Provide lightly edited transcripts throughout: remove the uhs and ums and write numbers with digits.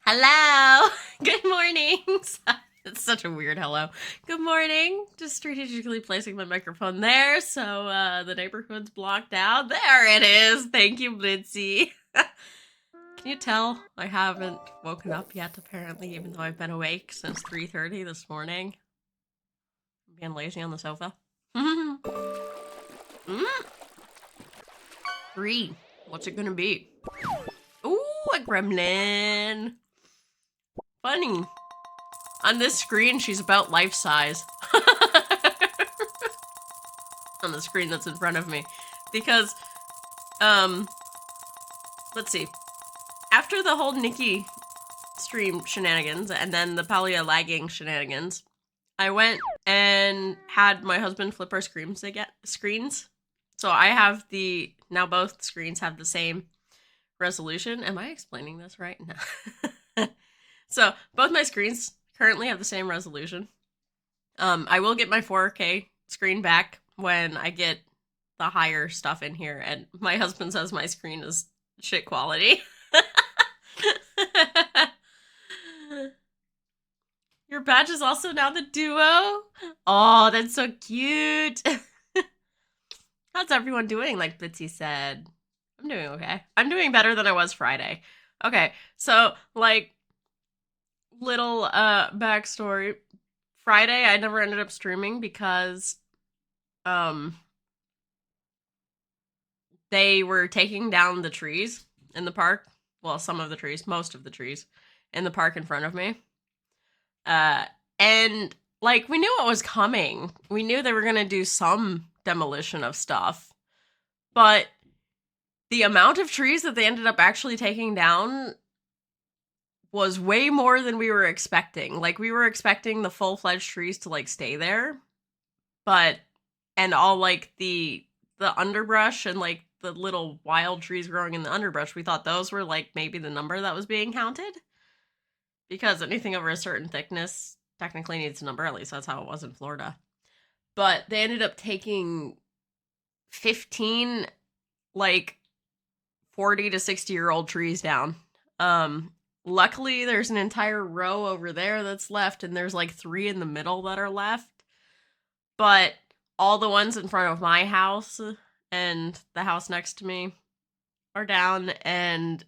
Hello. Good morning. It's such a weird hello. Good morning. Just strategically placing my microphone there so the neighborhood's blocked out. There it is. Thank you, Blitzy. Can you tell I haven't woken up yet, apparently, even though I've been awake since 3:30 this morning? I'm being lazy on the sofa. mm. Three. What's it gonna be? Ooh, a gremlin. Funny. On this screen, she's about life size. On the screen that's in front of me. Because, um, let's see. After the whole Nikki stream shenanigans and then the Palia lagging shenanigans, I went and had my husband flip our screens. So I have now both screens have the same resolution. Am I explaining this right? No. So both my screens currently have the same resolution. I will get my 4K screen back when I get the higher stuff in here, and my husband says my screen is shit quality. Your badge is also now the duo? Oh, that's so cute. How's everyone doing, like Bitsy said? I'm doing okay. I'm doing better than I was Friday. Okay, so, like, little backstory. Friday, I never ended up streaming because um they were taking down the trees in the park. Well, some of the trees, most of the trees in the park in front of me. And like we knew what was coming. We knew they were going to do some demolition of stuff. But the amount of trees that they ended up actually taking down was way more than we were expecting. Like we were expecting the full-fledged trees to like stay there. But and all like the underbrush and like the little wild trees growing in the underbrush, we thought those were like maybe the number that was being counted. Because anything over a certain thickness technically needs a number, at least that's how it was in Florida. But they ended up taking 15 like 40 to 60-year-old trees down. Luckily there's an entire row over there that's left, and there's like 3 in the middle that are left. But all the ones in front of my house and the house next to me are down, and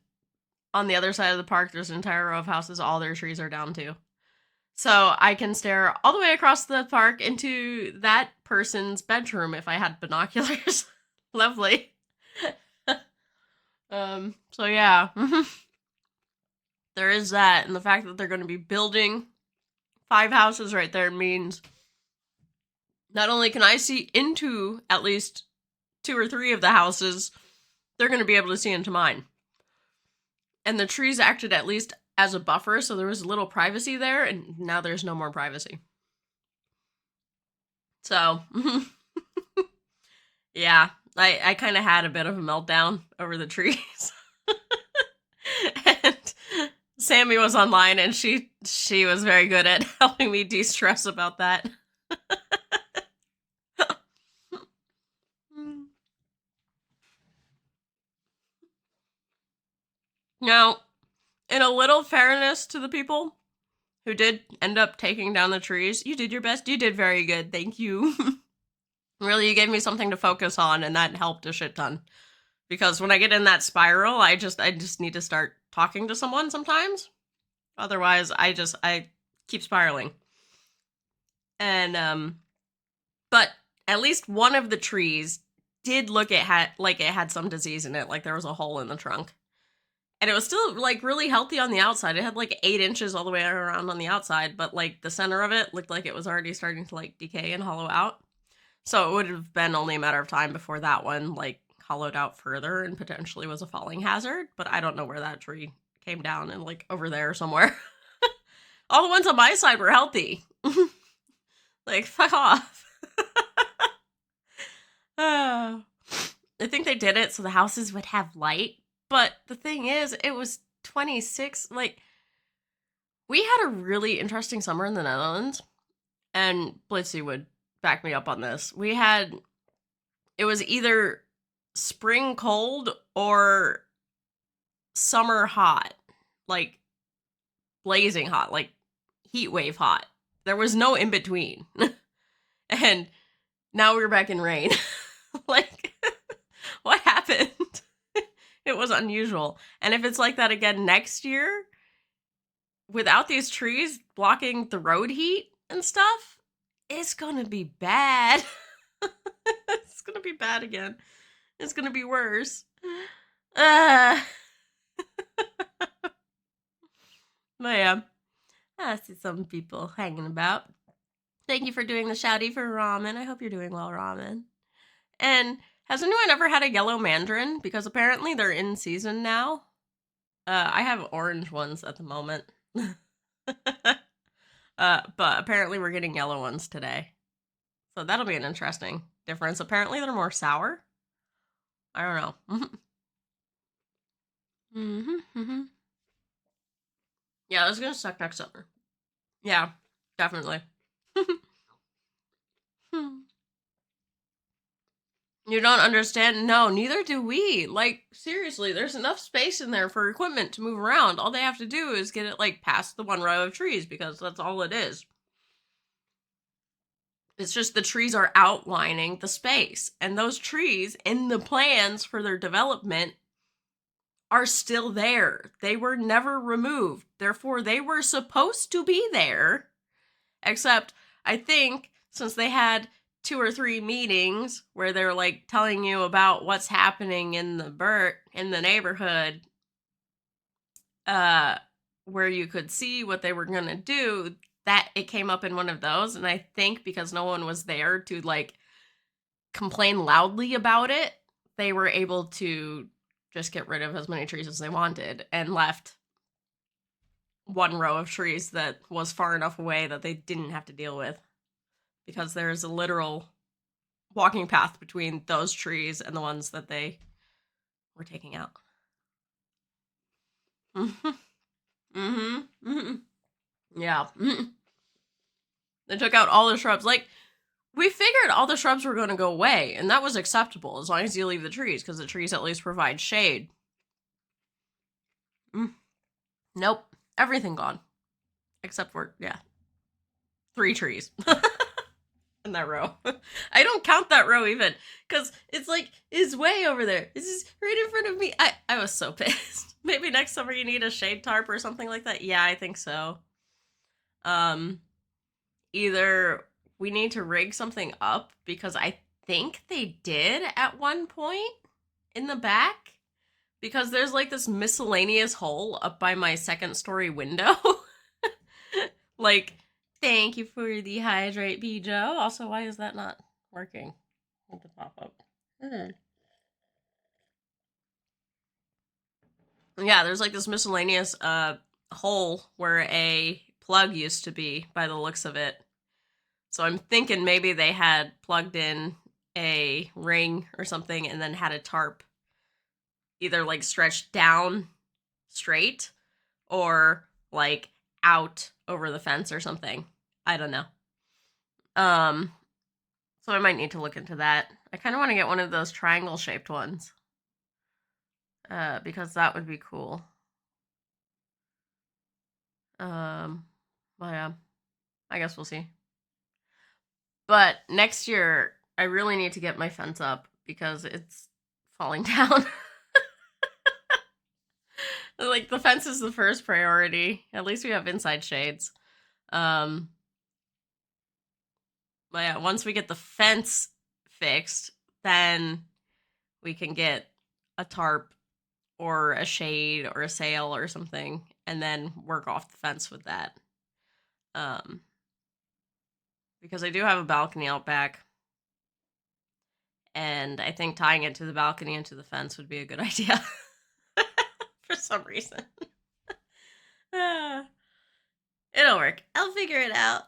on the other side of the park there's an entire row of houses. All their trees are down too. So I can stare all the way across the park into that person's bedroom if I had binoculars. Lovely. So yeah. There is that, and the fact that they're going to be building 5 houses right there means not only can I see into at least 2 or 3 of the houses, they're going to be able to see into mine. And the trees acted at least as a buffer, so there was a little privacy there, and now there's no more privacy. So, yeah, I kind of had a bit of a meltdown over the trees. And Sammy was online, and she was very good at helping me de-stress about that. Now, in a little fairness to the people who did end up taking down the trees, you did your best. You did very good. Thank you. Really, you gave me something to focus on, and that helped a shit ton. Because when I get in that spiral, I just need to start talking to someone sometimes. Otherwise, I keep spiraling. And but at least one of the trees did look it had some disease in it, like there was a hole in the trunk. And it was still like really healthy on the outside. It had like 8 inches all the way around on the outside, but like the center of it looked like it was already starting to like decay and hollow out. So it would have been only a matter of time before that one like hollowed out further and potentially was a falling hazard. But I don't know where that tree came down, and like over there somewhere. All the ones on my side were healthy. Like, fuck off. I think they did it so the houses would have light. But the thing is, it was 26. Like, we had a really interesting summer in the Netherlands. And Blitzy would back me up on this. It was either spring cold or summer hot. Like, blazing hot, like heat wave hot. There was no in between. And now we're back in rain. Like, what happened? It was unusual. And if it's like that again next year, without these trees blocking the road heat and stuff, it's gonna be bad. It's gonna be bad again. It's gonna be worse. But yeah, I see some people hanging about. Thank you for doing the shouty for ramen. I hope you're doing well, ramen. And has anyone ever had a yellow mandarin? Because apparently they're in season now. I have orange ones at the moment. But apparently we're getting yellow ones today. So that'll be an interesting difference. Apparently they're more sour. I don't know. Yeah, this is gonna suck next summer. Yeah, definitely. You don't understand? No, neither do we. Like, seriously, there's enough space in there for equipment to move around. All they have to do is get it, like, past the one row of trees, because that's all it is. It's just the trees are outlining the space. And those trees, in the plans for their development, are still there. They were never removed. Therefore, they were supposed to be there. Except, I think, since they had 2 or 3 meetings where they're like telling you about what's happening in the neighborhood, where you could see what they were gonna do, that it came up in one of those. And I think because no one was there to like complain loudly about it, they were able to just get rid of as many trees as they wanted and left one row of trees that was far enough away that they didn't have to deal with, because there's a literal walking path between those trees and the ones that they were taking out. Yeah. They took out all the shrubs. Like, we figured all the shrubs were going to go away, and that was acceptable as long as you leave the trees, because the trees at least provide shade. Nope. Everything gone. Except for, 3 trees. In that row. I don't count that row even, because it's like, it's way over there. This is right in front of me. I was so pissed. Maybe next summer you need a shade tarp or something like that. Yeah, I think so. Either we need to rig something up, because I think they did at one point in the back, because there's like this miscellaneous hole up by my 2nd story window. Like, thank you for the hydrate, Pijo. Also, why is that not working with the pop-up? Yeah, there's like this miscellaneous hole where a plug used to be, by the looks of it. So I'm thinking maybe they had plugged in a ring or something and then had a tarp either like stretched down straight or like out over the fence or something. I don't know. So I might need to look into that. I kind of want to get one of those triangle shaped ones. Because that would be cool. Well, yeah. I guess we'll see. But next year, I really need to get my fence up because it's falling down. Like, the fence is the first priority. At least we have inside shades. But yeah, once we get the fence fixed, then we can get a tarp or a shade or a sail or something, and then work off the fence with that. Because I do have a balcony out back, and I think tying it to the balcony and to the fence would be a good idea. For some reason. It'll work. I'll figure it out.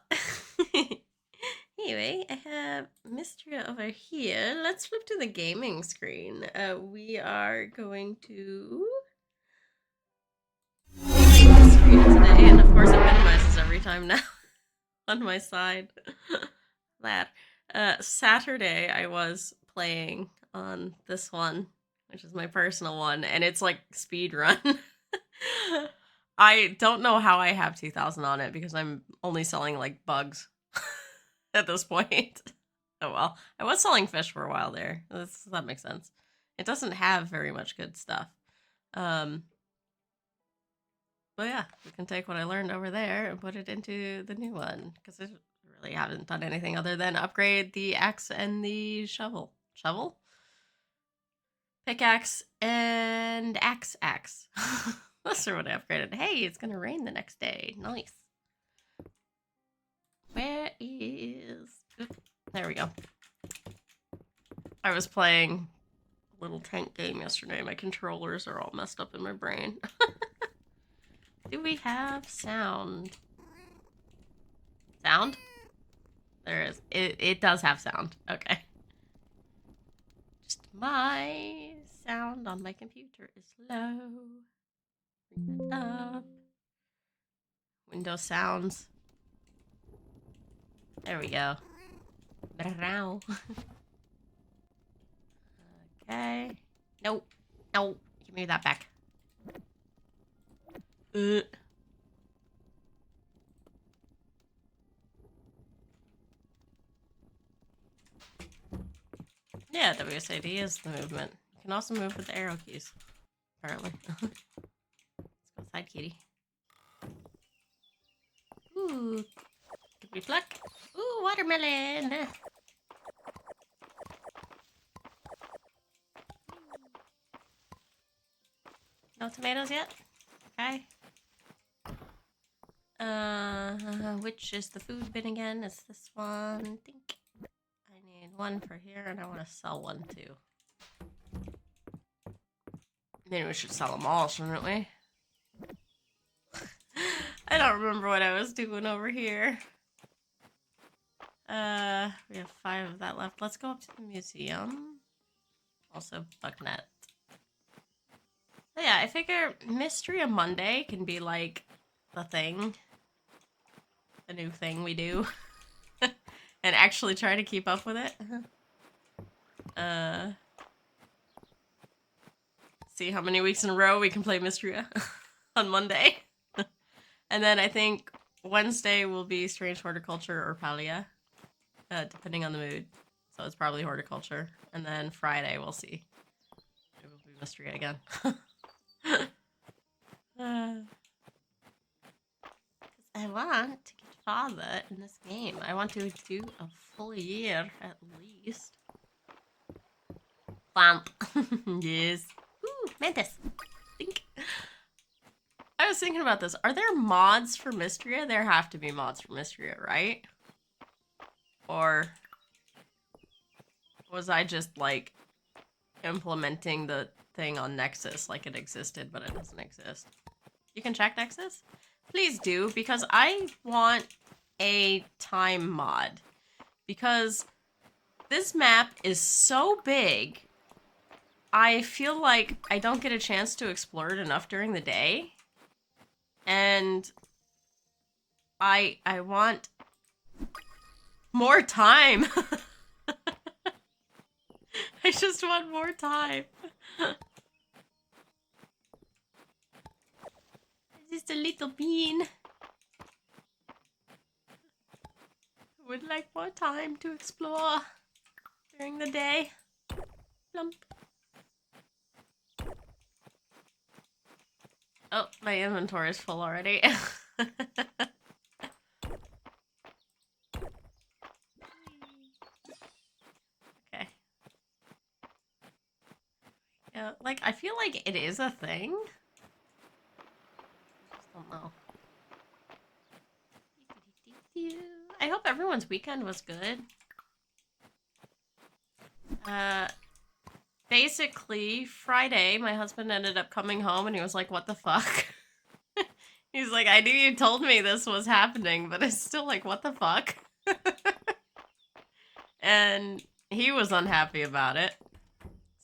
Anyway, I have Mistria over here. Let's flip to the gaming screen. We are going to the screen today, and of course it minimizes every time now on my side. That Saturday I was playing on this one, which is my personal one, and it's like speed run. I don't know how I have 2,000 on it because I'm only selling like bugs at this point. Oh well, I was selling fish for a while there. That makes sense. It doesn't have very much good stuff. Um, but yeah, we can take what I learned over there and put it into the new one because I really haven't done anything other than upgrade the axe and the shovel. Shovel? Pickaxe and axe. That's what I upgraded. Hey, it's gonna rain the next day. Nice. Where is... Oop, there we go. I was playing a little tank game yesterday. My controllers are all messed up in my brain. Do we have sound? Sound? There is. It does have sound. Okay. Just my sound on my computer is low. Bring it up. Windows sounds. There we go. Okay. Nope. No. Give me that back. Yeah, WSAD is the movement. You can also move with the arrow keys, apparently. Let's go side kitty. Ooh. Did we pluck? Ooh, watermelon! No tomatoes yet? Okay. Which is the food bin again? It's this one. I think I need one for here, and I want to sell one too. Maybe we should sell them all, shouldn't we? I don't remember what I was doing over here. We have 5 of that left. Let's go up to the museum. Also, Bucknet. But yeah, I figure Mistria Monday can be like the thing. The new thing we do. And actually try to keep up with it. See how many weeks in a row we can play Mistria on Monday. And then I think Wednesday will be Strange Horticulture or Palia. Depending on the mood. So it's probably horticulture. And then Friday, we'll see. It will be Mistria again. I want to get father in this game. I want to do a full year at least. Bump. Yes. Ooh, mantis. Think. I was thinking about this. Are there mods for Mistria? There have to be mods for Mistria, right? Or was I just like implementing the thing on Nexus like it existed, but it doesn't exist? You can check Nexus? Please do, because I want a time mod. Because this map is so big, I feel like I don't get a chance to explore it enough during the day. And I want more time. I just want more time. Just a little bean. Would like more time to explore during the day. Plump. Oh, my inventory is full already. Okay. Yeah, like, I feel like it is a thing. I just don't know. I hope everyone's weekend was good. Basically, Friday, my husband ended up coming home and he was like, what the fuck? He's like, I knew you told me this was happening, but it's still like, what the fuck? And he was unhappy about it.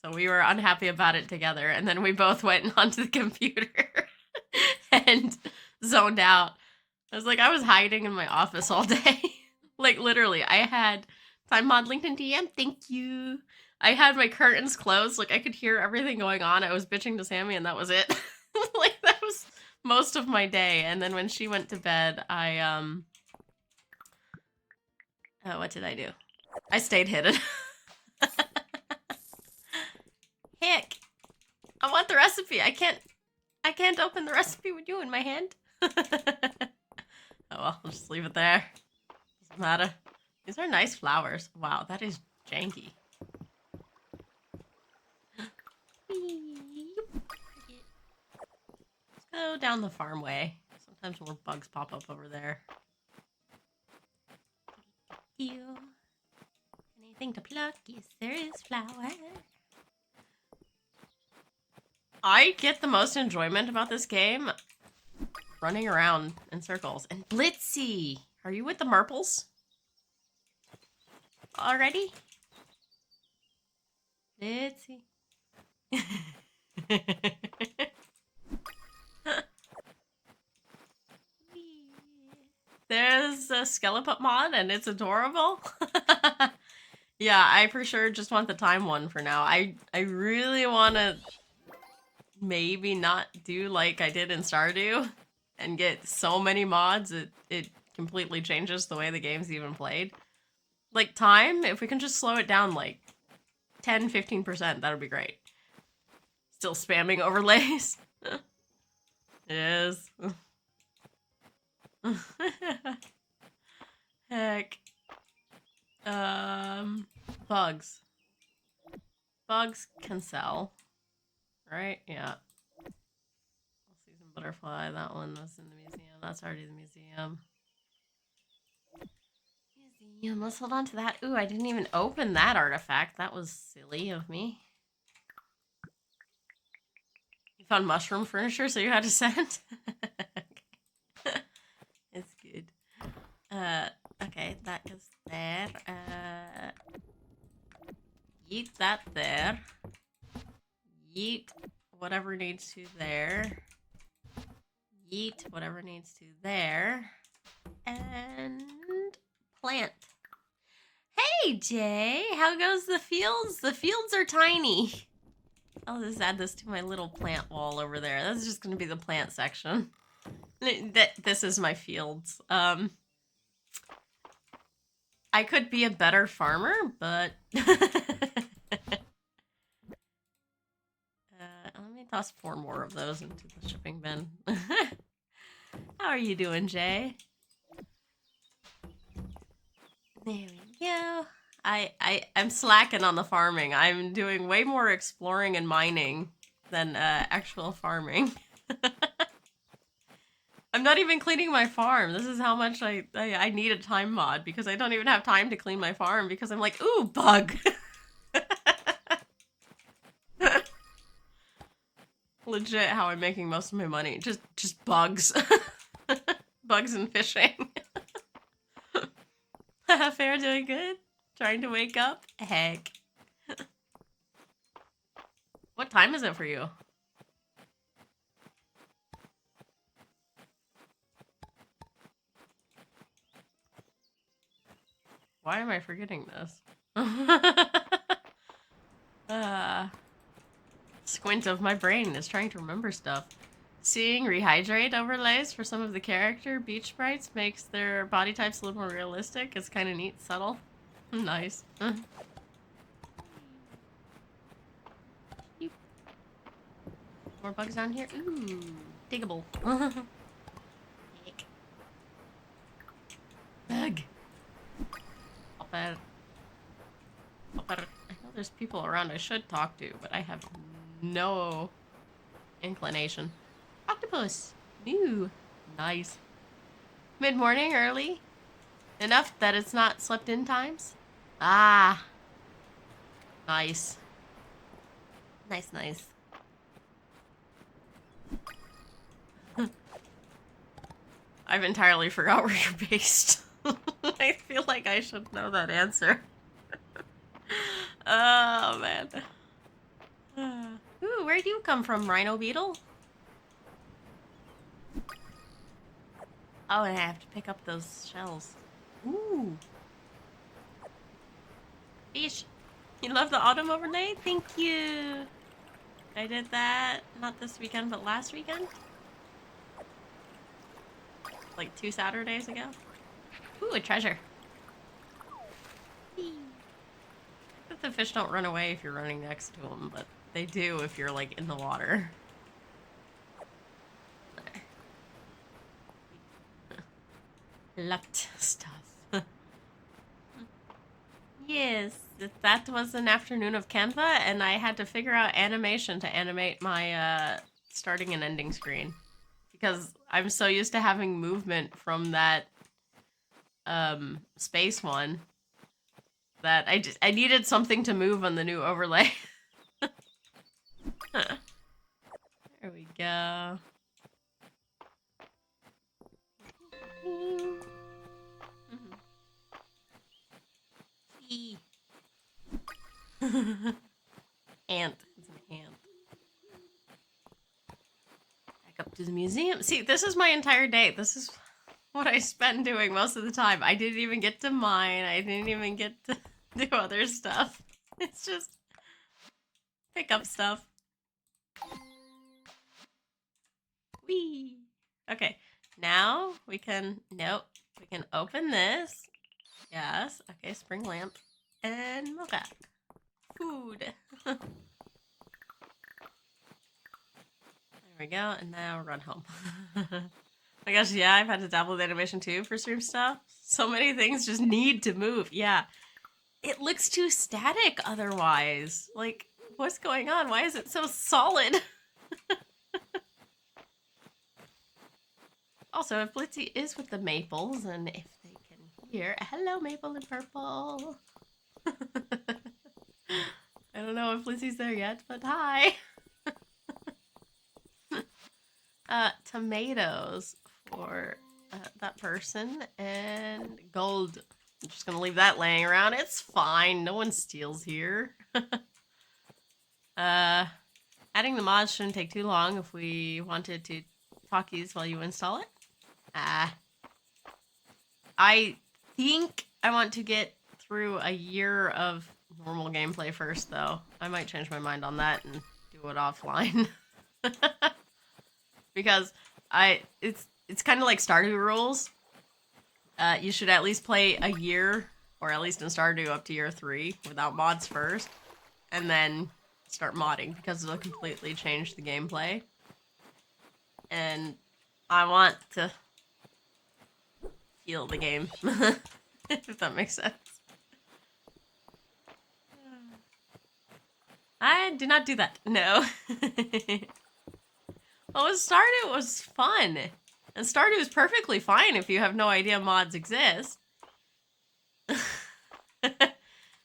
So we were unhappy about it together. And then we both went onto the computer and zoned out. I was like, I was hiding in my office all day. Like, literally, I had time mod LinkedIn DM, thank you. I had my curtains closed. Like, I could hear everything going on. I was bitching to Sammy, and that was it. Like, that was most of my day, and then when she went to bed, I what did I do? I stayed hidden. Heck, I want the recipe. I can't open the recipe with you in my hand. Oh well, I'll just leave it there. Doesn't matter. These are nice flowers. Wow, that is janky. Let's go down the farm way. Sometimes more bugs pop up over there. You. Anything to pluck? Yes, there is flower. I get the most enjoyment about this game running around in circles. And Blitzy! Are you with the Murples? Already? Blitzy. There's a Skeleput mod and it's adorable. Yeah, I for sure just want the time one for now. I really want to maybe not do like I did in Stardew and get so many mods it completely changes the way the game's even played. Like time, if we can just slow it down like 10-15%, that would be great. Still spamming overlays. It is. Heck. Bugs. Bugs can sell. Right? Yeah. Season butterfly, that one was in the museum. That's already the museum. Museum, let's hold on to that. Ooh, I didn't even open that artifact. That was silly of me. You found mushroom furniture, so you had to send? It's good. Okay, that goes there. Yeet that there. Yeet whatever needs to there. Yeet whatever needs to there. And plant. Hey, Jay! How goes the fields? The fields are tiny. I'll just add this to my little plant wall over there. That's just going to be the plant section. This is my fields. I could be a better farmer, but... let me toss 4 more of those into the shipping bin. How are you doing, Jay? There we go. I'm slacking on the farming. I'm doing way more exploring and mining than actual farming. I'm not even cleaning my farm. This is how much I need a time mod because I don't even have time to clean my farm because I'm like, ooh, bug. Legit how I'm making most of my money. Just bugs. Bugs and fishing. Fair, doing good? Trying to wake up? Heck. What time is it for you? Why am I forgetting this? Squint of my brain is trying to remember stuff. Seeing rehydrate overlays for some of the character beach sprites makes their body types a little more realistic. It's kind of neat, subtle. Nice. More bugs down here. Ooh, diggable. Bug. Hopper. Hopper. I know there's people around I should talk to, but I have no inclination. Octopus. Ooh, nice. Mid-morning, early. Enough that it's not slept in times. Ah. Nice. Nice, nice. I've entirely forgot where you're based. I feel like I should know that answer. Oh, man. Ooh, where'd you come from, Rhino Beetle? Oh, and I have to pick up those shells. Ooh. Fish. You love the autumn overlay? Thank you. I did that, not this weekend, but last weekend. like 2 Saturdays ago. Ooh, a treasure. But the fish don't run away if you're running next to them, but they do if you're like in the water. Lucked stuff. Yes, that was an afternoon of Canva, and I had to figure out animation to animate my starting and ending screen. Because I'm so used to having movement from that space one that I needed something to move on the new overlay. There we go. Ant. It's an ant. Back up to the museum. See, this is my entire day. This is what I spend doing most of the time. I didn't even get to mine. I didn't even get to do other stuff. It's just pick up stuff. Whee! Okay, now we can, nope, we can open this. Yes, okay, spring lamp. And mocha. Food. There we go, and now run home. My gosh, yeah, I've had to dabble with animation too for stream stuff. So many things just need to move, yeah. It looks too static otherwise. Like, what's going on? Why is it so solid? Also, if Blitzy is with the Maples, and if they can hear, hello, Maple and Purple. I don't know if Blitzy's there yet, but hi. Tomatoes for that person, and gold. I'm just gonna leave that laying around. It's fine. No one steals here. Adding the mods shouldn't take too long if we wanted to talkies while you install it. I think I want to get through a year of normal gameplay first, though. I might change my mind on that and do it offline. Because it's kind of like Stardew rules. You should at least play a year, or at least in Stardew up to year 3, without mods first, and then start modding, because it'll completely change the gameplay. And I want to feel the game, if that makes sense. I did not do that. No. Well, Stardew was fun. And Stardew is perfectly fine if you have no idea mods exist. But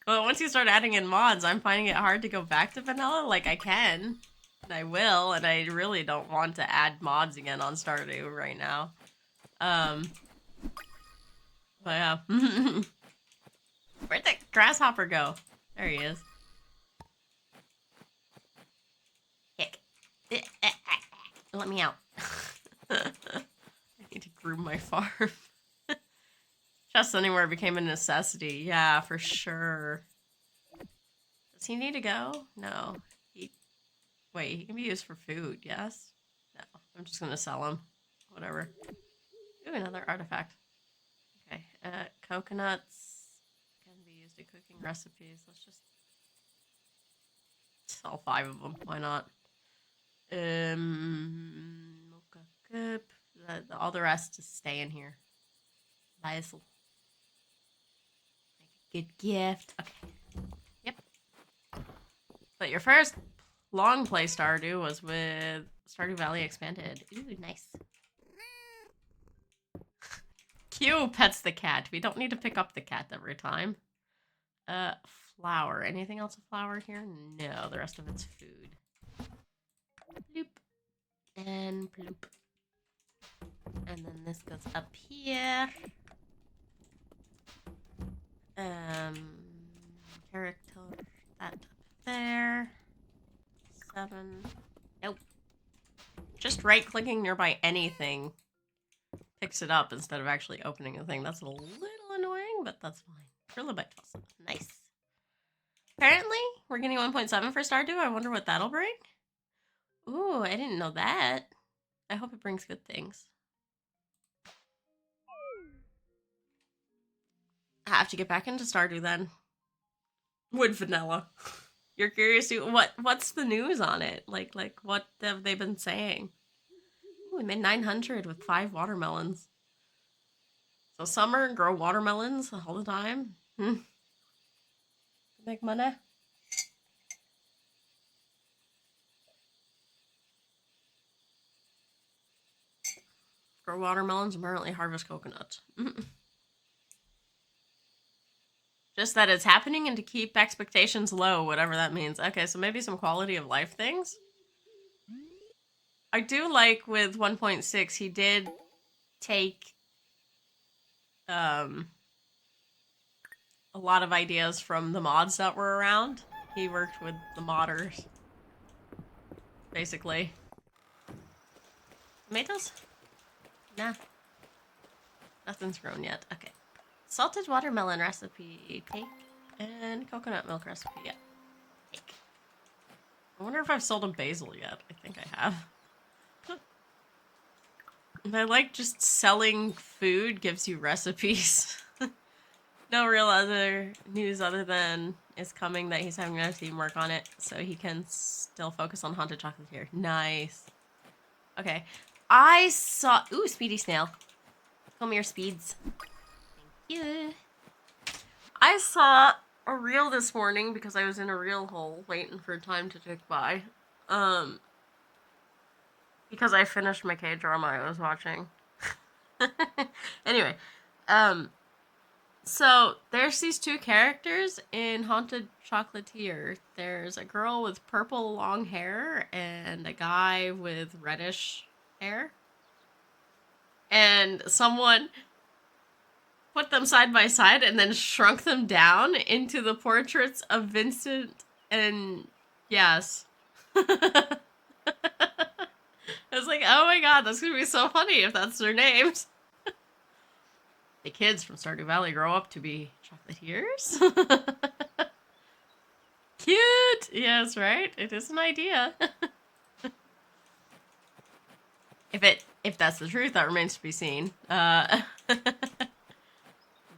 once you start adding in mods, I'm finding it hard to go back to vanilla. Like, I can. And I will. And I really don't want to add mods again on Stardew right now. But yeah. Where'd that grasshopper go? There he is. Hick. Let me out. I need to groom my farm. Just anywhere became a necessity. Yeah, for sure. Does he need to go? No. Wait, he can be used for food, yes? No, I'm just gonna sell him. Whatever. Ooh, another artifact. Okay, coconuts can be used in cooking recipes. Let's just sell 5 of them. Why not? Mocha cup. All the rest just stay in here. Nice. Make a good gift. Okay. Yep. But your first long play Stardew was with Stardew Valley Expanded. Ooh, nice. Q pets the cat. We don't need to pick up the cat every time. Flour. Anything else of flour here? No, the rest of it's food. Bloop. And bloop. And then this goes up here. Character, that up there. 7. Nope. Just right-clicking nearby anything picks it up instead of actually opening the thing. That's a little annoying, but that's fine. Trilobite also. Nice. Apparently, we're getting 1.7 for Stardew. I wonder what that'll bring. Ooh, I didn't know that. I hope it brings good things. I have to get back into Stardew then. Wood vanilla. You're curious to what's the news on it? Like what have they been saying? Ooh, we made 900 with 5 watermelons. So summer grow watermelons all the time. Make money. Grow watermelons, apparently harvest coconuts. Just that it's happening and to keep expectations low, whatever that means. Okay, so maybe some quality of life things. I do like with 1.6, he did take a lot of ideas from the mods that were around. He worked with the modders, basically. Tomatoes? Nah. Nothing's grown yet. Okay. Salted watermelon recipe. Cake and coconut milk recipe. Yeah. Cake. I wonder if I've sold him basil yet. I think I have. I like just selling food gives you recipes. No real other news other than it's coming that he's having no teamwork on it, so he can still focus on Haunted Chocolatier. Nice. Okay. I saw... Ooh, Speedy Snail. Come here, Speeds. Thank you. I saw a reel this morning because I was in a reel hole waiting for time to tick by. Because I finished my K-drama I was watching. Anyway, so there's these two characters in Haunted Chocolatier. There's a girl with purple long hair and a guy with reddish hair. And someone put them side by side and then shrunk them down into the portraits of Vincent and Yes. I was like, oh my god, that's gonna be so funny if that's their names. The kids from Stardew Valley grow up to be chocolatiers. Cute! Yes, right? It is an idea. If that's the truth, that remains to be seen. Don't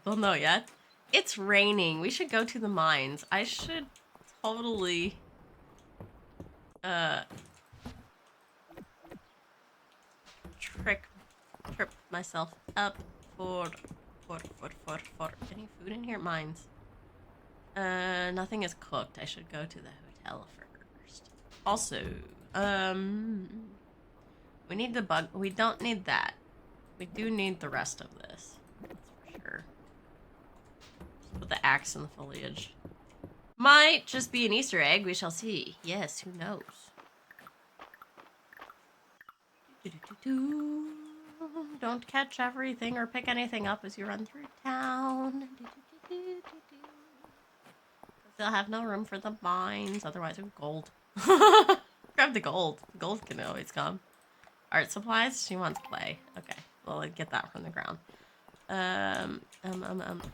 know yet. It's raining. We should go to the mines. I should totally trip myself up for any food in here? Mines. Nothing is cooked. I should go to the hotel first. Also, we need the bug. We don't need that. We do need the rest of this. That's for sure. Just put the axe in the foliage. Might just be an Easter egg. We shall see. Yes, who knows? Don't catch everything or pick anything up as you run through town. They'll have no room for the mines. Otherwise, we have gold. Grab the gold. Gold can always come. Art supplies? She wants clay. Okay. Well, I'd get that from the ground.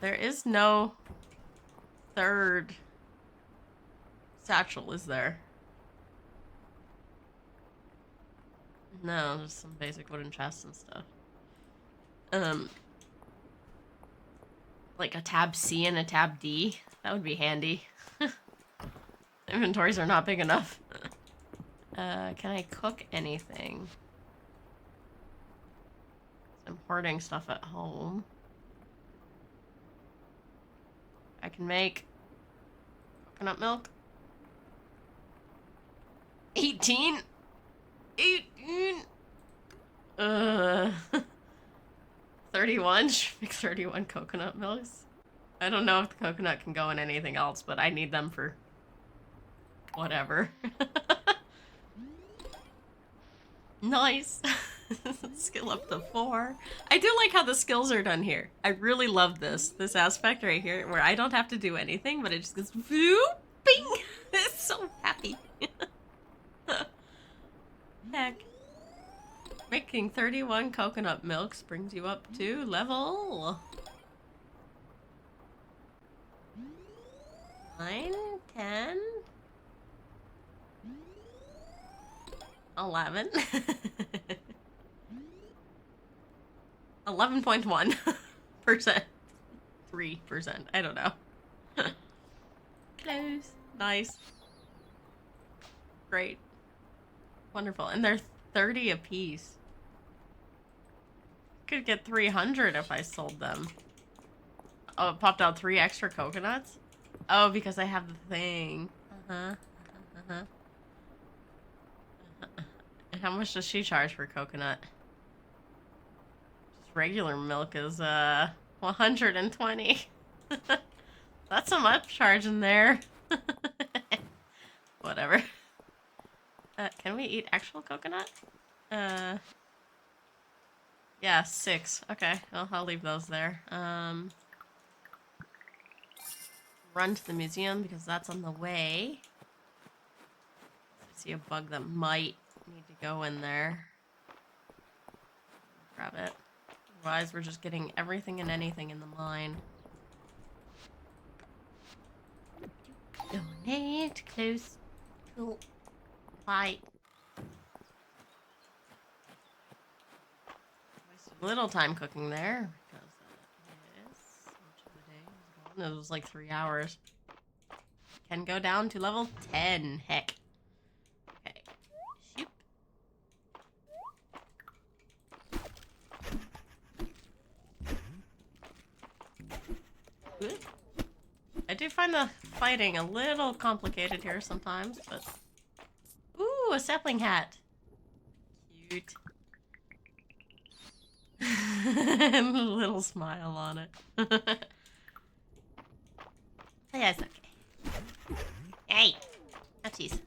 There is no third satchel, is there? No, just some basic wooden chests and stuff. Like a tab C and a tab D. That would be handy. Inventories are not big enough. Can I cook anything? I'm hoarding stuff at home. I can make coconut milk. 18? 18? 31? Should make 31 coconut milks. I don't know if the coconut can go in anything else, but I need them for whatever. Nice. Skill up to 4. I do like how the skills are done here. I really love this aspect right here where I don't have to do anything, but it just goes whoop, bing. It's so happy. Heck. Making 31 coconut milks brings you up to level 9, 10, 11. 11.1%. 3%. I don't know. Close. Nice. Great. Wonderful. And they're 30 apiece. Could get 300 if I sold them. Oh, it popped out 3 extra coconuts? Oh, because I have the thing. And how much does she charge for coconut? Just regular milk is 120. That's some upcharge in there. Whatever. Can we eat actual coconut? Yeah, 6. Okay, well, I'll leave those there. Run to the museum because that's on the way. I see a bug that might need to go in there. Grab it. Otherwise, we're just getting everything and anything in the mine. Donate close to light. Wasted a little time cooking there because much of the day was gone. It was like 3 hours. Can go down to level 10. Heck. Okay. Shoop. Good. I do find the fighting a little complicated here sometimes, but... Ooh, a sapling hat. Cute. A little smile on it. Yeah, it's okay. Hey! Ouchies.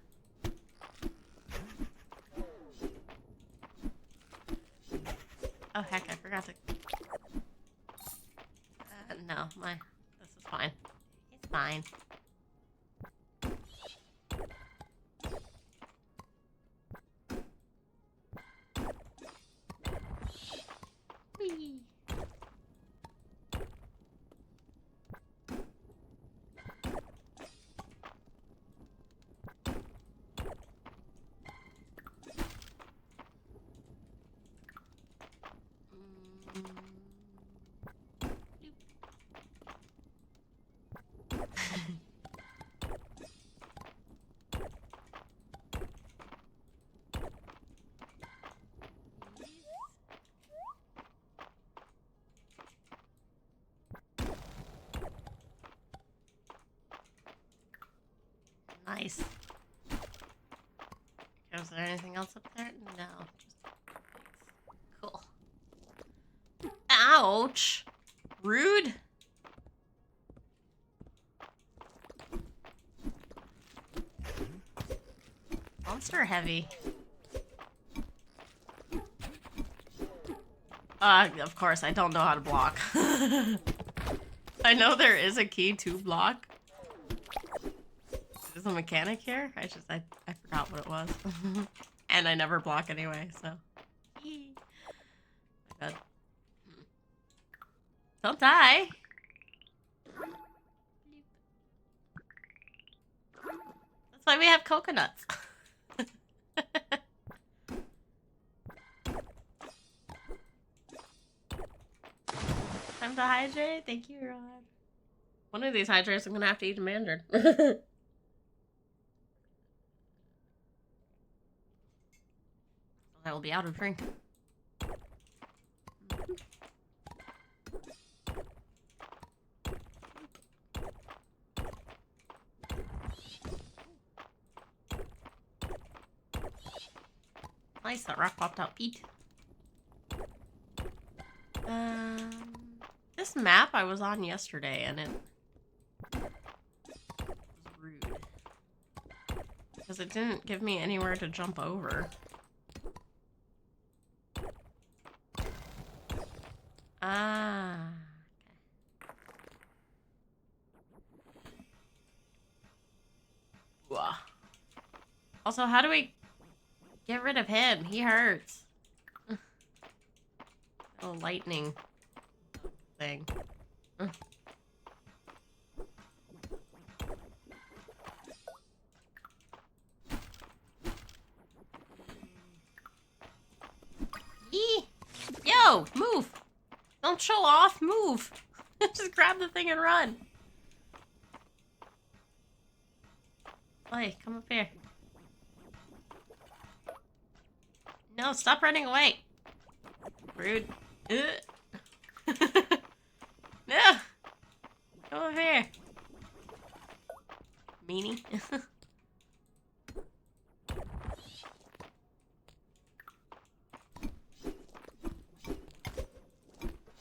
Oh heck, I forgot to... no, this is fine. It's fine. Whee! Nice. Okay, was there anything else up there? No. Just... Cool. Ouch! Rude. Monster heavy. Of course, I don't know how to block. I know there is a key to block. There's a mechanic here. I forgot what it was. And I never block anyway, so. God. Don't die. That's why we have coconuts. Time to hydrate. Thank you, Rod. One of these hydrates, I'm gonna have to eat a mandarin. I will be out of drink. Nice, that rock popped out Pete. This map I was on yesterday and it was rude. Because it didn't give me anywhere to jump over. Ah. Okay. Also, how do we get rid of him? He hurts. A lightning thing. Yo, move! Don't show off, move! Just grab the thing and run. Hey, come up here. No, stop running away. Rude. No. Come over here. Meanie.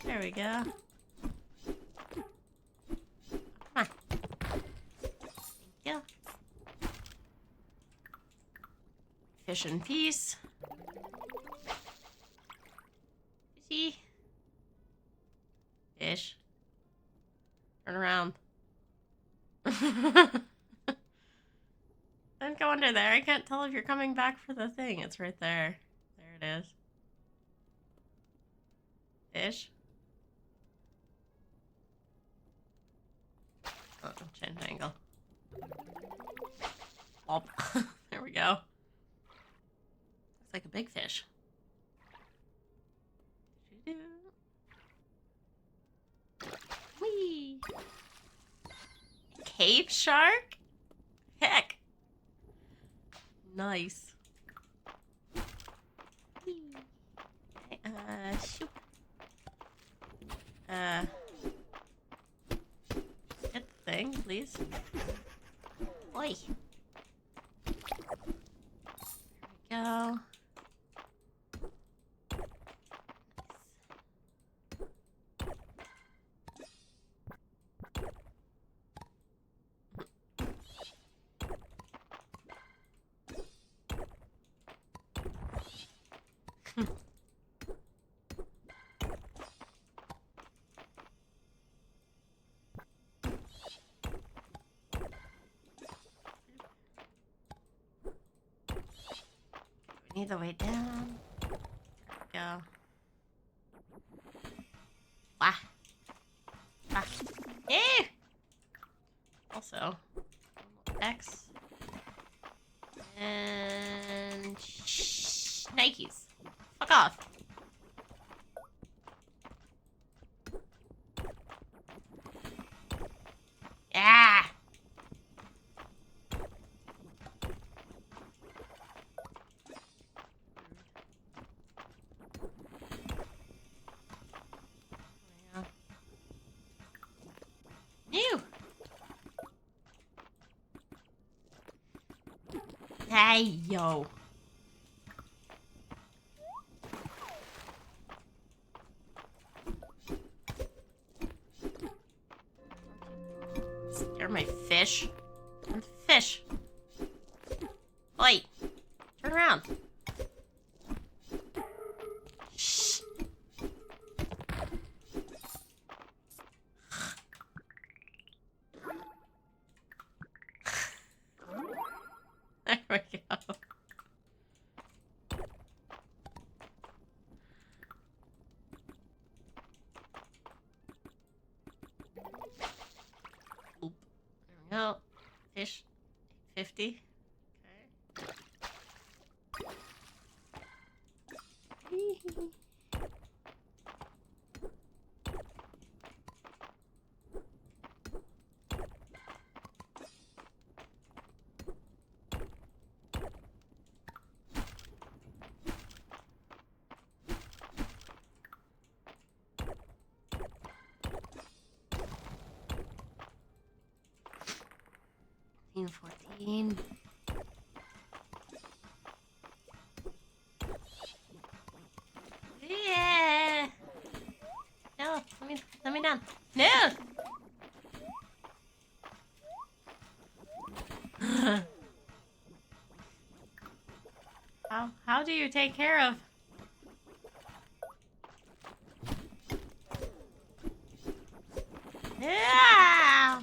There we go. Come on. Thank you. Fish in peace. Fishy. Fish. Turn around. Don't go under there. I can't tell if you're coming back for the thing. It's right there. There it is. Fish. Oh, change angle. Oh, there we go. Looks like a big fish. Whee! Cave shark? Heck. Nice. Okay, shoot. Hit the thing, please. Oi. There we go. Need the way down. There we go. Wah. Ah. Eh! Also, X. And Nikes. Fuck off. Yeah. Hey, yo. You're my fish. I'm the fish. Oi. Turn around. Shh. There we go. Oop. There we go. Fish. 50. Okay. 14. Yeah. No, let me down. No. How do you take care of? Yeah.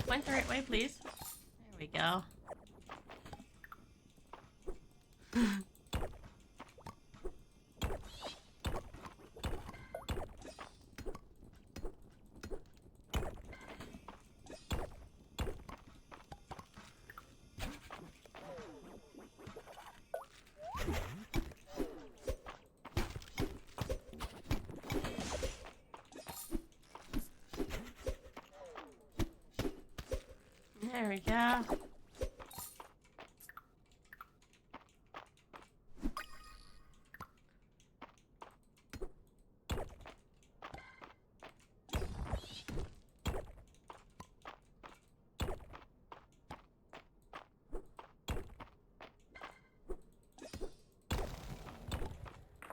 Point the right way, please. There we go. Yeah.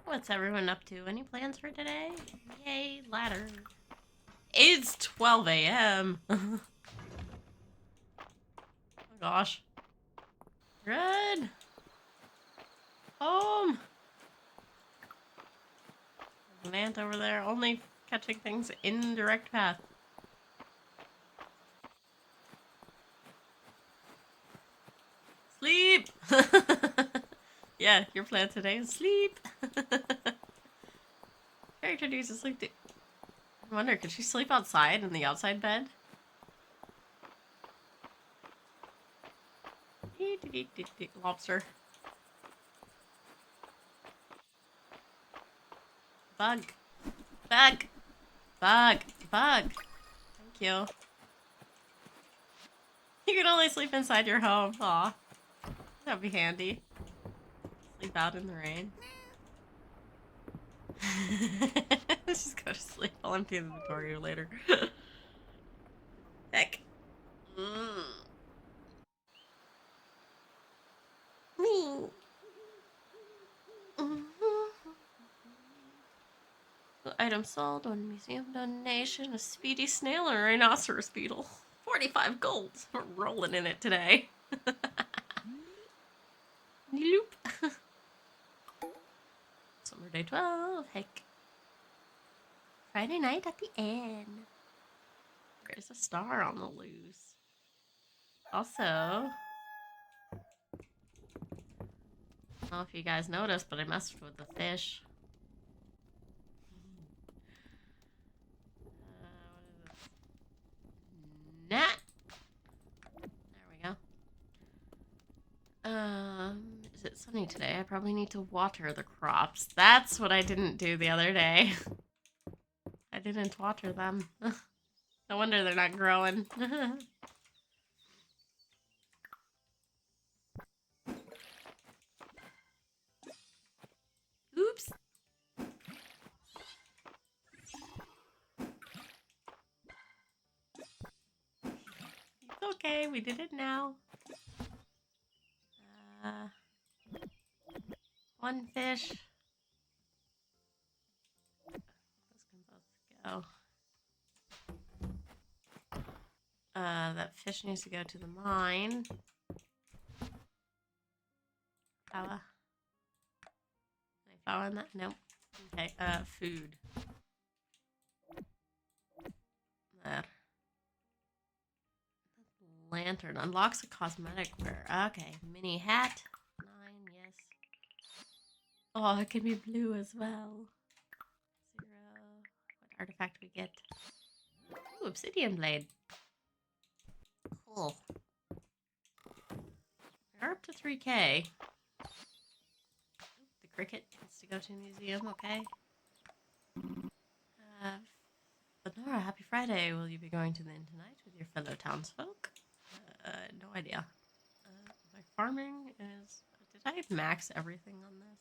What's everyone up to? Any plans for today? Yay, ladder. It's 12 a.m. Oh gosh. Run! Home! There's an ant over there, only catching things in direct path. Sleep! Yeah, your plan today is sleep. Character needs to sleep too. I wonder, could she sleep outside in the outside bed? Lobster. Bug. Bug. Bug. Bug. Thank you. You can only sleep inside your home. Aw. That'd be handy. Sleep out in the rain. Let's just go to sleep. I'll empty the inventory later. Heck. Item sold, 1 museum donation, a speedy snail, and a rhinoceros beetle. 45 gold. We're rolling in it today. Loop. Summer day 12. Heck. Friday night at the inn. There's a star on the loose. Also, I don't know if you guys noticed, but I messed with the fish. What is this? Gnat. There we go. Is it sunny today? I probably need to water the crops. That's what I didn't do the other day. I didn't water them. No wonder they're not growing. Oops. It's okay, we did it now. One fish. Those can both go. That fish needs to go to the mine. Flour. Any flour in that? Nope. Okay, food. There. Lantern unlocks a cosmetic wear. Okay, mini hat. 9, yes. Oh, it can be blue as well. 0. What artifact we get? Ooh, obsidian blade. Cool. We're up to 3K. The cricket needs to go to a museum, okay? Lenora, happy Friday. Will you be going to the inn tonight with your fellow townsfolk? No idea. My farming is... Did I max everything on this?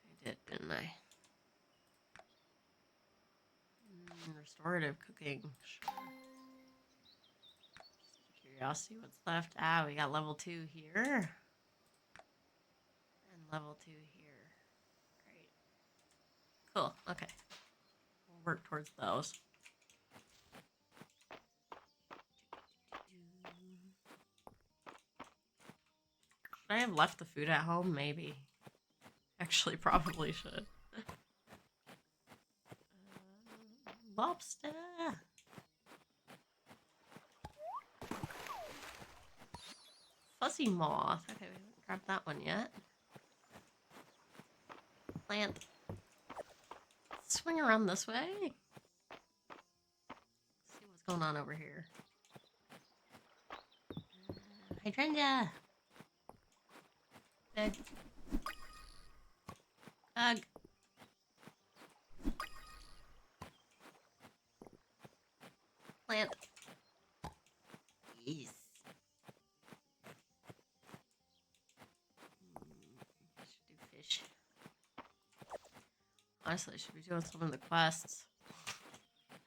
I did, didn't I? Restorative cooking. Sure. Just curiosity, what's left? Ah, we got level 2 here. And level 2 here. Great. Cool, okay. We'll work towards those. Should I have left the food at home? Maybe. Actually, probably should. Lobster! Fuzzy moth. Okay, we haven't grabbed that one yet. Plant. Swing around this way. See what's going on over here. Hydrangea! Bug. Bug. Plant. Honestly, I should be doing some of the quests.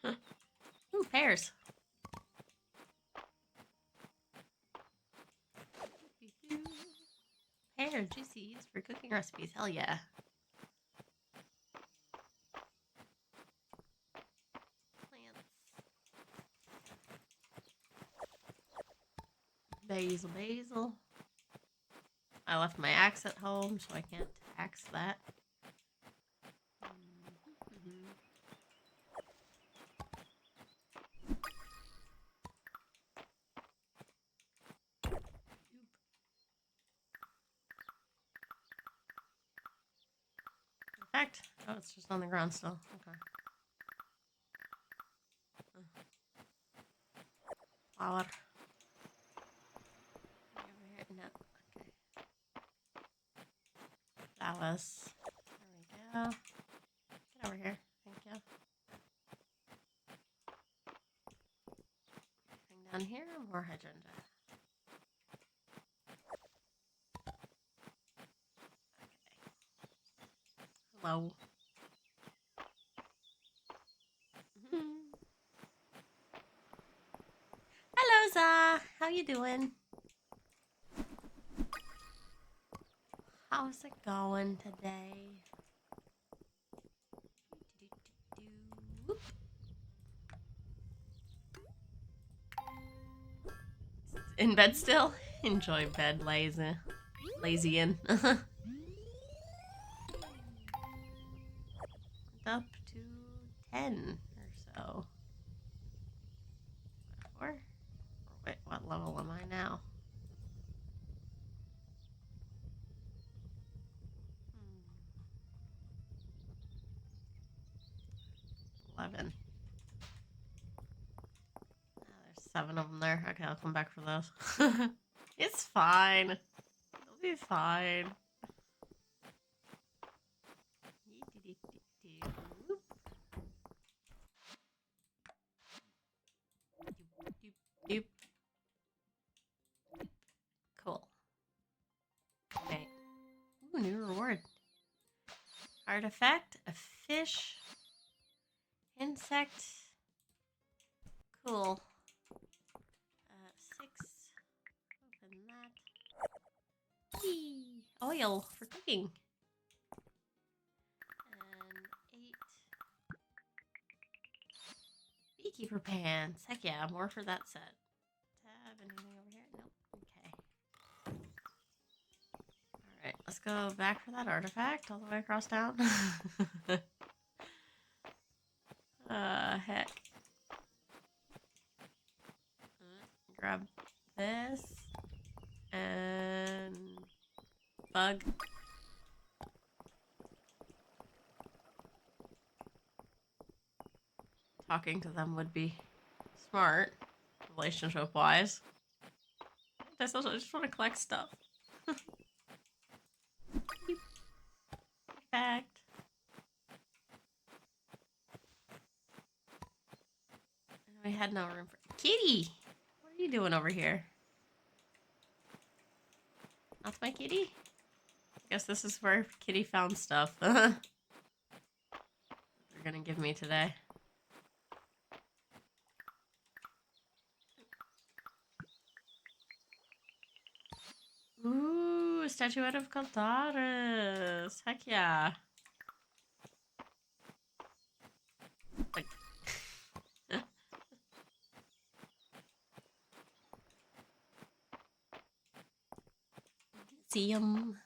Ooh, pears. Pear juicy for cooking recipes. Hell yeah. Plants. Basil. I left my axe at home, so I can't axe that. Perfect. Oh, it's just on the ground still. Okay. Flower. Over here. No. Okay. Flowers. There we go. Get over here. Thank you. Anything down here? More hydrangea. Okay. Hello. Hello, Za. How you doing? How's it going today? In bed still? Enjoy bed, lazy. Lazy-in. Up to 10 or so. 4? Or wait, what level am I now? 11. There's 7 of them there. Okay, I'll come back for those. It's fine. It'll be fine. Cool. Okay. Ooh, new reward. Artifact, a fish, insect. Cool. 6. Open that. Eee. Oil for cooking. And 8. Beekeeper pants. Heck yeah, more for that set. Tab, anything over here? Nope. Okay. Alright, let's go back for that artifact all the way across town. Heck. Grab this. And bug. Talking to them would be smart, relationship-wise. I just want to collect stuff. Fact. We had no room for kitty. What are you doing over here? That's my kitty. Guess this is where kitty found stuff. They're gonna give me today. Ooh, a statuette of Caldaris. Heck yeah. Like, see him.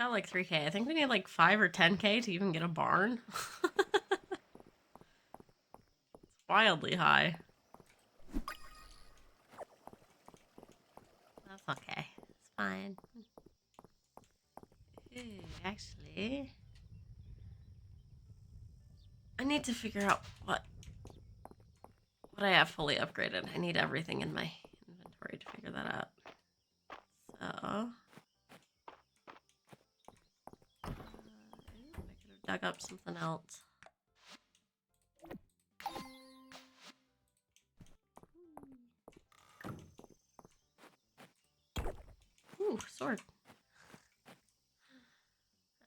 Got like 3K. I think we need like 5 or 10K to even get a barn. It's wildly high. That's okay. It's fine. Ooh, actually, I need to figure out what I have fully upgraded. I need everything in my inventory to figure that out. So, I could have dug up something else. Ooh, sword.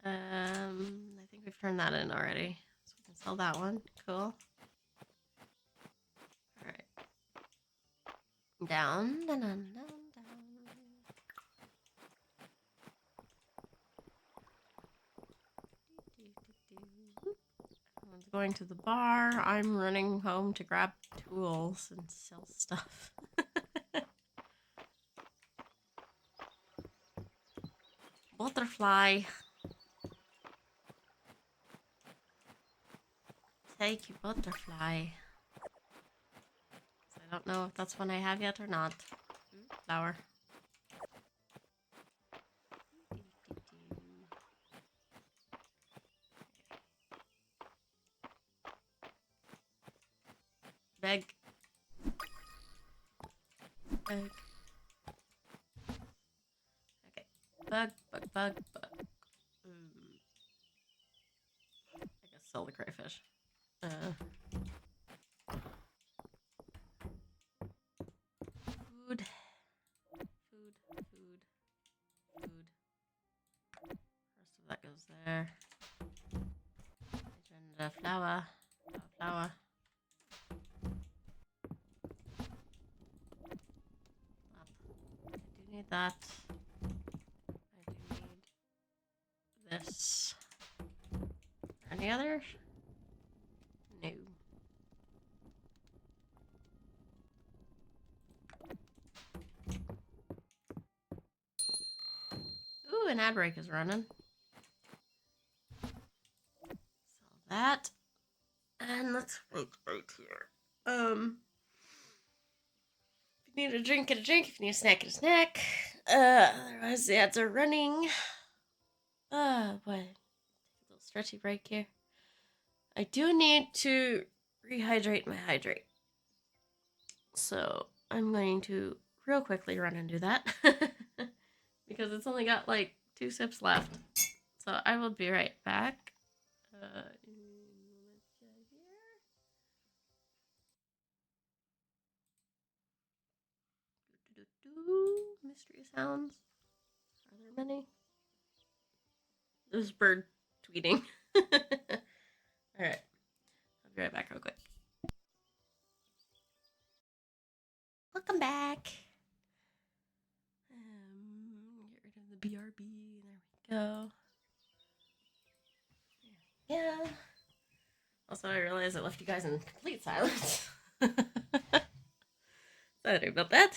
I think we've turned that in already. So we can sell that one. Cool. Alright. Down, down, down, down. Everyone's going to the bar. I'm running home to grab tools and sell stuff. Butterfly. Take you, butterfly. I don't know if that's one I have yet or not. Ooh, flower. Beg. Bug. Okay. Bug, bug, bug, bug. I guess sell the crayfish. Food. Food, food, food. Rest of that goes there. And flour. Flour. I do need that. I do need this. Any others? No. Ooh, an ad break is running. Sell that. And let's wait right here. If you need a drink, get a drink. If you need a snack, get a snack. Otherwise the ads are running. Boy. A little stretchy break here. I do need to rehydrate my hydrate. So I'm going to real quickly run and do that. Because it's only got like 2 sips left. So I will be right back. Mystery sounds. Are there many? There's bird tweeting. Alright. I'll be right back real quick. Welcome back. Get rid of the BRB. There we go. Yeah. Also, I realized I left you guys in complete silence. Sorry about that.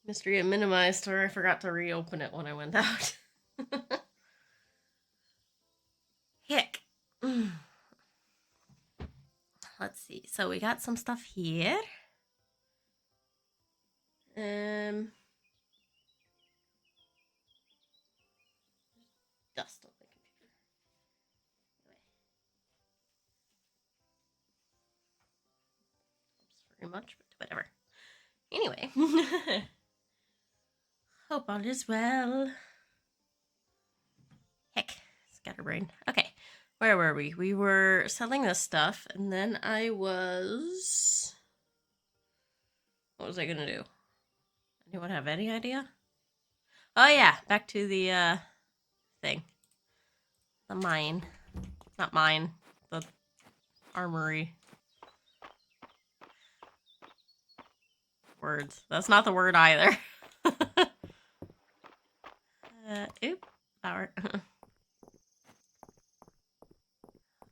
Mistria minimized, or I forgot to reopen it when I went out. Heck. Let's see. So we got some stuff here. Dust on the computer. Oops, very much, but whatever. Anyway. Hope all is well. Heck, scatterbrain. Okay, where were we? We were selling this stuff, and then I was... What was I gonna do? Anyone have any idea? Oh yeah, back to the thing. The mine. Not mine. The armory. Words. That's not the word either. Oop. Flower.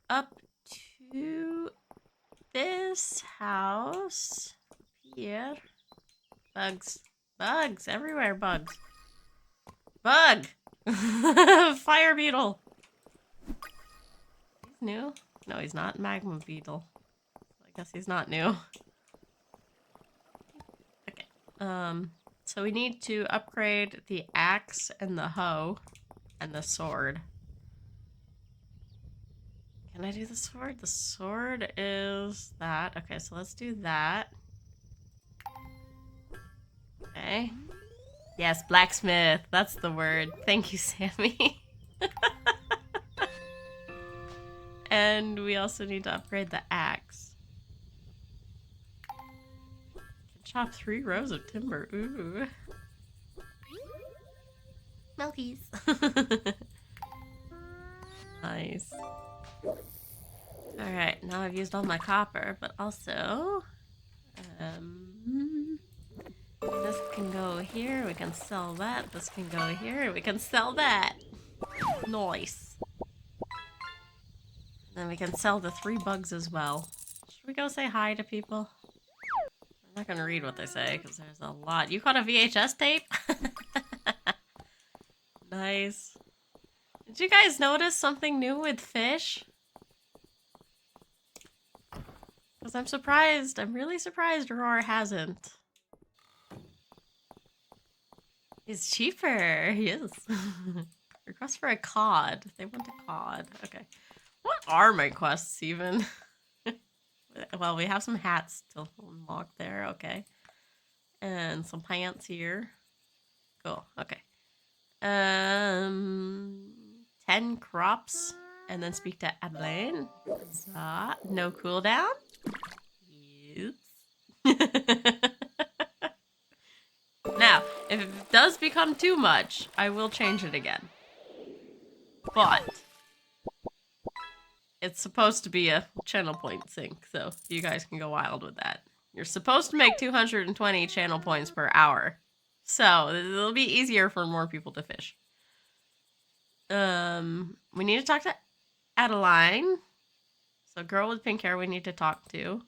Up to this house here. Bugs. Bugs. Everywhere. Bugs. Bug! Fire beetle. He's new? No, he's not. Magma beetle. I guess he's not new. Okay. So we need to upgrade the axe and the hoe and the sword. Can I do the sword? The sword is that. Okay, so let's do that. Okay. Yes, blacksmith. That's the word. Thank you, Sammy. And we also need to upgrade the axe. Can chop 3 rows of timber. Ooh. Smelties. Nice. Alright, now I've used all my copper, but also... this can go here, we can sell that. This can go here, we can sell that. Nice. Then we can sell the 3 bugs as well. Should we go say hi to people? I'm not gonna read what they say, because there's a lot. You caught a VHS tape? Nice. Did you guys notice something new with fish? Because I'm surprised. I'm really surprised Aurora hasn't. It's cheaper. Yes. Request for a cod. They want a cod. Okay. What are my quests even? Well, we have some hats to unlock there. Okay. And some pants here. Cool. Okay. 10 crops. And then speak to Adeline. No cooldown? Yes. Now, if it does become too much, I will change it again. But it's supposed to be a channel point sync, so you guys can go wild with that. You're supposed to make 220 channel points per hour. So it'll be easier for more people to fish. We need to talk to Adeline. So girl with pink hair we need to talk to.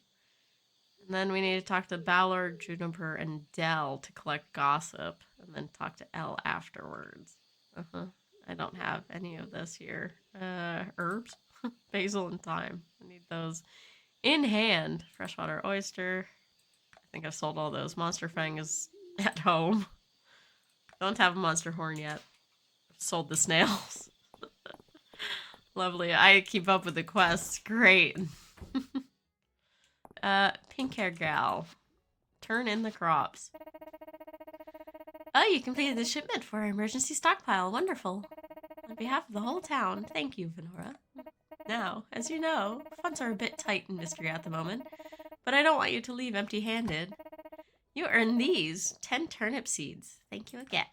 And then we need to talk to Ballard, Juniper, and Dell to collect gossip. And then talk to Elle afterwards. I don't have any of this here. Herbs? Basil and thyme. I need those in hand. Freshwater oyster. I think I've sold all those. Monster Fang is at home. Don't have a monster horn yet. I've sold the snails. Lovely. I keep up with the quests. Great. Pink hair gal. Turn in the crops. Oh, you completed the shipment for our emergency stockpile. Wonderful. On behalf of the whole town, thank you, Venora. Now, as you know, funds are a bit tight in Mistria at the moment, but I don't want you to leave empty-handed. You earned these 10 turnip seeds. Thank you again.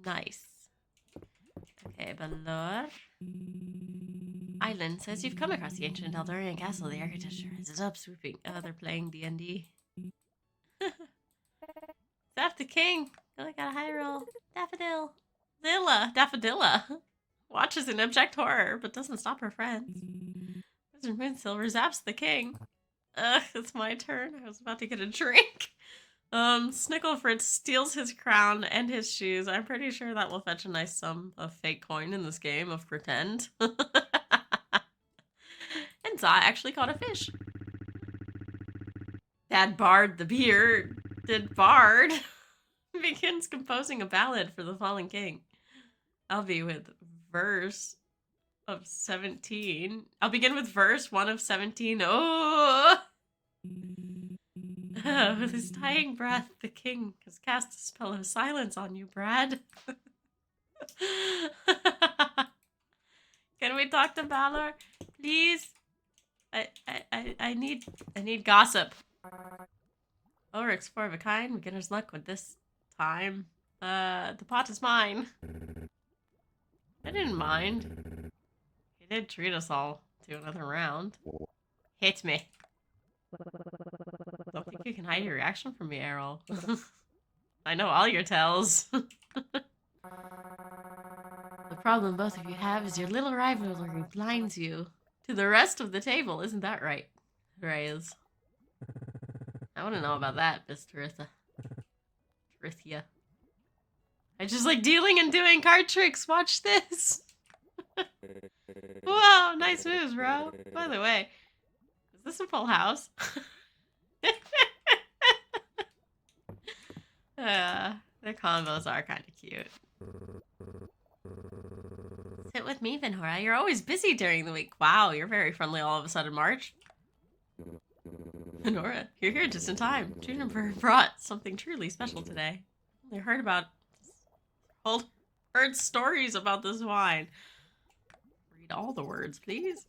Nice. Okay, Balor. Island says you've come across the ancient Eldorian castle. The architecture is up swooping. Oh, they're playing D&D. Zap the king. Oh, I got a high roll. Daffodil. Daffodilla. Watches in abject horror, but doesn't stop her friends. Wizard Moonsilver zaps the king. Ugh, it's my turn. I was about to get a drink. Snicklefritz steals his crown and his shoes. I'm pretty sure that will fetch a nice sum of fake coin in this game of pretend. And Za actually caught a fish. Dad Bard the bearded bard begins composing a ballad for the fallen king. I'll be with verse of 17. I'll begin with verse 1 of 17. Oh! With his dying breath, the king has cast a spell of silence on you, Brad. Can we talk to Balor, please? I need gossip. Ulrich's 4 of a kind. Beginner's luck with this time. The pot is mine. I didn't mind. He did treat us all to another round. Hit me. Don't think you can hide your reaction from me, Errol. I know all your tells. The problem both of you have is your little rivalry blinds you to the rest of the table. Isn't that right, Reyes? I want to know about that, Miss Taritha. Tarithia. I just like dealing and doing card tricks. Watch this. Wow, nice moves, bro. By the way, is this a full house? Their combos are kind of cute. Sit with me, Venora. You're always busy during the week. Wow, you're very friendly all of a sudden, March. Venora, you're here just in time. Juniper brought something truly special today. I heard stories about this wine. Read all the words, please.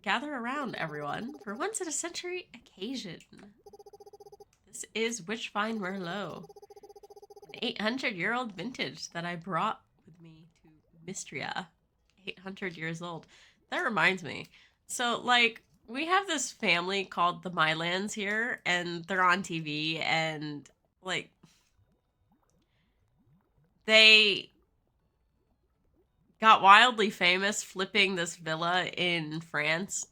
Gather around, everyone, for once in a century occasion. This is Witchvine Merlot, an 800-year-old vintage that I brought with Mistria, 800 years old. That reminds me. So, like, we have this family called the Mylands here, and they're on TV, and, like, they got wildly famous flipping this villa in France,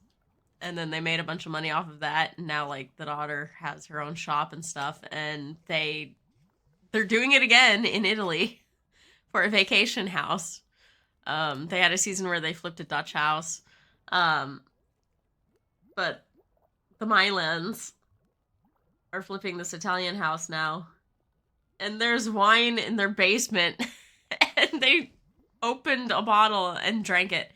and then they made a bunch of money off of that, and now, like, the daughter has her own shop and stuff, and they're doing it again in Italy for a vacation house. They had a season where they flipped a Dutch house. But the Mylands are flipping this Italian house now. And there's wine in their basement. And they opened a bottle and drank it.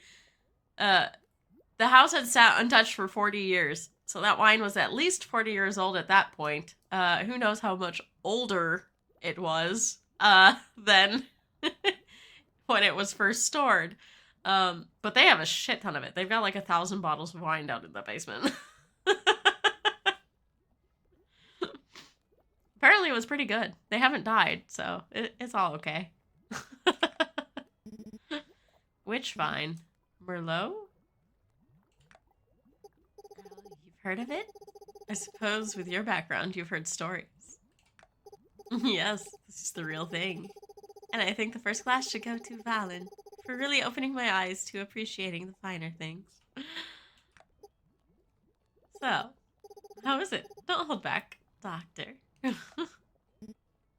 The house had sat untouched for 40 years. So that wine was at least 40 years old at that point. Who knows how much older it was than when it was first stored. But they have a shit ton of it. They've got like 1,000 bottles of wine down in the basement. Apparently it was pretty good. They haven't died, so it's all okay. Which vine? Merlot? You've heard of it? I suppose with your background, you've heard stories. Yes, this is the real thing. And I think the first class should go to Valen for really opening my eyes to appreciating the finer things. So, how is it? Don't hold back, Doctor.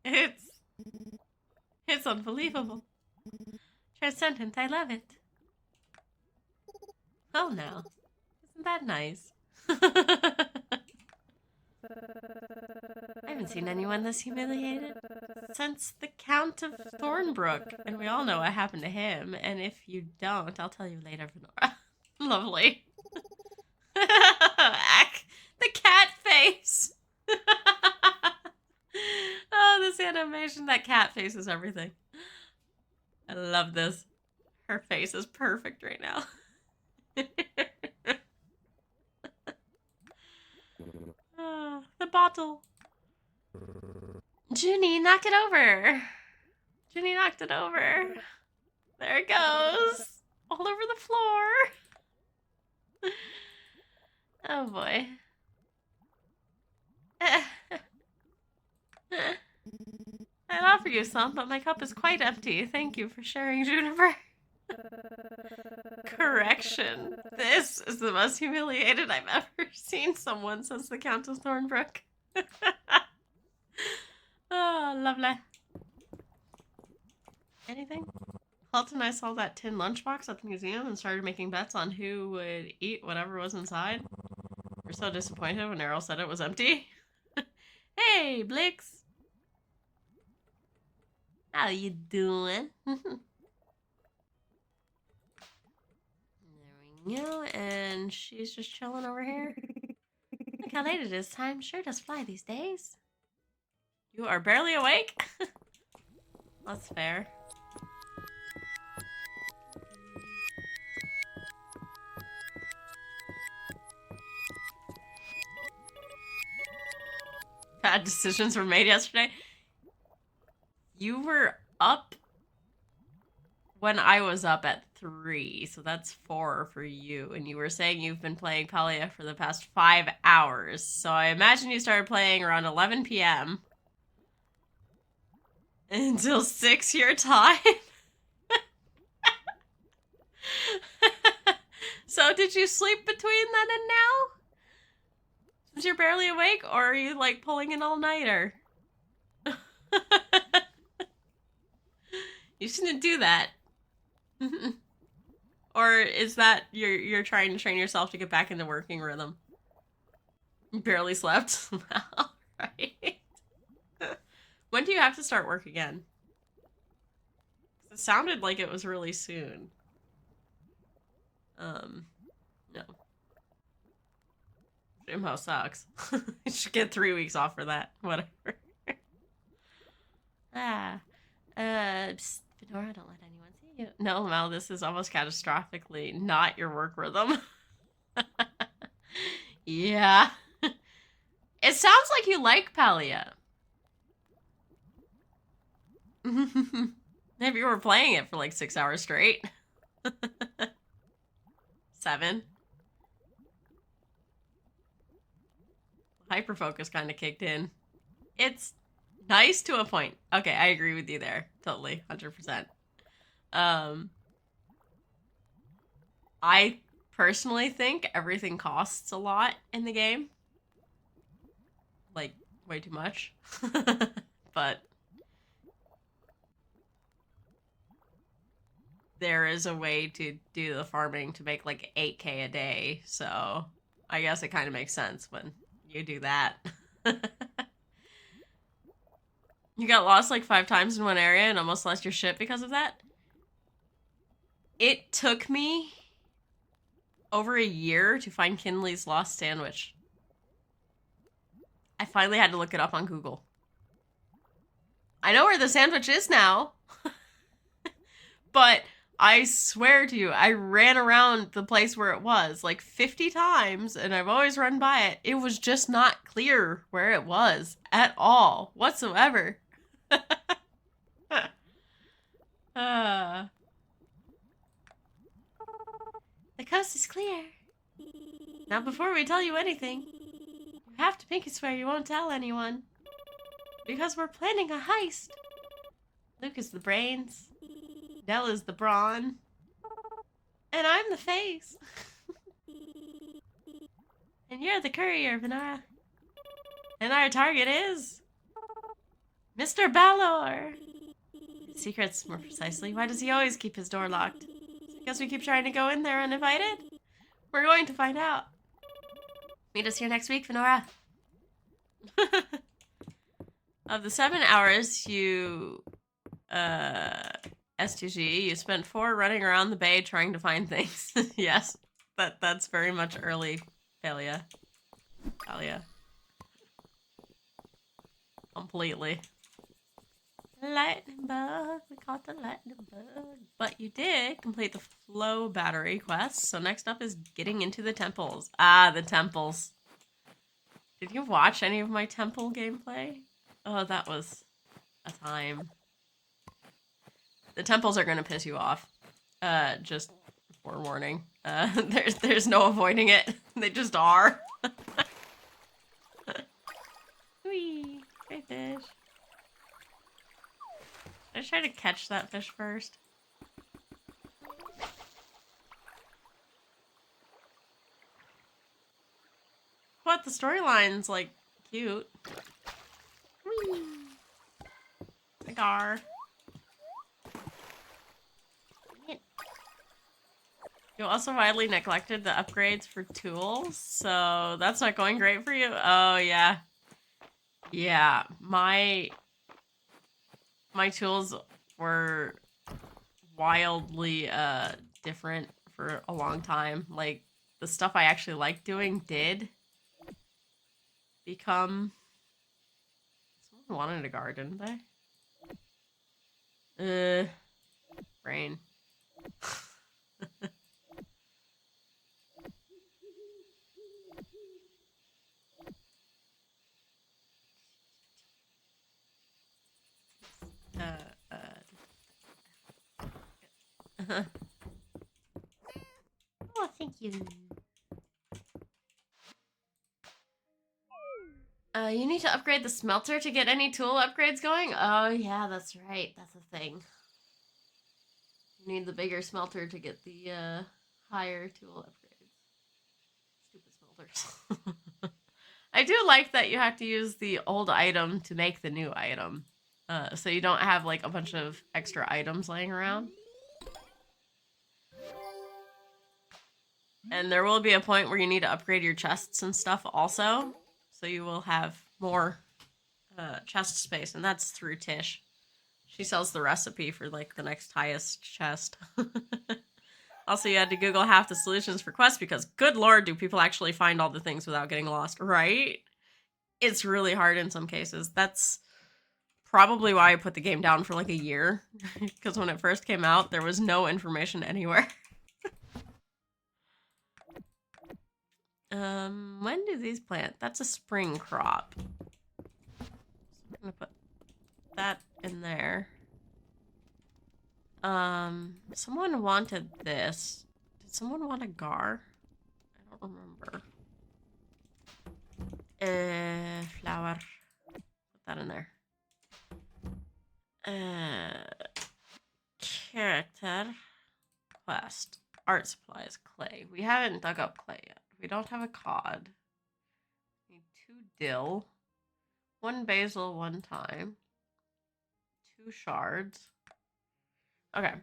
It's unbelievable. Transcendent, I love it. Oh no, isn't that nice? I haven't seen anyone this humiliated since the Count of Thornbrook, and we all know what happened to him, and if you don't, I'll tell you later, Venora. Lovely. The cat face! Oh, this animation, that cat face is everything. I love this. Her face is perfect right now. The bottle. Junie, knock it over. Junie knocked it over. There it goes. All over the floor. Oh boy. I'd offer you some, but my cup is quite empty. Thank you for sharing, Juniper. Correction. This is the most humiliated I've ever seen someone since the Countess Thornbrook. Oh, lovely. Anything? Halt and I saw that tin lunchbox at the museum and started making bets on who would eat whatever was inside. We're so disappointed when Errol said it was empty. Hey, Blix. How you doing? There we go. And she's just chilling over here. Look how late it is. Time sure does fly these days. You are barely awake? That's fair. Bad decisions were made yesterday. You were up when I was up at 3, so that's 4 for you. And you were saying you've been playing Palia for the past 5 hours. So I imagine you started playing around 11 p.m. until 6 your time. So did you sleep between then and now? Since you're barely awake, or are you like pulling an all-nighter? You shouldn't do that. Or is that you're trying to train yourself to get back into working rhythm? You barely slept. Alright. When do you have to start work again? It sounded like it was really soon. No. Jimho sucks. You should get 3 weeks off for that. Whatever. Psst, Fedora, don't let anyone see you. No, Mel, this is almost catastrophically not your work rhythm. Yeah. It sounds like you like Palia. Maybe you were playing it for like 6 hours straight. 7. Hyperfocus kind of kicked in. It's nice to a point. Okay, I agree with you there. Totally. 100%. I personally think everything costs a lot in the game. Like, way too much. But there is a way to do the farming to make like 8K a day, so I guess it kind of makes sense when you do that. You got lost like 5 times in one area and almost lost your shit because of that? It took me over a year to find Kinley's lost sandwich. I finally had to look it up on Google. I know where the sandwich is now. But I swear to you, I ran around the place where it was like 50 times and I've always run by it. It was just not clear where it was at all, whatsoever. The coast is clear. Now before we tell you anything, you have to make it swear you won't tell anyone. Because we're planning a heist. Luke is the brains. Nell is the brawn. And I'm the face. And you're the courier, Venara. And our target is... Mr. Balor. Secrets, more precisely. Why does he always keep his door locked? Because we keep trying to go in there uninvited? We're going to find out. Meet us here next week, Venora. Of the 7 hours you... S2G, you spent 4 running around the bay trying to find things. Yes, that's very much early failure. Completely. Lightning bug, we caught the lightning bug. But you did complete the flow battery quest, so next up is getting into the temples. Ah, the temples. Did you watch any of my temple gameplay? Oh, that was a time. The temples are gonna piss you off. Just forewarning. There's no avoiding it. They just are. Whee! Great fish. Should I try to catch that fish first? What? The storyline's like cute. Whee! Cigar. You also widely neglected the upgrades for tools, so that's not going great for you. Oh yeah. Yeah, my tools were wildly different for a long time. Like the stuff I actually liked doing did become... Someone wanted a garden, didn't they? Brain. Oh, thank you. You need to upgrade the smelter to get any tool upgrades going? Oh, yeah, that's right. That's a thing. You need the bigger smelter to get the higher tool upgrades. Stupid smelters. I do like that you have to use the old item to make the new item. So you don't have like a bunch of extra items laying around. And there will be a point where you need to upgrade your chests and stuff also. So you will have more chest space, and that's through Tish. She sells the recipe for like the next highest chest. Also, you had to Google half the solutions for quests because, good lord, do people actually find all the things without getting lost, right? It's really hard in some cases. That's probably why I put the game down for like a year. Because when it first came out, there was no information anywhere. When do these plant? That's a spring crop. So I'm gonna put that in there. Someone wanted this. Did someone want a gar? I don't remember. Flower. Put that in there. Character. Quest. Art supplies. Clay. We haven't dug up clay yet. We don't have a cod. We need 2 dill. 1 basil 1 time. 2 shards. Okay.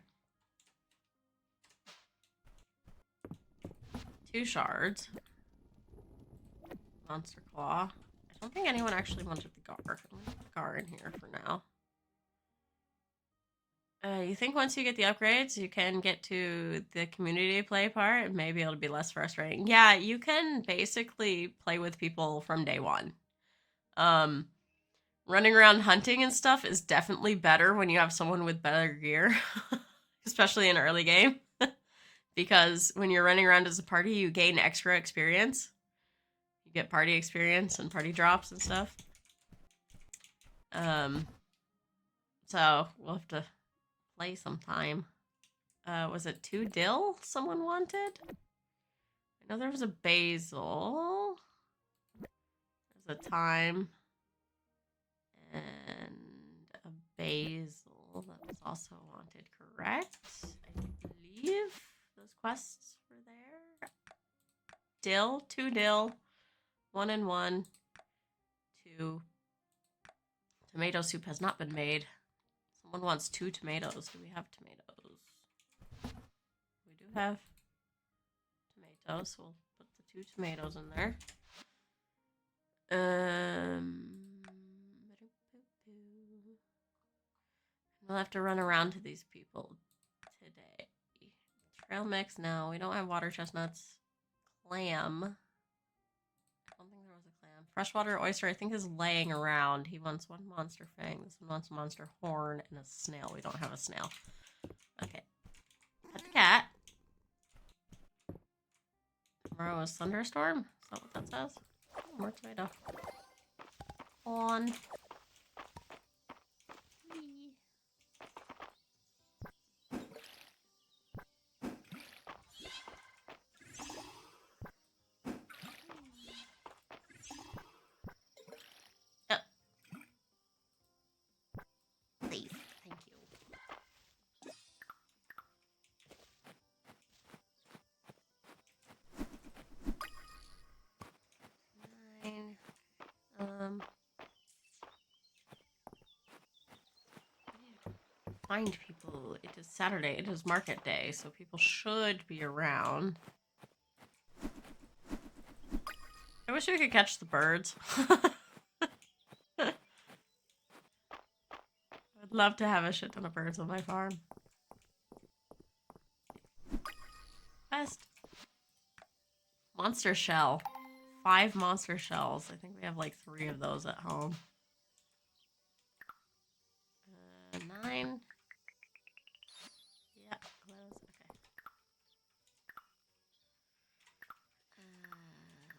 2 shards. Monster claw. I don't think anyone actually wanted the gar. I'm gonna put the gar in here for now. You think once you get the upgrades, you can get to the community play part and maybe it'll be less frustrating. Yeah, you can basically play with people from day one. Running around hunting and stuff is definitely better when you have someone with better gear, especially in early game. Because when you're running around as a party, you gain extra experience. You get party experience and party drops and stuff. So we'll have to play sometime. Was it 2 dill someone wanted? I know there was a basil. There's a thyme. And a basil that was also wanted, correct? I believe those quests were there. Dill, 2 dill, 1 and 1, 2. Tomato soup has not been made. Someone wants 2 tomatoes. Do we have tomatoes? We do have tomatoes, so we'll put the 2 tomatoes in there. We'll have to run around to these people today. Trail mix, no. We don't have water chestnuts. Clam. I don't think there was a clam. Freshwater oyster, I think, is laying around. He wants 1 monster fang. This one wants a monster horn and a snail. We don't have a snail. Okay. Pet the cat. Tomorrow is thunderstorm? Is that what that says? Oh, more tomato. On. Please, thank you. Find people. It is Saturday. It is market day, so people should be around. I wish we could catch the birds. I'd love to have a shit ton of birds on my farm. Best. Monster shell. 5 monster shells. I think we have like 3 of those at home. 9. Yeah, close. Okay.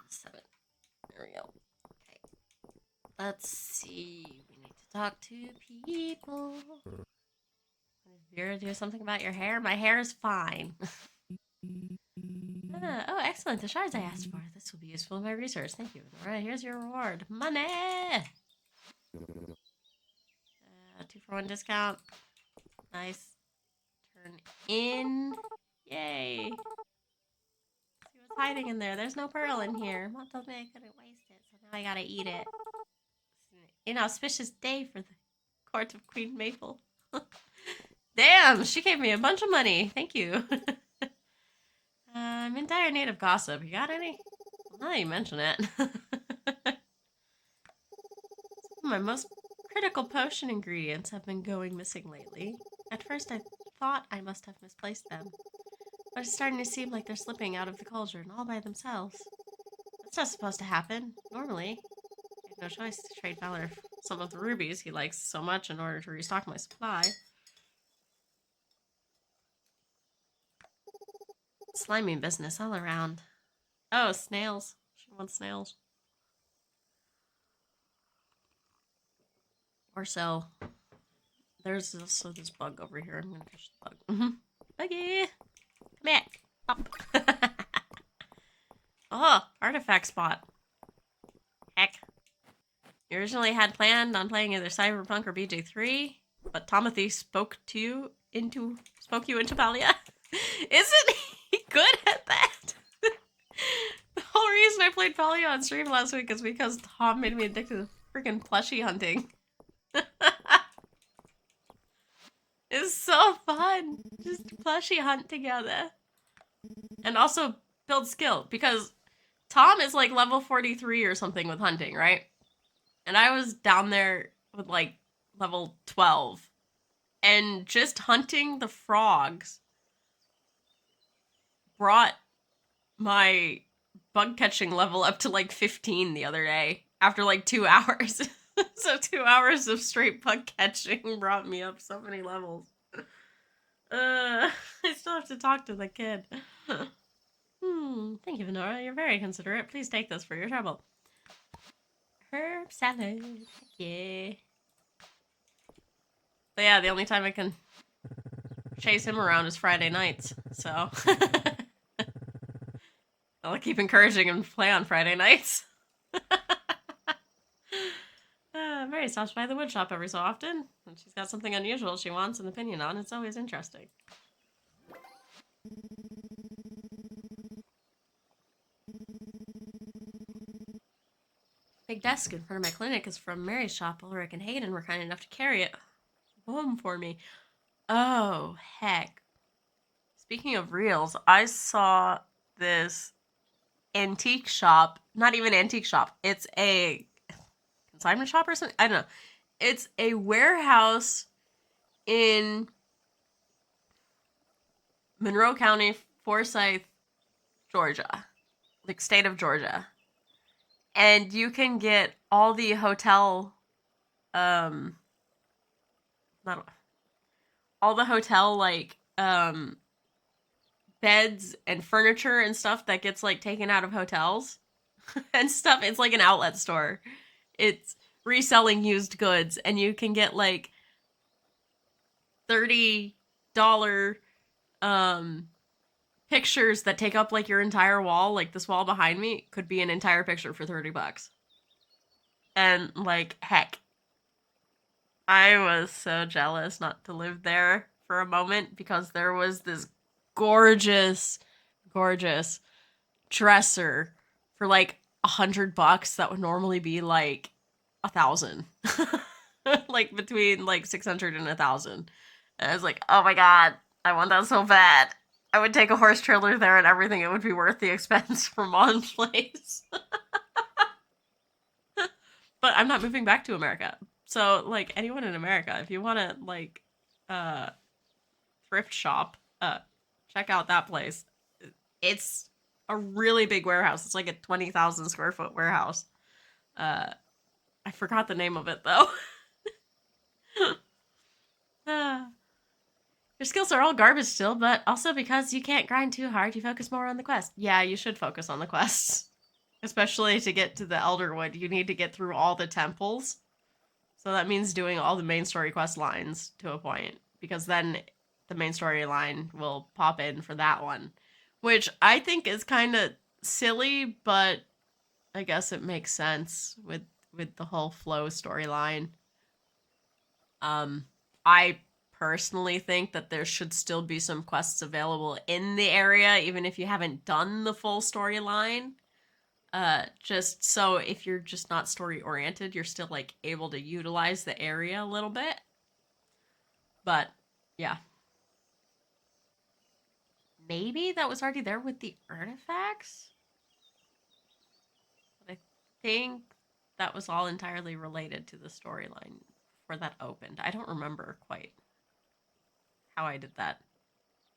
7. There we go. Okay. Let's see. We need to talk to people. Vera, do something about your hair? My hair is fine. Oh, excellent. The shards I asked for. This will be useful in my research. Thank you. All right, here's your reward. Money! 2-for-1 discount. Nice. Turn in. Yay. See what's hiding in there. There's no pearl in here. Mom told me I couldn't waste it, so now I gotta eat it. It's an inauspicious day for the court of Queen Maple. Damn, she gave me a bunch of money. Thank you. I'm in dire need of gossip. You got any? Well, now that you mention it. My most critical potion ingredients have been going missing lately. At first I thought I must have misplaced them. But it's starting to seem like they're slipping out of the cauldron all by themselves. That's not supposed to happen. Normally, I have no choice to trade Valor some of the rubies he likes so much in order to restock my supply. Slimy business all around. Oh, snails. She wants snails. Or so. There's also this bug over here. I'm gonna push the bug. Buggy! Come here! Up! Oh, artifact spot. Heck. You originally had planned on playing either Cyberpunk or BJ3, but Timothy spoke you into Palia. Isn't he good at that? The whole reason I played Palia on stream last week is because Tom made me addicted to freaking plushie hunting. It's so fun. Just plushie hunt together. And also build skill, because Tom is like level 43 or something with hunting, right? And I was down there with like level 12. And just hunting the frogs brought my bug catching level up to like 15 the other day after like 2 hours. So 2 hours of straight bug catching brought me up so many levels. I still have to talk to the kid. Thank you, Venora. You're very considerate. Please take this for your trouble. Herb salad. Yeah. But yeah, the only time I can chase him around is Friday nights. So I'll keep encouraging him to play on Friday nights. Mary stops by the wood shop every so often, and she's got something unusual she wants an opinion on. It's always interesting. Big desk in front of my clinic is from Mary's shop. Ulrich and Hayden were kind enough to carry it home for me. Oh, heck. Speaking of reels, I saw this antique shop. Not even antique shop. It's a consignment shop or something. I don't know. It's a warehouse in Monroe County, Forsyth, Georgia. Like state of Georgia. And you can get all the hotel not all the hotel like beds and furniture and stuff that gets like taken out of hotels and stuff. It's like an outlet store. It's reselling used goods, and you can get like $30 pictures that take up like your entire wall. Like this wall behind me could be an entire picture for $30. And like, heck, I was so jealous not to live there for a moment, because there was this gorgeous, gorgeous dresser for like $100 that would normally be like 1,000, like between like 600 and 1,000. And I was like, oh my god, I want that so bad. I would take a horse trailer there and everything. It would be worth the expense from one place. But I'm not moving back to America. So, like, anyone in America, if you want to, like, thrift shop, check out that place. It's a really big warehouse. It's like a 20,000 square foot warehouse. I forgot the name of it, though. Your skills are all garbage still, but also because you can't grind too hard, you focus more on the quest. Yeah, you should focus on the quests. Especially to get to the Elderwood, you need to get through all the temples. So that means doing all the main story quest lines to a point, because then the main storyline will pop in for that one, which I think is kind of silly, but I guess it makes sense with the whole flow storyline. I personally think that there should still be some quests available in the area, even if you haven't done the full storyline. Just so if you're just not story oriented, you're still like able to utilize the area a little bit. But yeah, maybe that was already there with the artifacts, but I think that was all entirely related to the storyline before that opened. I don't remember quite how I did that.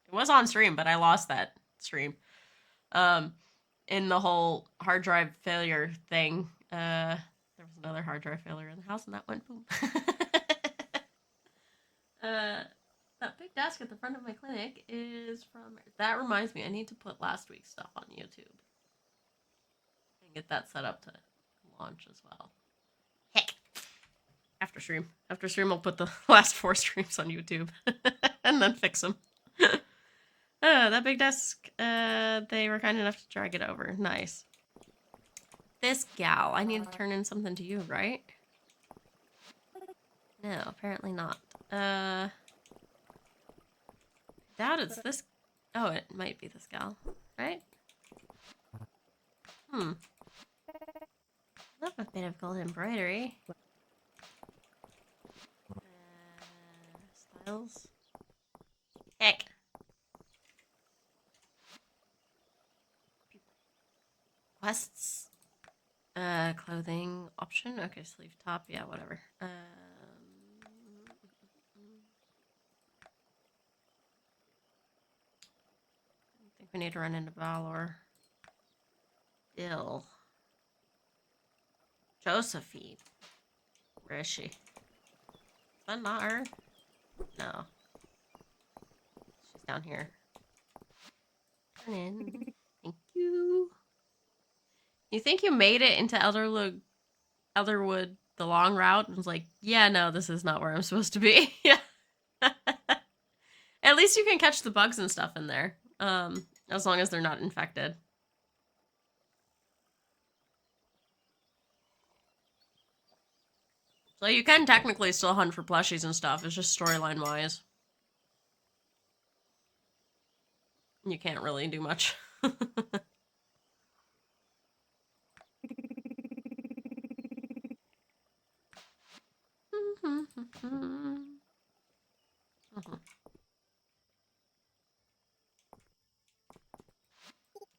It was on stream, but I lost that stream. In the whole hard drive failure thing, there was another hard drive failure in the house, and that went boom. That big desk at the front of my clinic is from. That reminds me, I need to put last week's stuff on YouTube and get that set up to launch as well. Heck, I have After stream. After stream, I'll put the last 4 streams on YouTube. And then fix them. That big desk, they were kind enough to drag it over. Nice. This gal, I need to turn in something to you, right? No, apparently not. Doubt it's this. Oh, it might be this gal, right? Love a bit of gold embroidery. Styles. Heck. Quests. Clothing option. Okay, sleeve top. Yeah, whatever. I think we need to run into Valor. Dill. Josephine. Where is she? Is that not her? No. She's down here. Turn in. Thank you. You think you made it into Elderwood, the long route? And was like, yeah, no, this is not where I'm supposed to be. Yeah. At least you can catch the bugs and stuff in there. As long as they're not infected. So you can technically still hunt for plushies and stuff. It's just storyline wise. You can't really do much.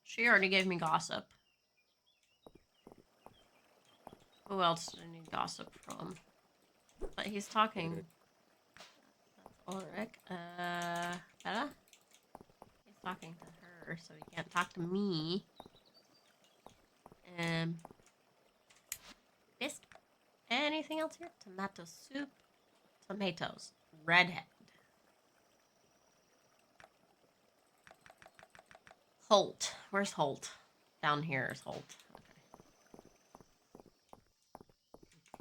She already gave me gossip. Who else did I need gossip from? But he's talking. That's Ulrich. Bella? He's talking to her, so he can't talk to me. Fist. Anything else here? Tomato soup. Tomatoes. Redhead. Holt. Where's Holt? Down here is Holt.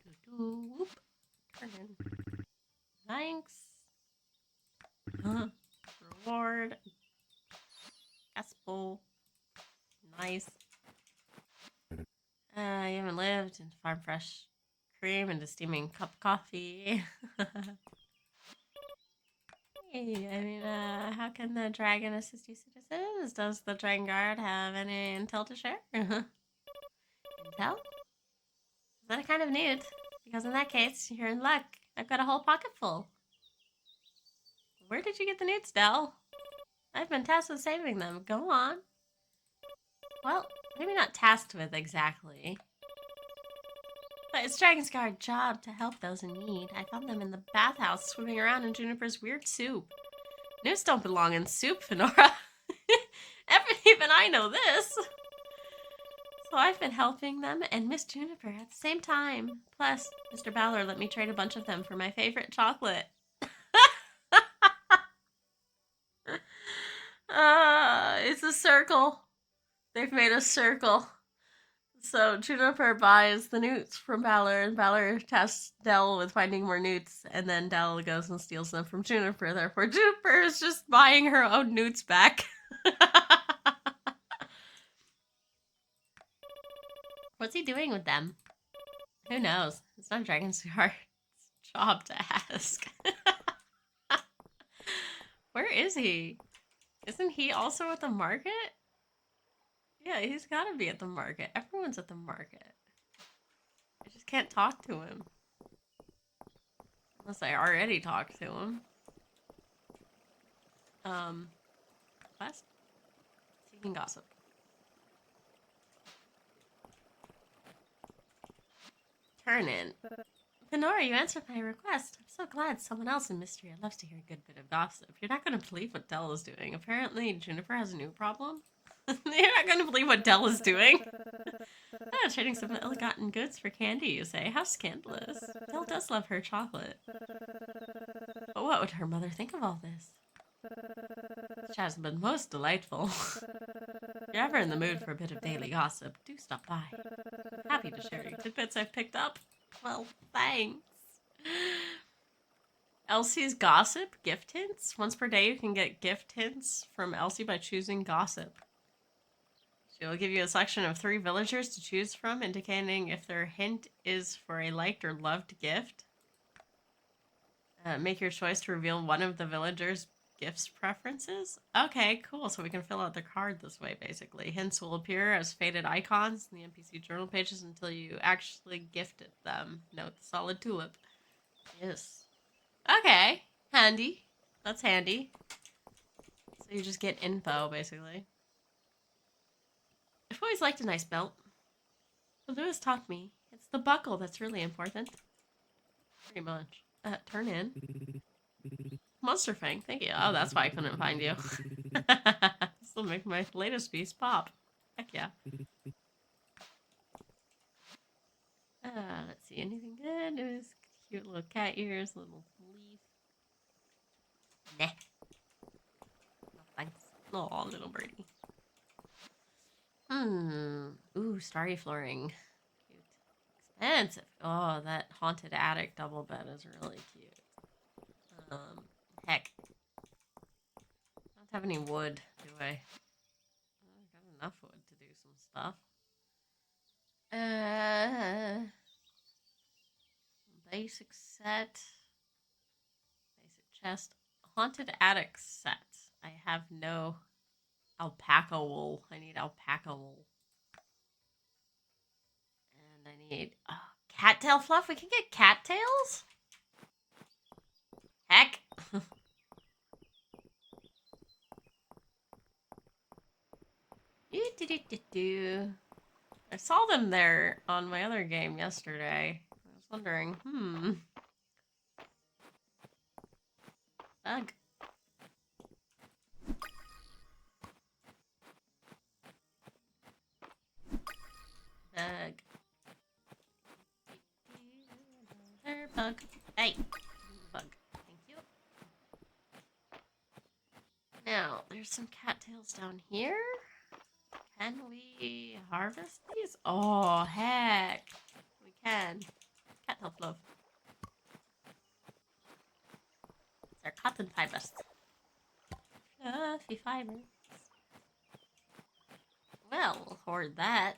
Okay. Whoop. Turn in. Thanks. Reward. Gospel. Nice. You haven't lived in farm fresh cream and a steaming cup of coffee. Hey, I mean, how can the dragon assist you citizens? Does the Dragon Guard have any intel to share? Intel? Is that a kind of need? Because in that case, you're in luck. I've got a whole pocket full. Where did you get the nudes, Del? I've been tasked with saving them. Go on. Well, maybe not tasked with exactly. But it's Dragon's Guard's job to help those in need. I found them in the bathhouse swimming around in Juniper's weird soup. News don't belong in soup, Fenora. Even I know this. So I've been helping them and Miss Juniper at the same time. Plus, Mr. Ballard let me trade a bunch of them for my favorite chocolate. It's a circle. They've made a circle. So Juniper buys the newts from Ballard, and Ballard tasks Dell with finding more newts, and then Dell goes and steals them from Juniper. Therefore, Juniper is just buying her own newts back. What's he doing with them? Who knows? It's not Dragon's Guard's job to ask. Where is he? Isn't he also at the market? Yeah, he's gotta be at the market. Everyone's at the market. I just can't talk to him. Unless I already talked to him. Quest? Seeking gossip. Turn in. Fenora, you answered my request. I'm so glad someone else in Mistria loves to hear a good bit of gossip. You're not gonna believe what Dell is doing. Apparently, Juniper has a new problem. You're not gonna believe what Dell is doing. Trading some ill-gotten goods for candy, you say? How scandalous. Dell does love her chocolate. But what would her mother think of all this? Which has been most delightful. If you're ever in the mood for a bit of daily gossip, do stop by. I'm happy to share you tidbits I've picked up. Well, thanks. Elsie's Gossip gift hints. Once per day, you can get gift hints from Elsie by choosing Gossip. She will give you a selection of 3 villagers to choose from, indicating if their hint is for a liked or loved gift. Make your choice to reveal one of the villagers' gifts preferences. Okay, cool. So we can fill out the card this way, basically. Hints will appear as faded icons in the NPC journal pages until you actually gifted them. Note the solid tulip. Yes. Okay. Handy. That's handy. So you just get info, basically. I've always liked a nice belt. But Lewis taught me it's the buckle that's really important. Pretty much. Turn in. Monster Fang, thank you. Oh, that's why I couldn't find you. This will make my latest piece pop. Heck yeah. Let's see, anything good? It was cute little cat ears, little leaf. Nah. No thanks. Oh, little birdie. Ooh, starry flooring. Cute. Expensive. Oh, that haunted attic double bed is really cute. Heck. I don't have any wood, do I? Oh, I got enough wood to do some stuff. Basic set. Basic chest. Haunted attic set. I have no alpaca wool. I need alpaca wool. And I need cattail fluff. We can get cattails? Heck. I saw them there on my other game yesterday. I was wondering, Bug. Bug. Another bug. Hey. Bug. Thank you. Now, there's some cattails down here. Can we harvest these? Oh, heck. We can. Cattail fluff. They're cotton fibers. Fluffy fibers. Well, we'll hoard that.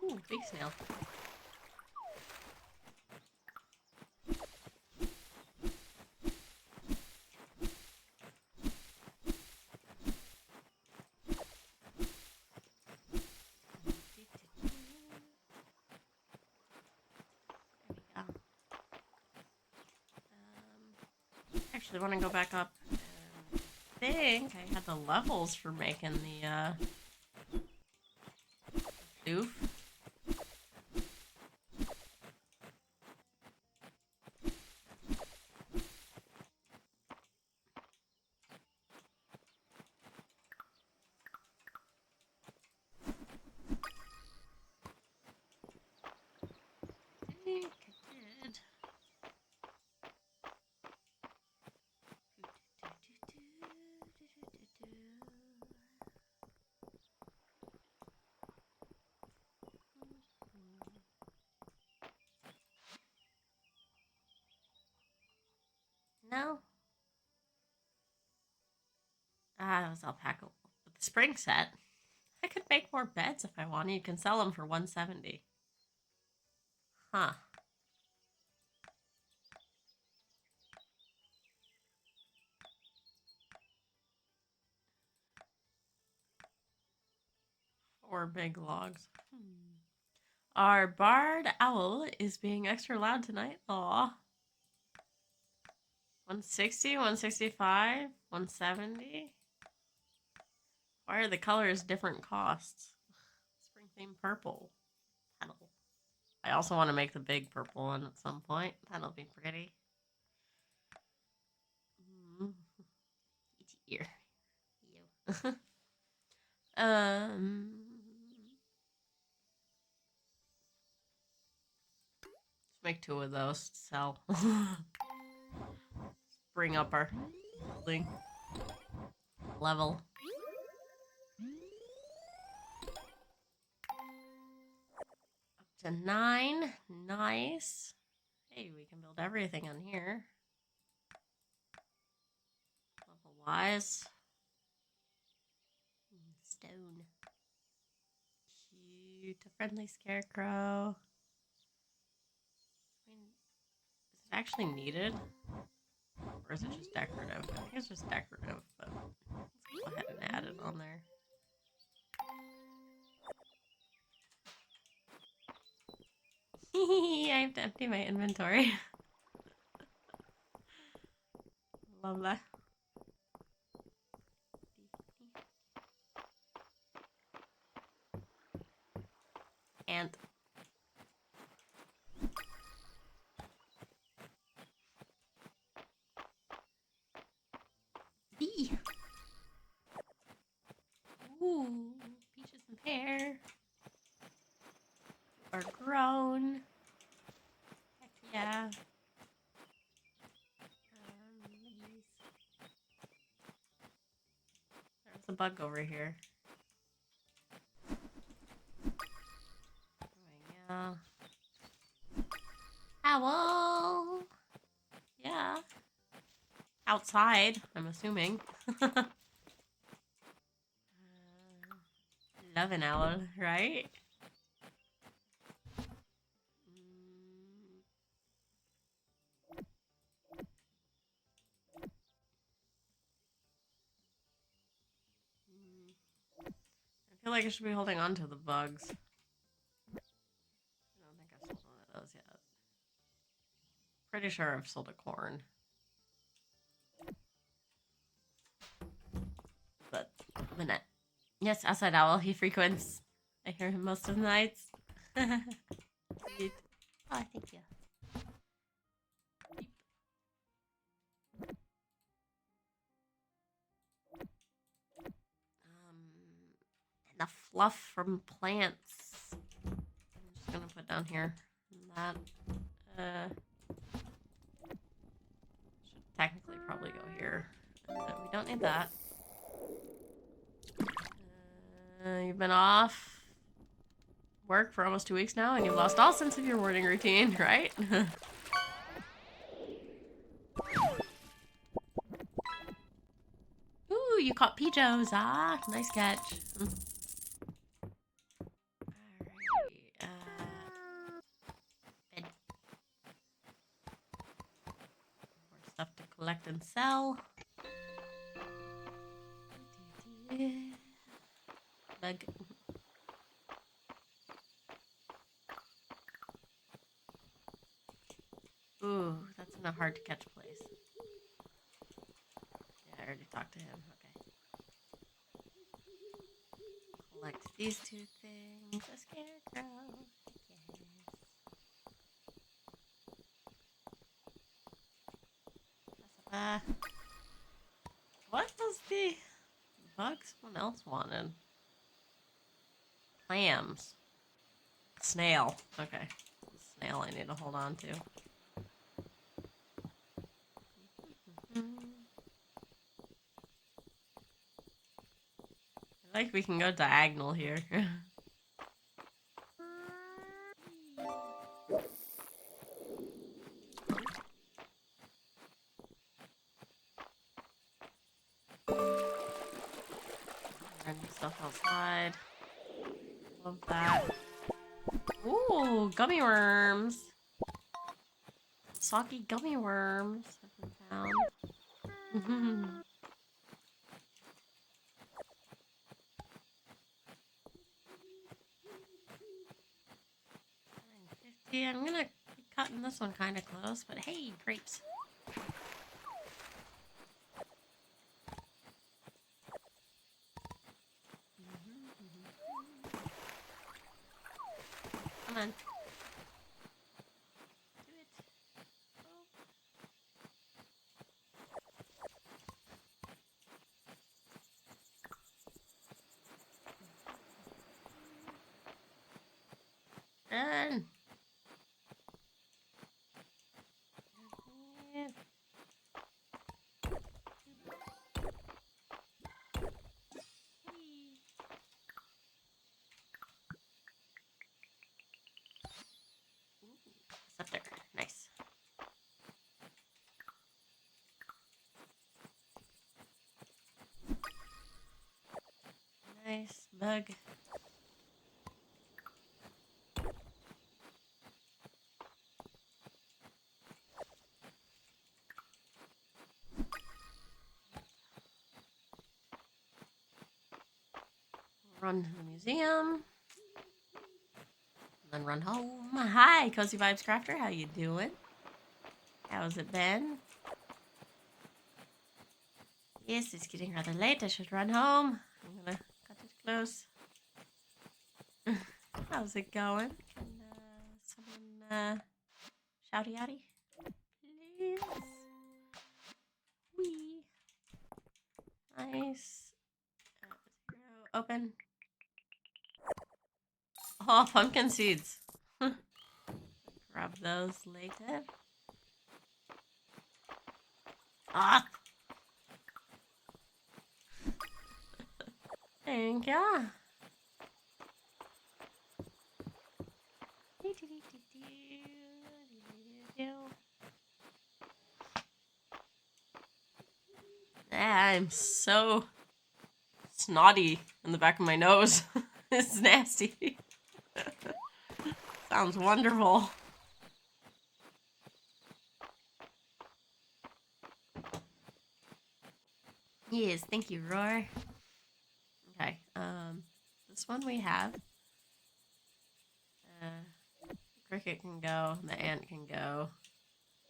Ooh, big snail. Actually want to go back up and think I had the levels for making the doof. I think I did. No. Ah, it was alpaca. But the spring set. I could make more beds if I wanted. You can sell them for 170. Huh. Or big logs. Our barred owl is being extra loud tonight. Aw. 160, 165, 170. Why are the colors different costs? Spring theme purple. Petal. I also want to make the big purple one at some point. That'll be pretty. Here. You. um. Let's make 2 of those to sell. Bring up our building level. Up to 9. Nice. Hey, we can build everything on here. Level wise. Stone. Cute. A friendly scarecrow. I mean, is it actually needed? Or is it just decorative? I think it's just decorative, but let's go ahead and add it on there. I have to empty my inventory. Love that. And bee. Ooh, peaches and pear are grown. Heck yeah. There's a bug over here. Oh, yeah. Owl. Yeah. Outside, I'm assuming. Love an owl, right? I feel like I should be holding on to the bugs. I don't think I've sold one of those yet. Pretty sure I've sold a corn. But Minette. Yes, outside owl. He frequents. I hear him most of the nights. Sweet. Oh, thank you. And the fluff from plants. I'm just gonna put down here. That should technically probably go here. We don't need that. You've been off work for almost 2 weeks now, and you've lost all sense of your morning routine, right? Ooh, you caught Pijos. Ah, nice catch. Bed. More stuff to collect and sell. Bug. Ooh, that's in a hard to catch place. Yeah, I already talked to him. Okay. Collect these 2 things. A scarecrow. Yes. What was the bug someone else wanted? Clams. Snail. Okay. Snail I need to hold on to. I like we can go diagonal here. Random stuff outside. Love that. Ooh, gummy worms. Soggy gummy worms have been found. 50. I'm gonna be cutting this one kind of close, but hey, grapes. Come on. Do it. Oh. Run. It's up there. Nice. Nice bug. Run to the museum. And then run home. Hi, Cozy Vibes Crafter. How you doing? How's it been? Yes, it's getting rather late. I should run home. I'm gonna cut it close. How's it going? Can someone shouty outy? Please. Wee. Nice. Open. Oh, pumpkin seeds. Grab those later. Ah! Thank ya. I'm so snotty in the back of my nose. It's nasty. Sounds wonderful. Yes, thank you, Roar. Okay, this one we have. Cricket can go, the ant can go,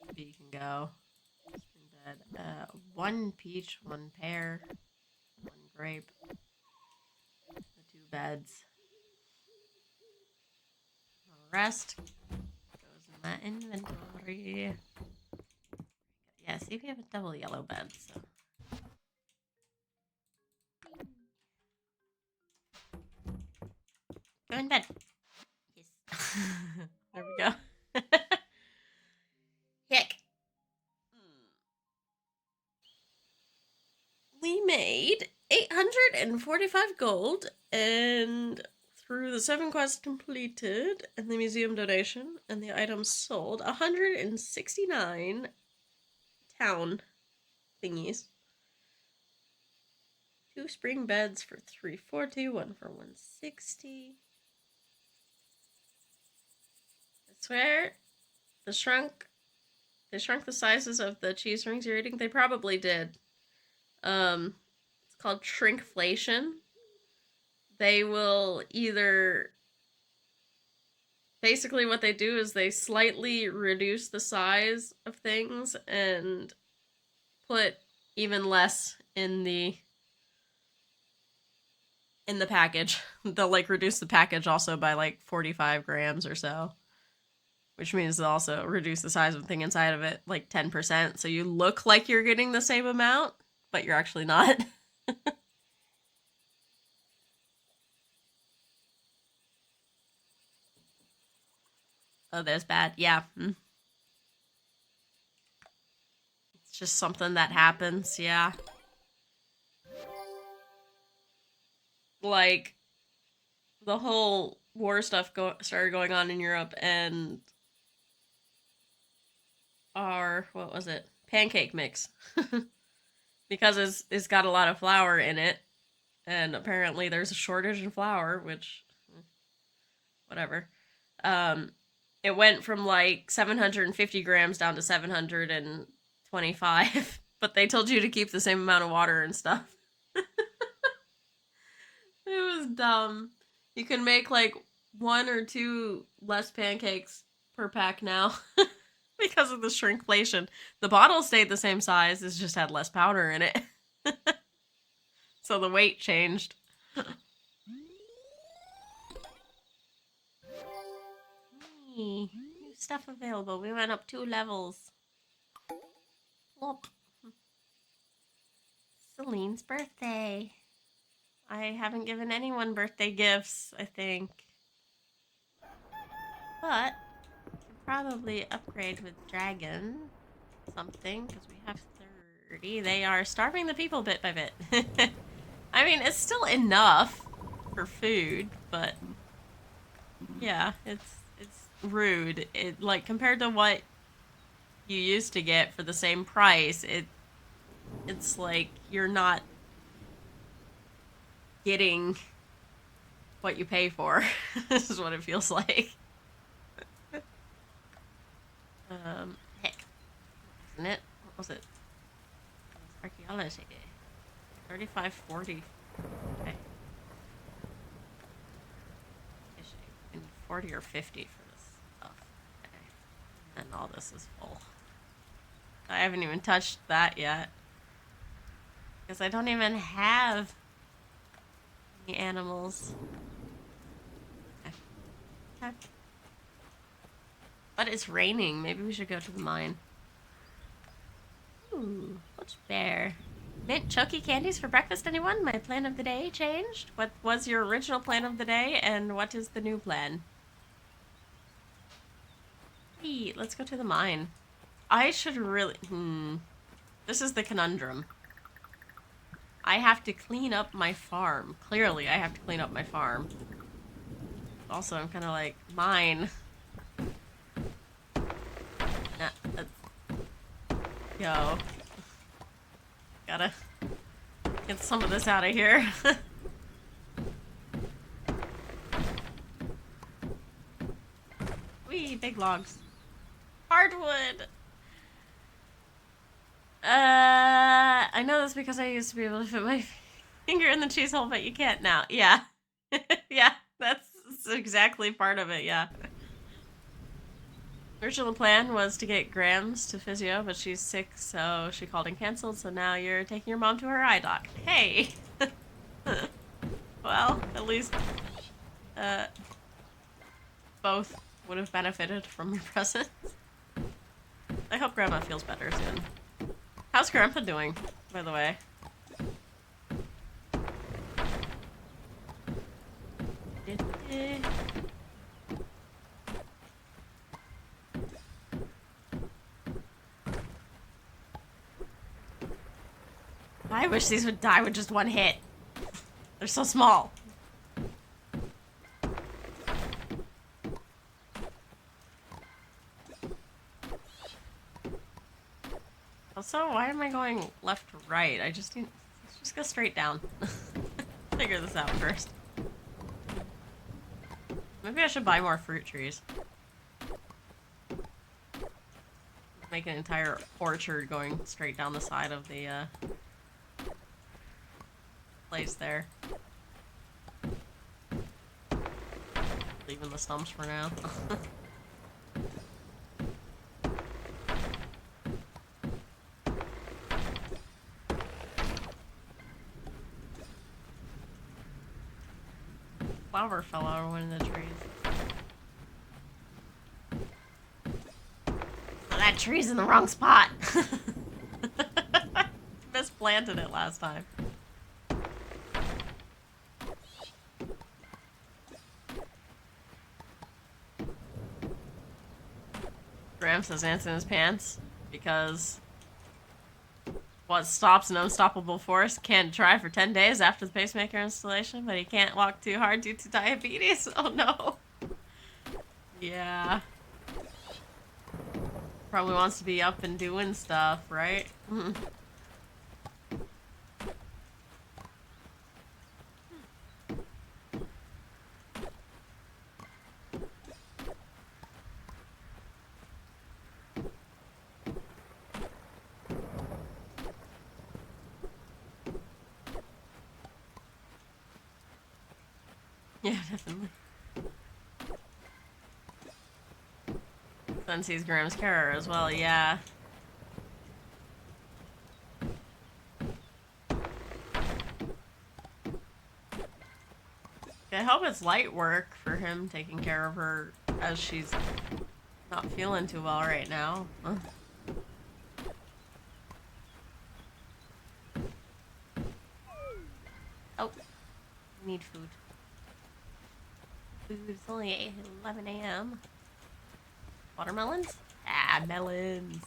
the bee can go. Dead. One peach, one pear, one grape, the 2 beds. The rest goes in that inventory. Yeah, see if we have a double yellow bed, so. Go in bed. Yes. There we go. Heck. We made 845 gold, and through the 7 quests completed, and the museum donation, and the items sold, 169 town thingies. 2 spring beds for 340, 1 for 160. I swear, they shrunk the sizes of the cheese rings you're eating. They probably did. It's called shrinkflation. They will either, basically what they do is they slightly reduce the size of things and put even less in the package. They'll like reduce the package also by like 45 grams or so, which means they'll also reduce the size of the thing inside of it like 10%, so you look like you're getting the same amount, but you're actually not. Oh, that's bad. Yeah. It's just something that happens, yeah. Like, the whole war stuff started going on in Europe, and our, what was it? Pancake mix. Because it's got a lot of flour in it, and apparently there's a shortage in flour, which, whatever. It went from like 750 grams down to 725, but they told you to keep the same amount of water and stuff. It was dumb. You can make like 1 or 2 less pancakes per pack now because of the shrinkflation. The bottle stayed the same size, it's just had less powder in it. So the weight changed. New stuff available. We went up 2 levels. Plop. Celine's birthday. I haven't given anyone birthday gifts, I think. But we can probably upgrade with dragon something because we have 30. They are starving the people bit by bit. I mean, it's still enough for food, but yeah, it's rude. It like compared to what you used to get for the same price, it's like you're not getting what you pay for. This is what it feels like. Heck, isn't it? What was it? It was archaeology. 3540. Okay. Fishing. And 40 or 50 for this stuff. Okay. And all this is full. I haven't even touched that yet. Because I don't even have any animals. Okay. Okay. But it's raining. Maybe we should go to the mine. Ooh, what's bear? Mint choky candies for breakfast, anyone? My plan of the day changed. What was your original plan of the day, and what is the new plan? Hey, let's go to the mine. I should really... This is the conundrum. I have to clean up my farm. Clearly, I have to clean up my farm. Also, I'm kind of like, mine. Nah, yo. Gotta get some of this out of here. Wee, big logs. Hardwood! I know this because I used to be able to fit my finger in the cheese hole, but you can't now. Yeah. Yeah, that's exactly part of it, yeah. Original plan was to get Grams to physio, but she's sick, so she called and canceled, so now you're taking your mom to her eye doc. Hey! Well, at least, both would have benefited from your presence. I hope Grandma feels better soon. How's Grandpa doing, by the way? I wish these would die with just one hit. They're so small. Also, why am I going left to right? I just need... Let's just go straight down. Figure this out first. Maybe I should buy more fruit trees. Make an entire orchard going straight down the side of the, place there. Leaving the stumps for now. Flower fell out of one of the trees. So that tree's in the wrong spot. Misplanted it last time. Graham says ants in his pants because what stops an unstoppable force can't drive for 10 days after the pacemaker installation, but he can't walk too hard due to diabetes. Oh no. Yeah. Probably wants to be up and doing stuff, right? Yeah, definitely. Then sees Graham's Carer as well, yeah. I hope it's light work for him taking care of her as she's not feeling too well right now. Oh, I need food. It's only 11 a.m. Watermelons? Ah, melons.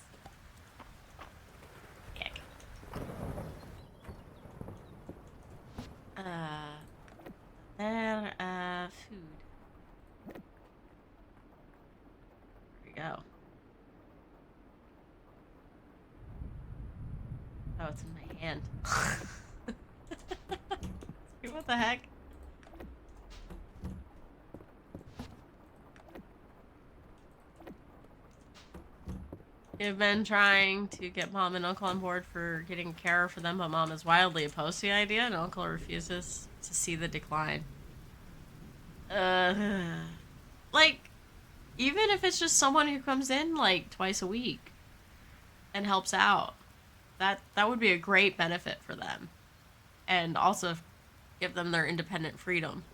Heck. Food. There we go. Oh, it's in my hand. What the heck? We've been trying to get Mom and Uncle on board for getting care for them, but Mom is wildly opposed to the idea, and Uncle refuses to see the decline. Like, even if it's just someone who comes in, like, twice a week and helps out, that would be a great benefit for them. And also give them their independent freedom.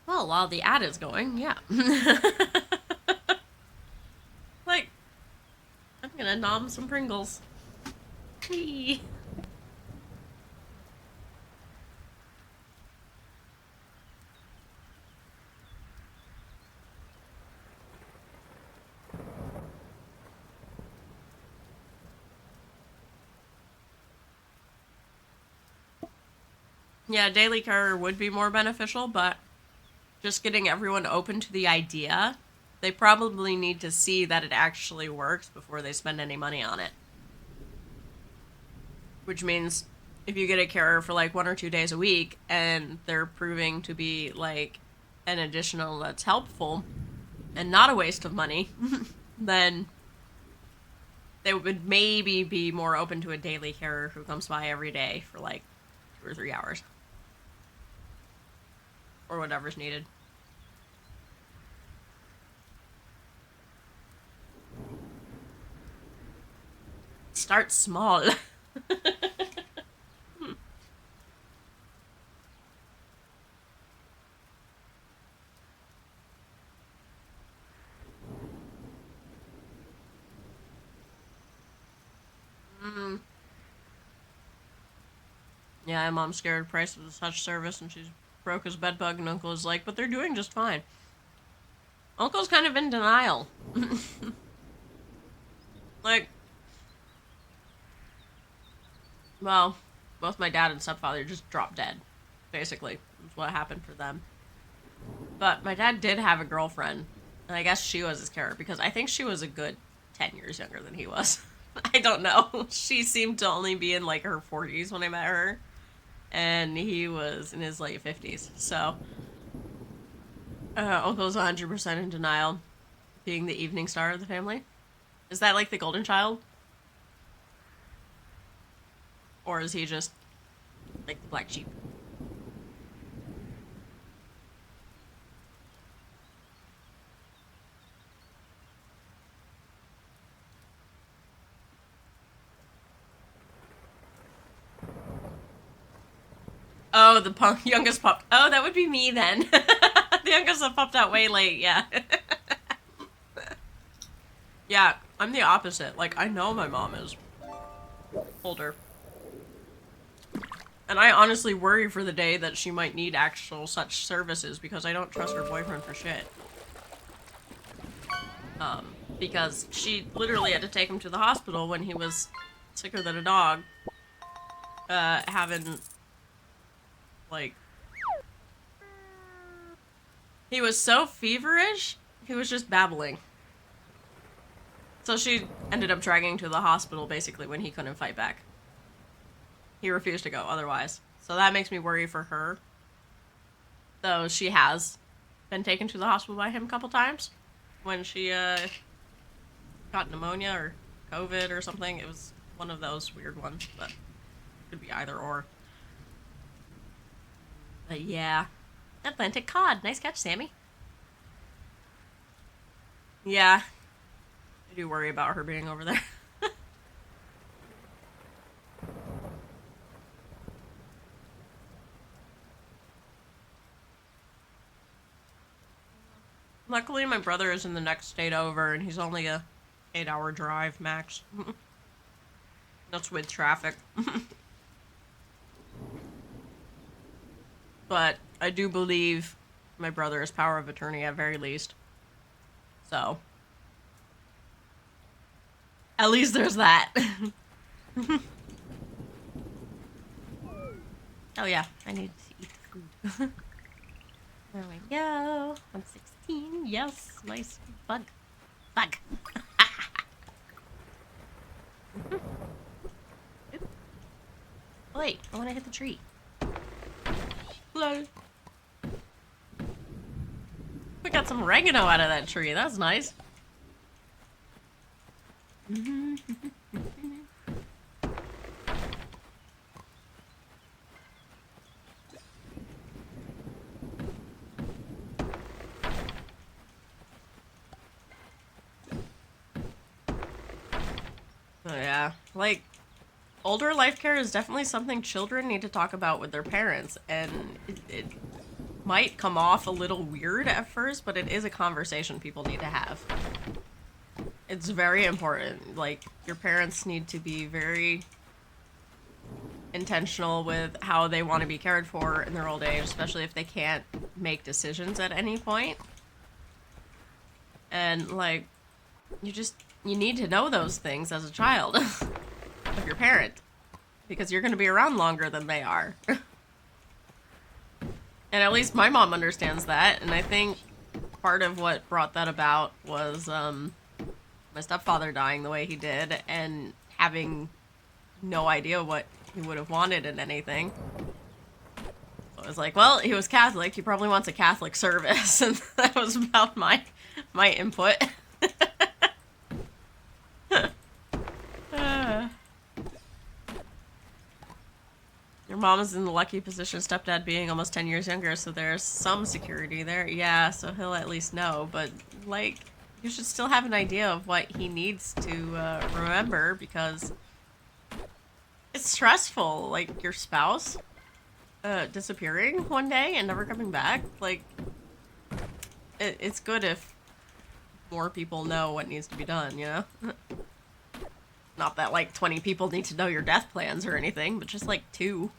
Well, while the ad is going, yeah. Like, I'm gonna nom some Pringles. Whee. Yeah, daily care would be more beneficial, but just getting everyone open to the idea, they probably need to see that it actually works before they spend any money on it. Which means if you get a carer for like 1 or 2 days a week and they're proving to be like an additional that's helpful and not a waste of money, then they would maybe be more open to a daily carer who comes by every day for like 2 or 3 hours. Or whatever's needed. Start small. Yeah, Mom's scared price of such service and she's broke as bedbug, and Uncle is like, but they're doing just fine. Uncle's kind of in denial. Like, well, both my dad and stepfather just dropped dead, basically. That's what happened for them. But my dad did have a girlfriend, and I guess she was his carer, because I think she was a good 10 years younger than he was. I don't know. She seemed to only be in, like, her 40s when I met her, and he was in his late 50s, so... Uncle's 100% in denial, being the evening star of the family. Is that, like, the golden child? Or is he just, like, the black sheep? Oh, the youngest popped. Oh, that would be me then. The youngest that popped out way late, yeah. Yeah, I'm the opposite. Like, I know my mom is older. And I honestly worry for the day that she might need actual such services because I don't trust her boyfriend for shit. Because she literally had to take him to the hospital when he was sicker than a dog. Having, like... He was so feverish, he was just babbling. So she ended up dragging him to the hospital, basically, when he couldn't fight back. He refused to go otherwise. So that makes me worry for her. Though she has been taken to the hospital by him a couple times. When she, got pneumonia or COVID or something. It was one of those weird ones, but it could be either or. But yeah. Atlantic cod. Nice catch, Sammy. Yeah. I do worry about her being over there. Luckily, my brother is in the next state over, and he's only a 8-hour drive max. That's with traffic. but I do believe my brother is power of attorney at very least. So, at least there's that. Oh yeah, I need to eat the food. There we go. 116. Yes, nice bug. Bug. Wait, I want to hit the tree. Hello. We got some oregano out of that tree. That's nice. Oh yeah, like, older life care is definitely something children need to talk about with their parents, and it might come off a little weird at first, but it is a conversation people need to have. It's very important. Like, your parents need to be very intentional with how they want to be cared for in their old age, especially if they can't make decisions at any point. And, like, you need to know those things as a child of your parent, because you're going to be around longer than they are. And at least my mom understands that, and I think part of what brought that about was my stepfather dying the way he did and having no idea what he would have wanted in anything. So I was like, well, he was Catholic, he probably wants a Catholic service, and that was about my input. Your mom is in the lucky position of stepdad being almost 10 years younger, so there's some security there. Yeah, so he'll at least know, but, like, you should still have an idea of what he needs to remember, because it's stressful. Like, your spouse disappearing one day and never coming back. Like, it's good if more people know what needs to be done, you know? Not that, like, 20 people need to know your death plans or anything, but just, like, 2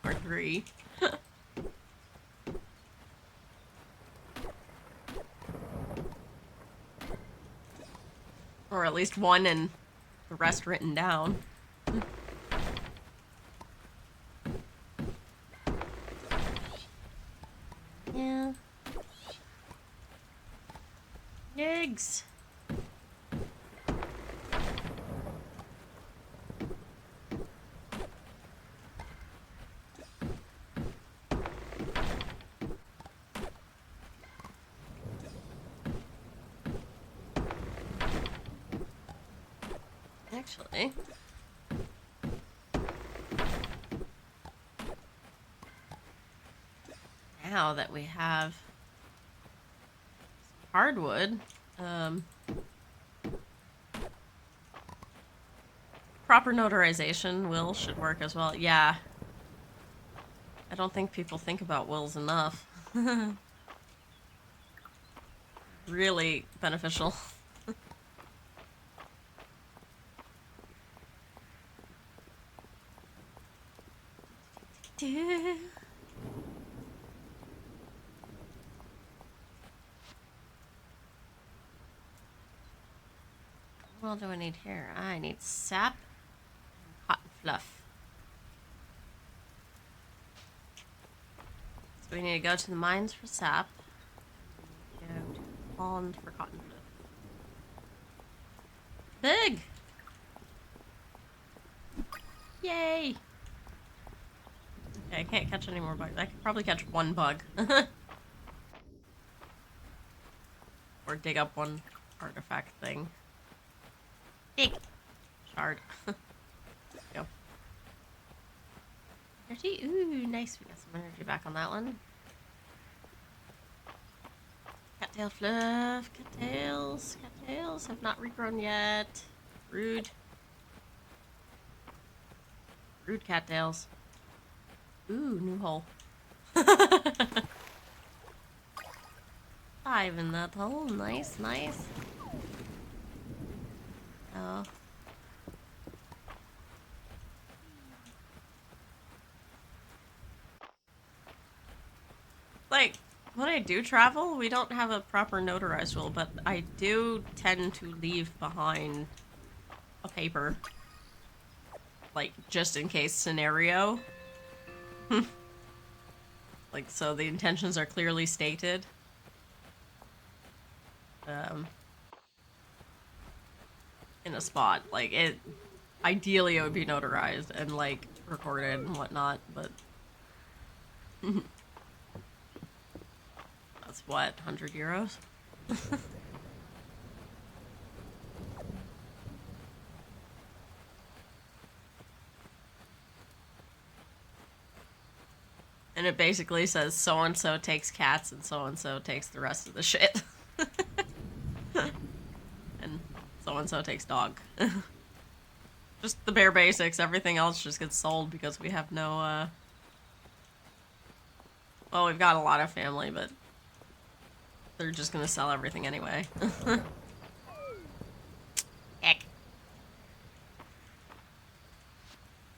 or 3. Or at least 1 and the rest written down. Yeah. Eggs. Actually, now that we have hardwood, proper notarization will should work as well. Yeah. I don't think people think about wills enough. Really beneficial. What do I need here? I need sap and cotton fluff. So we need to go to the mines for sap. Go to the pond for cotton fluff. Big! Yay! Okay, I can't catch any more bugs. I could probably catch 1 bug. Or dig up 1 artifact thing. Dig! Shard. Go. Energy? Ooh, nice. We got some energy back on that one. Cattail fluff. Cattails. Cattails have not regrown yet. Rude. Rude cattails. Ooh, new hole. 5 in that hole. Nice, nice. Oh. Like, when I do travel, we don't have a proper notarized will, but I do tend to leave behind a paper. Like, just in case scenario. Like, so the intentions are clearly stated. In a spot. Like, ideally it would be notarized and, like, recorded and whatnot, but... That's what, 100 euros? And it basically says so-and-so takes cats and so-and-so takes the rest of the shit. And so-and-so takes dog. Just the bare basics. Everything else just gets sold because we have no, well, we've got a lot of family, but they're just gonna sell everything anyway. Heck.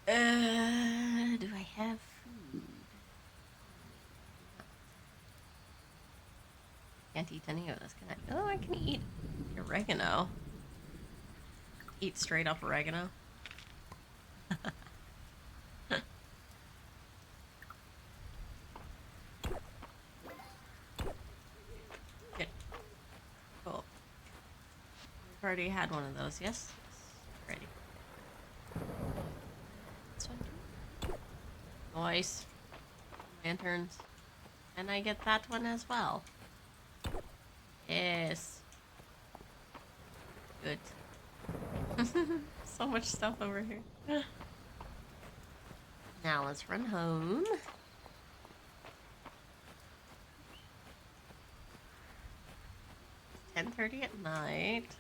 Do I have food? Can't eat any of this, can I? Oh, I can eat oregano. Eat straight up oregano. Good. Cool. We've already had one of those, yes? Ready. This one too. Nice. Lanterns. And I get that one as well. Yes. Good. So much stuff over here. Now let's run home. It's 10:30 at night.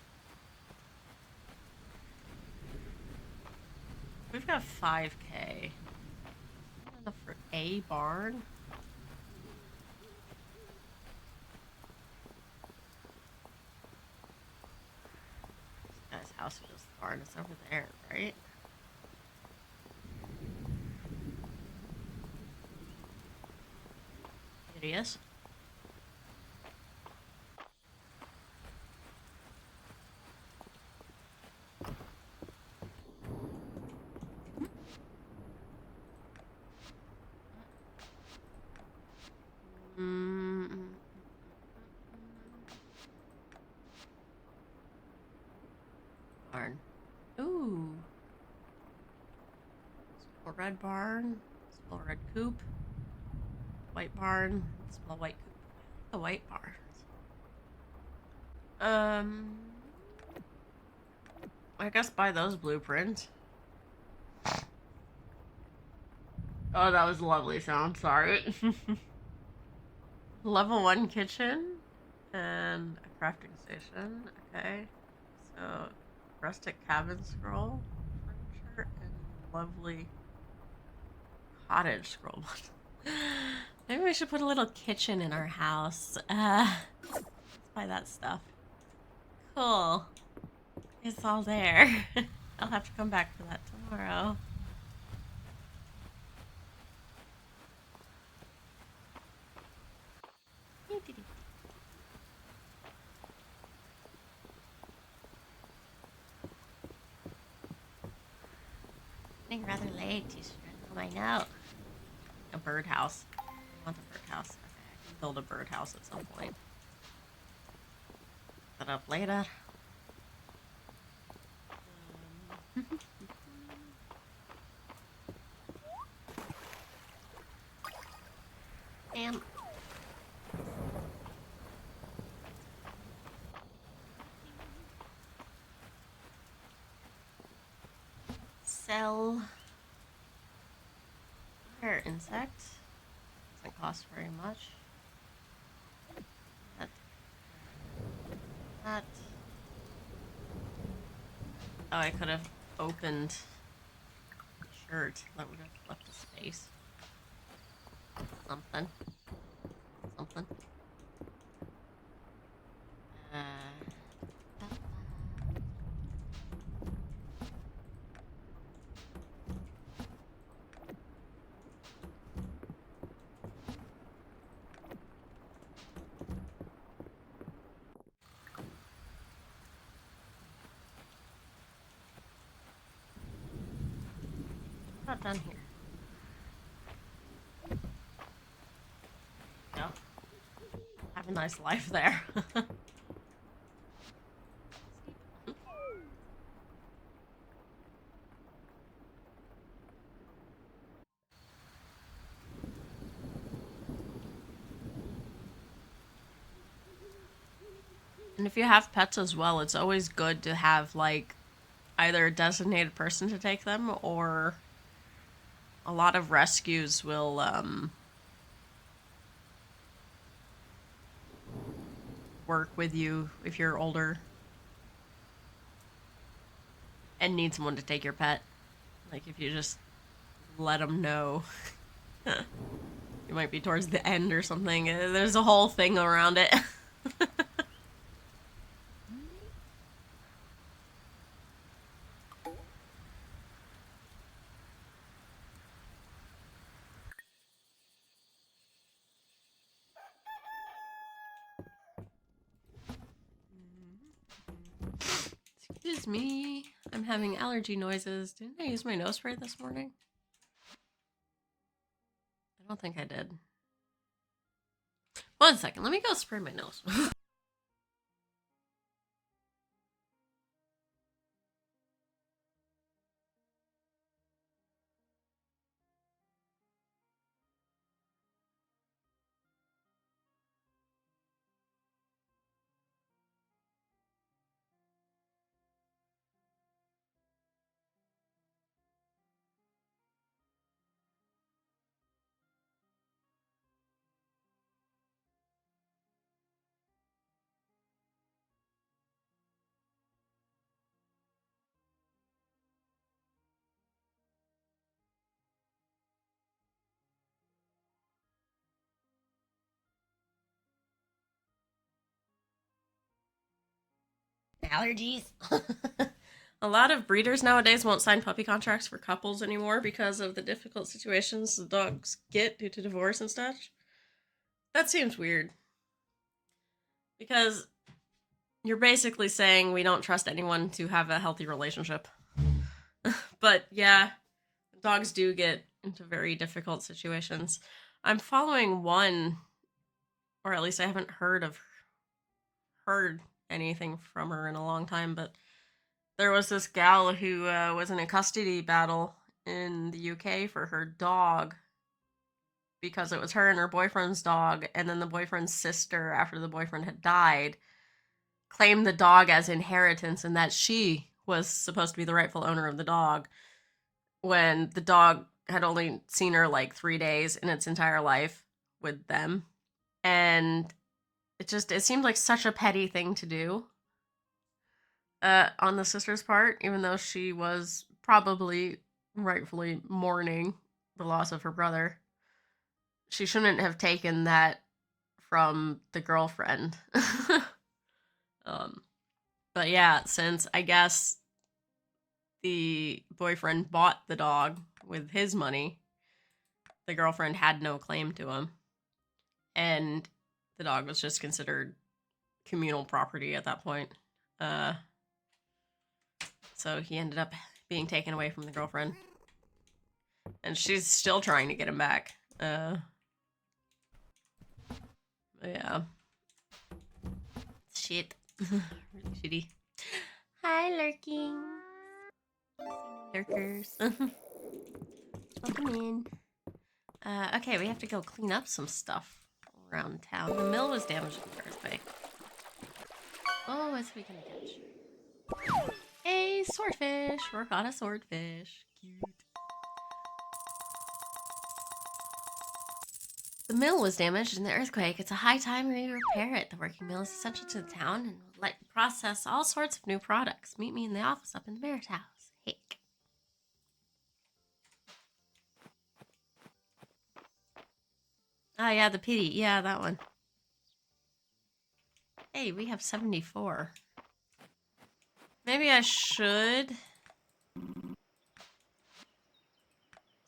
We've got 5K. Enough for a barn. This guy's house is just the barn. It's over there, right? It is. Barn. Ooh. Small red barn. Small red coop. White barn. Small white coop. The white barns. I guess buy those blueprints. Oh, that was a lovely sound. Sorry. Level 1 kitchen and a crafting station. Okay. So, rustic cabin scroll, furniture, and lovely cottage scroll. Maybe we should put a little kitchen in our house. Let's buy that stuff. Cool. It's all there. I'll have to come back for that tomorrow. Getting rather late. You should I know. A birdhouse. I want a birdhouse. Okay, I can build a birdhouse at some point. Set up later. Damn. Sell. Rare insect. Doesn't cost very much. That. Oh, I could have opened the shirt. That would have left a space. Something. Something. about done here? No. Have a nice life there. And if you have pets as well, it's always good to have, like, either a designated person to take them, or a lot of rescues will, work with you if you're older and need someone to take your pet. Like, if you just let them know you might be towards the end or something. There's a whole thing around it. Excuse me. I'm having allergy noises. Didn't I use my nose spray this morning? I don't think I did. One second. Let me go spray my nose. Allergies. A lot of breeders nowadays won't sign puppy contracts for couples anymore because of the difficult situations the dogs get due to divorce and such. That seems weird. Because you're basically saying we don't trust anyone to have a healthy relationship. But yeah, dogs do get into very difficult situations. I'm following one, or at least I haven't heard anything from her in a long time, but there was this gal who was in a custody battle in the UK for her dog, because it was her and her boyfriend's dog, and then the boyfriend's sister, after the boyfriend had died, claimed the dog as inheritance, and that she was supposed to be the rightful owner of the dog, when the dog had only seen her like 3 days in its entire life with them. And it seemed like such a petty thing to do on the sister's part, even though she was probably rightfully mourning the loss of her brother. She shouldn't have taken that from the girlfriend. But yeah, since I guess the boyfriend bought the dog with his money, the girlfriend had no claim to him. And the dog was just considered communal property at that point. So he ended up being taken away from the girlfriend. And she's still trying to get him back. Yeah. Shit. Really shitty. Hi, lurking. Lurkers. Welcome in. Okay, we have to go clean up some stuff around town. The mill was damaged in the earthquake. Oh, what's we gonna catch? A swordfish! We're on a swordfish. Cute. The mill was damaged in the earthquake. It's a high time we repair it. The working mill is essential to the town and will let you process all sorts of new products. Meet me in the office up in the mayor's house. Hick. Oh, yeah, the pity. Yeah, that one. Hey, we have 74. Maybe I should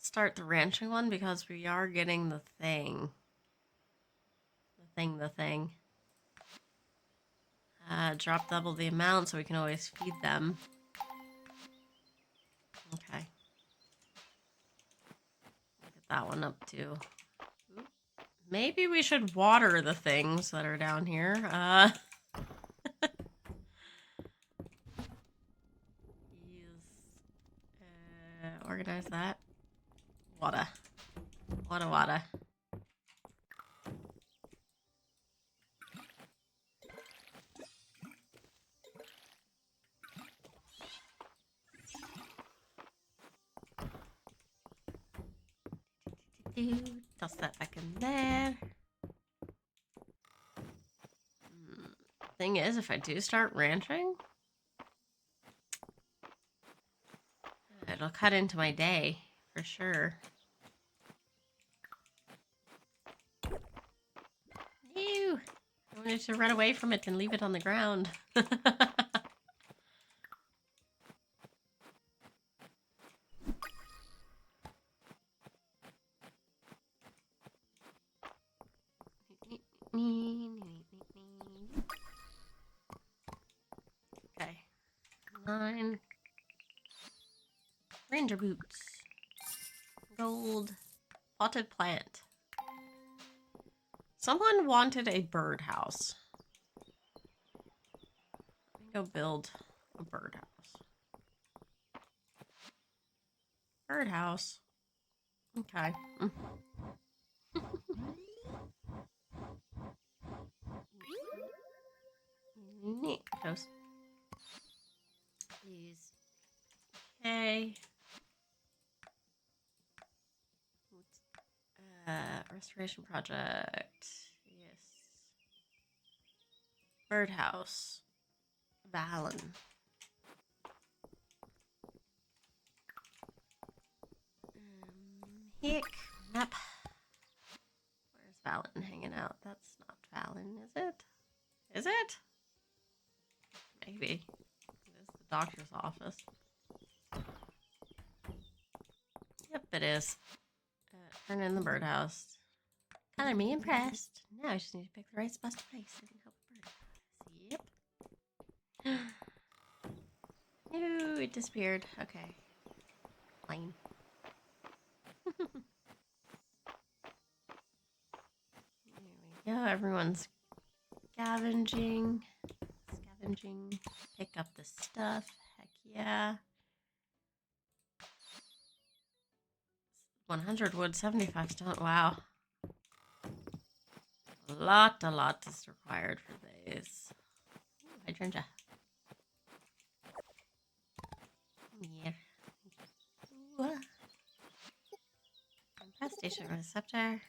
start the ranching one, because we are getting the thing. The thing. Drop double the amount so we can always feed them. Okay. that one up too. Maybe we should water the things that are down here. Organize that. Water. Water. Toss that back in there. Thing is, if I do start ranching, it'll cut into my day for sure. Ew! I wanted to run away from it and leave it on the ground. Okay. 9. Ranger boots. Gold. Potted plant. Someone wanted a birdhouse. Let me go build a birdhouse. Birdhouse. Okay. Neat. Toast. Please. Okay. Restoration project. Yes. Birdhouse. Valen. Hick. Map. Where's Valen hanging out? That's not Valen, is it? Is it? Maybe. It is the doctor's office. Yep, it is. Turn in the birdhouse. Color me impressed. Now I just need to pick the right spot to place it and help the birdhouse. Yep. Ooh, it disappeared. Okay. Fine. There we go. Everyone's scavenging. Pick up the stuff. Heck yeah. 100 wood, 75 stone. Wow. A lot is required for these. Ooh, hydrangea. Yeah. Infestation receptor.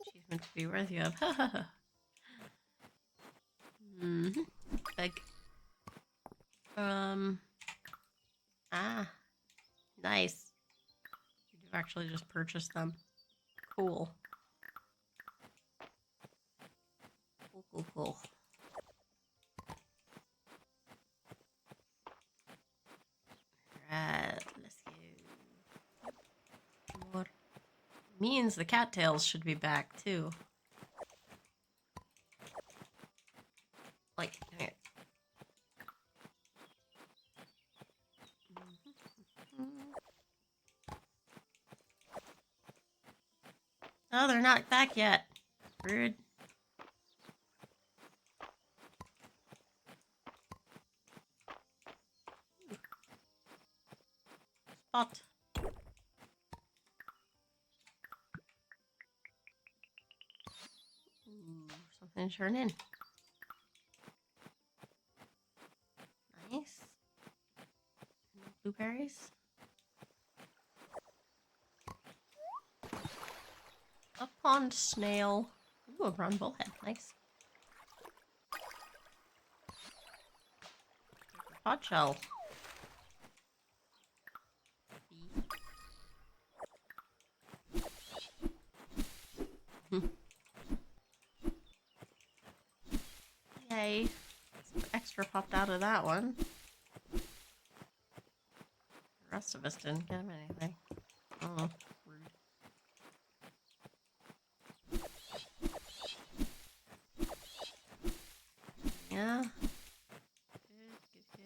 Achievement to be worthy of. Big. Nice. You've actually just purchased them. Cool. Cool. Right, let's go. More. Means the cattails should be back too. Like, here. Oh, they're not back yet. Rude. Spot. Ooh, something turn in. Nice. Blueberries. A pond snail. Ooh, a brown bullhead. Nice. Pod shell. Yay. Some extra popped out of that one. The rest of us didn't get anything. Oh, rude. Yeah.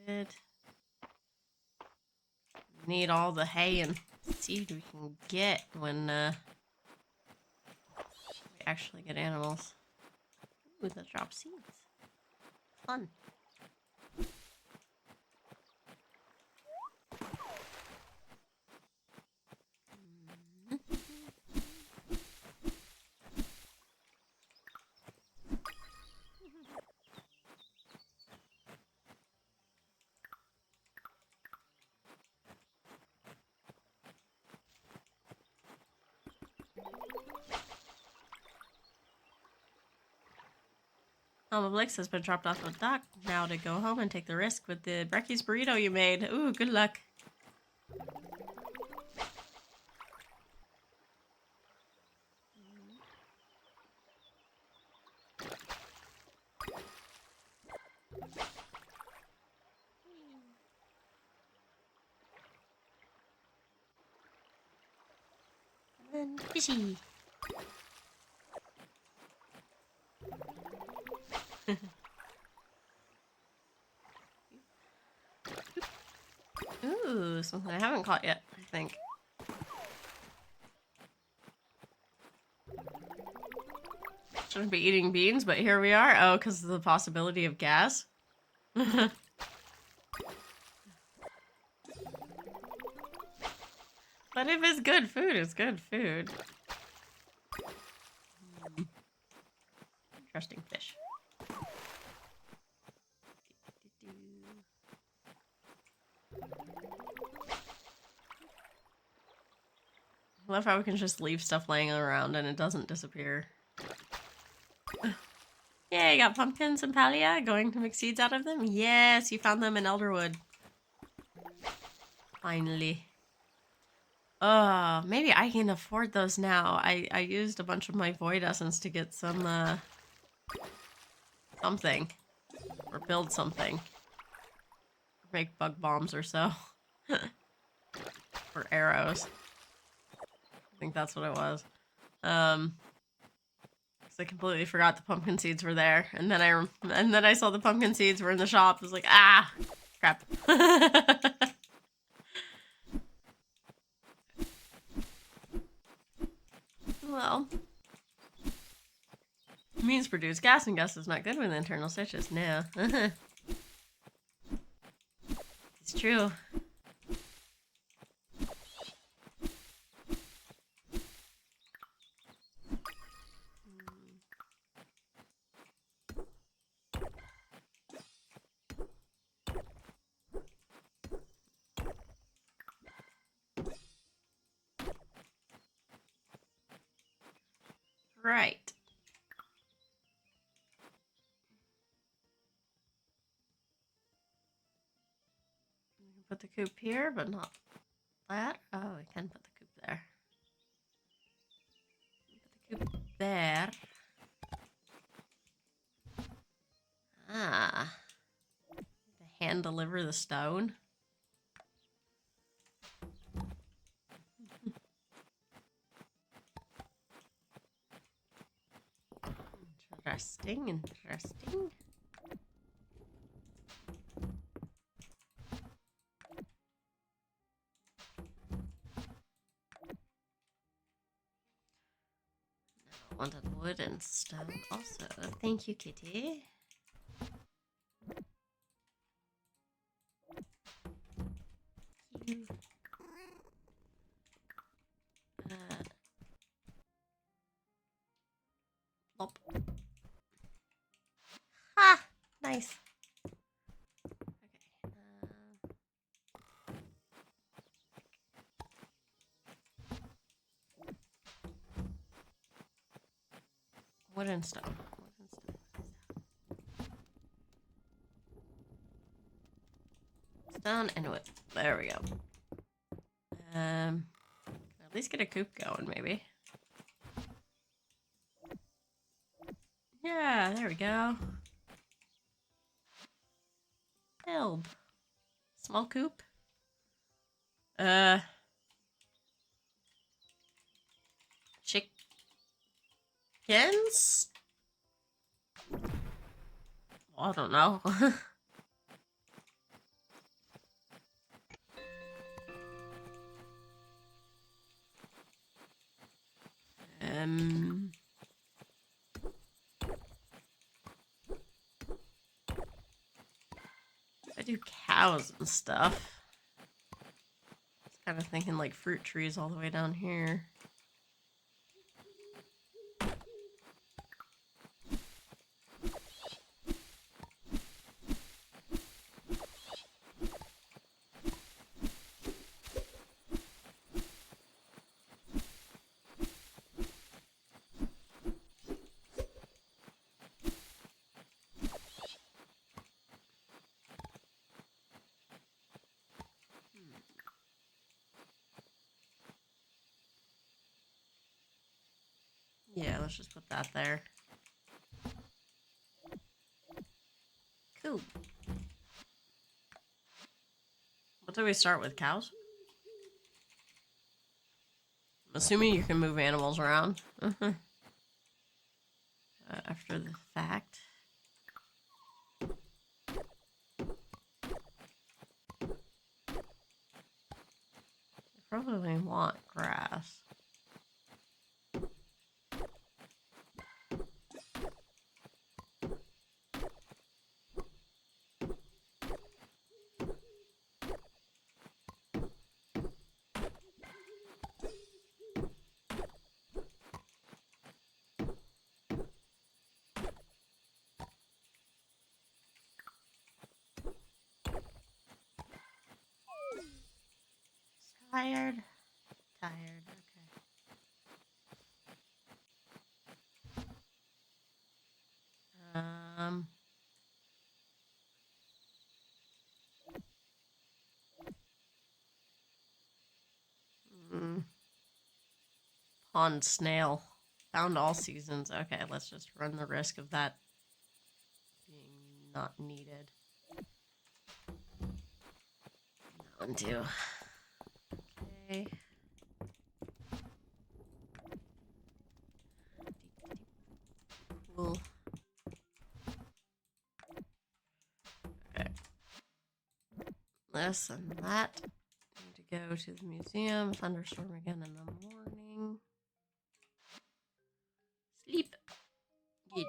Good. We need all the hay and seed we can get when actually get animals. Ooh, that drop seeds. Fun. Mama Blix has been dropped off the dock now to go home and take the risk with the Brecky's burrito you made. Ooh, good luck. And fishy. Ooh, something I haven't caught yet, I think. Shouldn't be eating beans, but here we are. Oh, because of the possibility of gas? But if it's good food, it's good food. Interesting fish. I love how we can just leave stuff laying around and it doesn't disappear. Yay, got pumpkins and pallia. Going to make seeds out of them? Yes, you found them in Elderwood. Finally. Maybe I can afford those now. I used a bunch of my void essence to get some, something. Or build something. Make bug bombs or so. Or arrows. I think that's what it was. Because I completely forgot the pumpkin seeds were there, and then I saw the pumpkin seeds were in the shop. I was like, ah, crap. Well, means produce gas, and gas is not good with internal stitches. No. It's true. Right. Put the coop here, but not that. Oh, I can put the coop there. Put the coop there. Ah. To hand deliver the stone. Interesting, interesting. Now, wanted wood and stone also. Thank you, kitty. Plop. Ah, nice. Okay. Wood and stone. Wood and stone. Stone and wood. There we go. At least get a coop going, maybe. Yeah, there we go. Build. Small coop. Chickens? I don't know. do cows and stuff. I was kind of thinking like fruit trees all the way down here. Yeah, let's just put that there. Cool. What do we start with? Cows? I'm assuming you can move animals around. After the fact. I probably want grass. Tired. Tired. Okay. Pond snail. Found all seasons. Okay, let's just run the risk of that being not needed. That one too. Okay. Cool. Okay. This and that. Need to go to the museum. Thunderstorm again in the morning. Sleep. Good.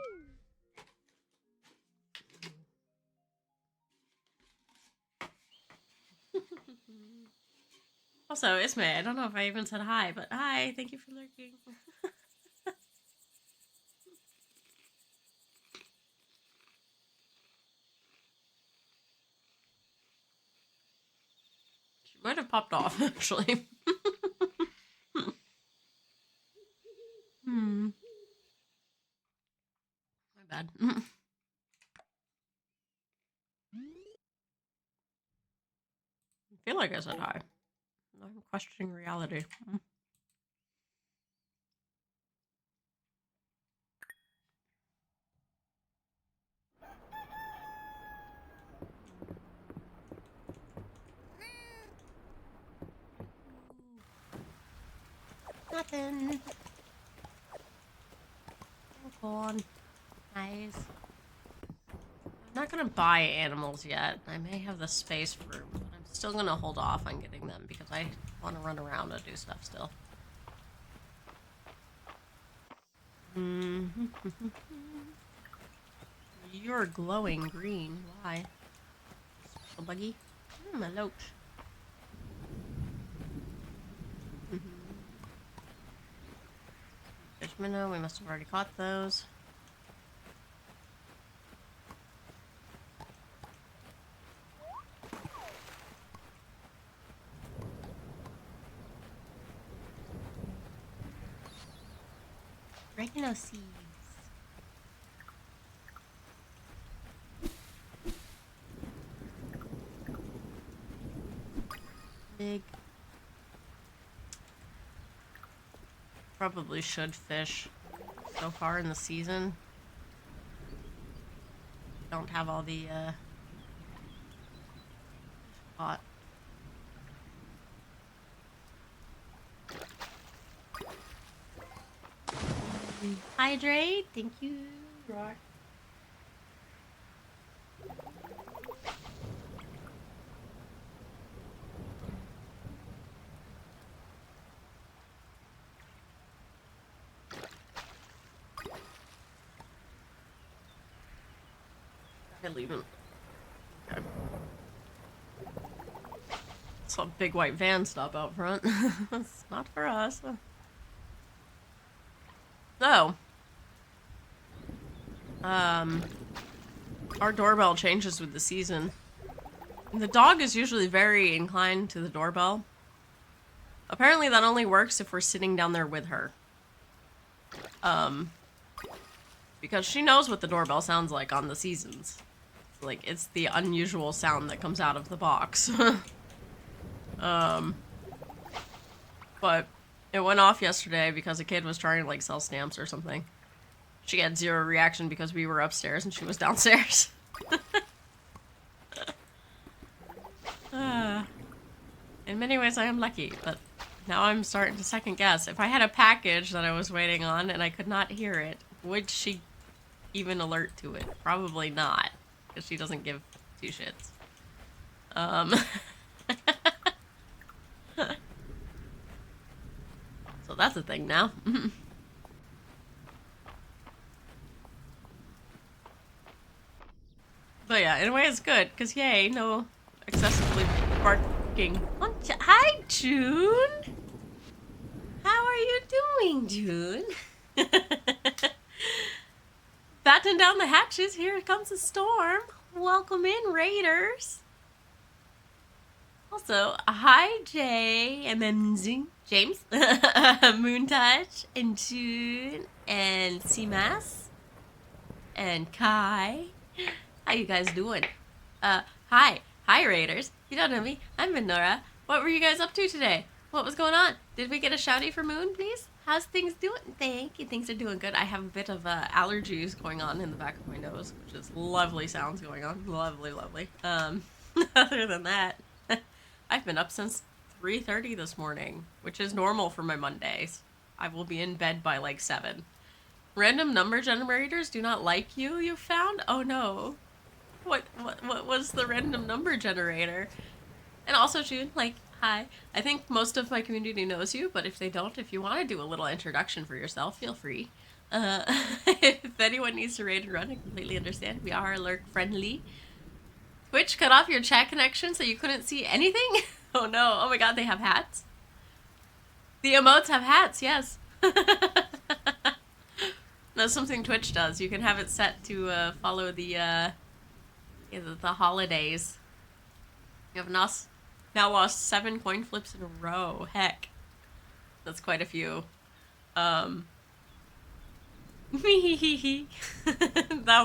Also, Ismay, I don't know if I even said hi, but hi, thank you for lurking. She might have popped off, actually. My bad. I feel like I said hi. I'm questioning reality. Nothing. Oh, on. Nice. I'm not gonna buy animals yet. I may have the space for them, but I'm still gonna hold off on getting them because I want to run around and do stuff still. You're glowing green. Why? Special buggy? A loach. Fish minnow. We must have already caught those. Oregano seeds. Big. Probably should fish so far in the season. Don't have all the caught. Hydrate. Thank you. Right. I leave him. Okay. Saw a big white van stop out front. It's not for us. So, our doorbell changes with the season. The dog is usually very inclined to the doorbell. Apparently that only works if we're sitting down there with her. Because she knows what the doorbell sounds like on the seasons. Like, it's the unusual sound that comes out of the box. But it went off yesterday because a kid was trying to, like, sell stamps or something. She had zero reaction because we were upstairs and she was downstairs. In many ways I am lucky, but now I'm starting to second guess. If I had a package that I was waiting on and I could not hear it, would she even alert to it? Probably not, because she doesn't give two shits. So that's a thing now. But yeah, in a way it's good, because yay, no excessively barking. Hi, June! How are you doing, June? Batten down the hatches, here comes a storm. Welcome in, Raiders. Also, hi, Jay, and then James, Moontouch, and June, and Seamas, and Kai. How you guys doing? Hi, Raiders. You don't know me. I'm Minora. What were you guys up to today? What was going on? Did we get a shouty for Moon, please? How's things doing? Thank you. Things are doing good. I have a bit of allergies going on in the back of my nose, which is lovely sounds going on. Lovely, lovely. Other than that, I've been up since 3:30 this morning, which is normal for my Mondays. I will be in bed by like 7. Random number generators do not like you, you found? Oh no. What was the random number generator? And also, June, like, hi. I think most of my community knows you, but if they don't, if you want to do a little introduction for yourself, feel free. If anyone needs to raid and run, I completely understand. We are alert friendly. Twitch cut off your chat connection so you couldn't see anything? Oh no. Oh my god, they have hats? The emotes have hats, yes. That's something Twitch does. You can have it set to follow the holidays. You have now lost 7 coin flips in a row. Heck. That's quite a few. That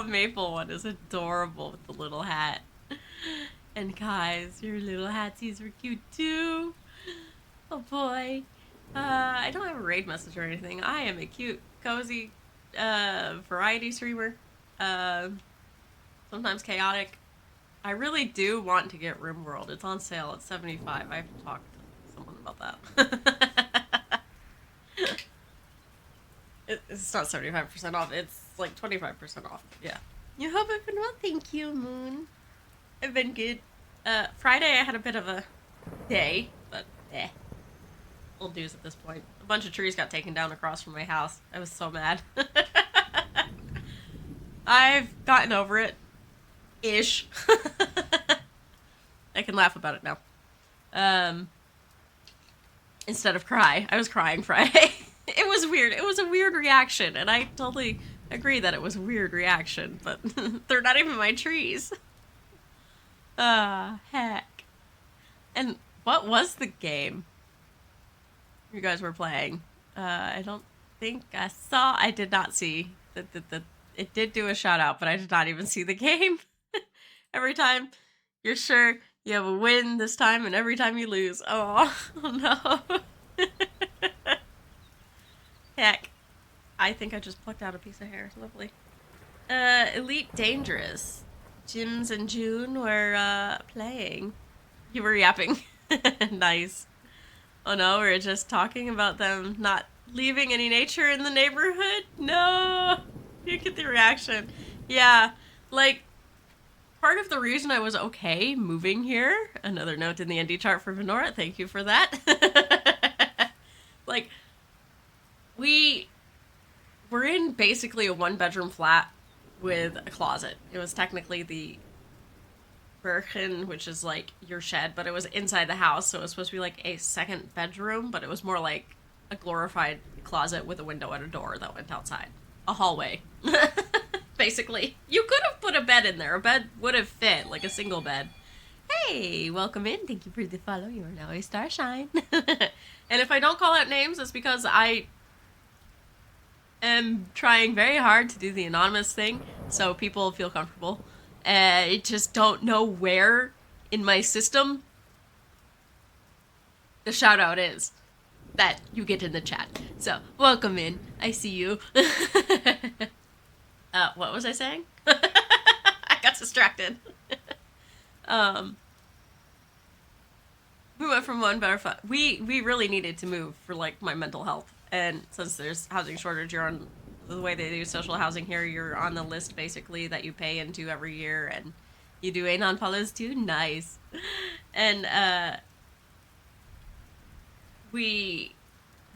maple one is adorable with the little hat. And guys, your little hatsies were cute too. Oh boy. I don't have a raid message or anything. I am a cute, cozy, variety streamer. Sometimes chaotic. I really do want to get RimWorld. It's on sale at $75. I have to talk to someone about that. It's not 75% off. It's like 25% off. Yeah. You hope I've been well? Thank you, Moon. I've been good. Friday I had a bit of a day, but old news at this point. A bunch of trees got taken down across from my house. I was so mad. I've gotten over it. Ish. I can laugh about it now. Instead of cry. I was crying Friday. It was weird. It was a weird reaction, and I totally agree that it was a weird reaction, but they're not even my trees. Heck. And what was the game you guys were playing? I don't think I saw. I did not see that. It did do a shout out, but I did not even see the game. Every time you're sure you have a win this time, and every time you lose. Oh no. Heck. I think I just plucked out a piece of hair. Lovely. Elite Dangerous. Jims and June were playing. You were yapping. Nice. Oh no, we're just talking about them not leaving any nature in the neighborhood? No! You get the reaction. Yeah, like, part of the reason I was okay moving here, another note in the ND chart for Venora, thank you for that. Like, we were in basically a 1-bedroom flat with a closet. It was technically the Birchen, which is like your shed, but it was inside the house, so it was supposed to be like a second bedroom, but it was more like a glorified closet with a window and a door that went outside. A hallway. Basically. You could have put a bed in there. A bed would have fit, like a single bed. Hey, welcome in. Thank you for the follow. You are now a starshine. And if I don't call out names, it's because I am trying very hard to do the anonymous thing, so people feel comfortable. I just don't know where in my system the shout out is that you get in the chat. So, welcome in. I see you. What was I saying? I got distracted. We went from one better we really needed to move for like my mental health, and since there's housing shortage, you're on the way they do social housing here, you're on the list basically that you pay into every year, and you do anon follows too. Nice. And we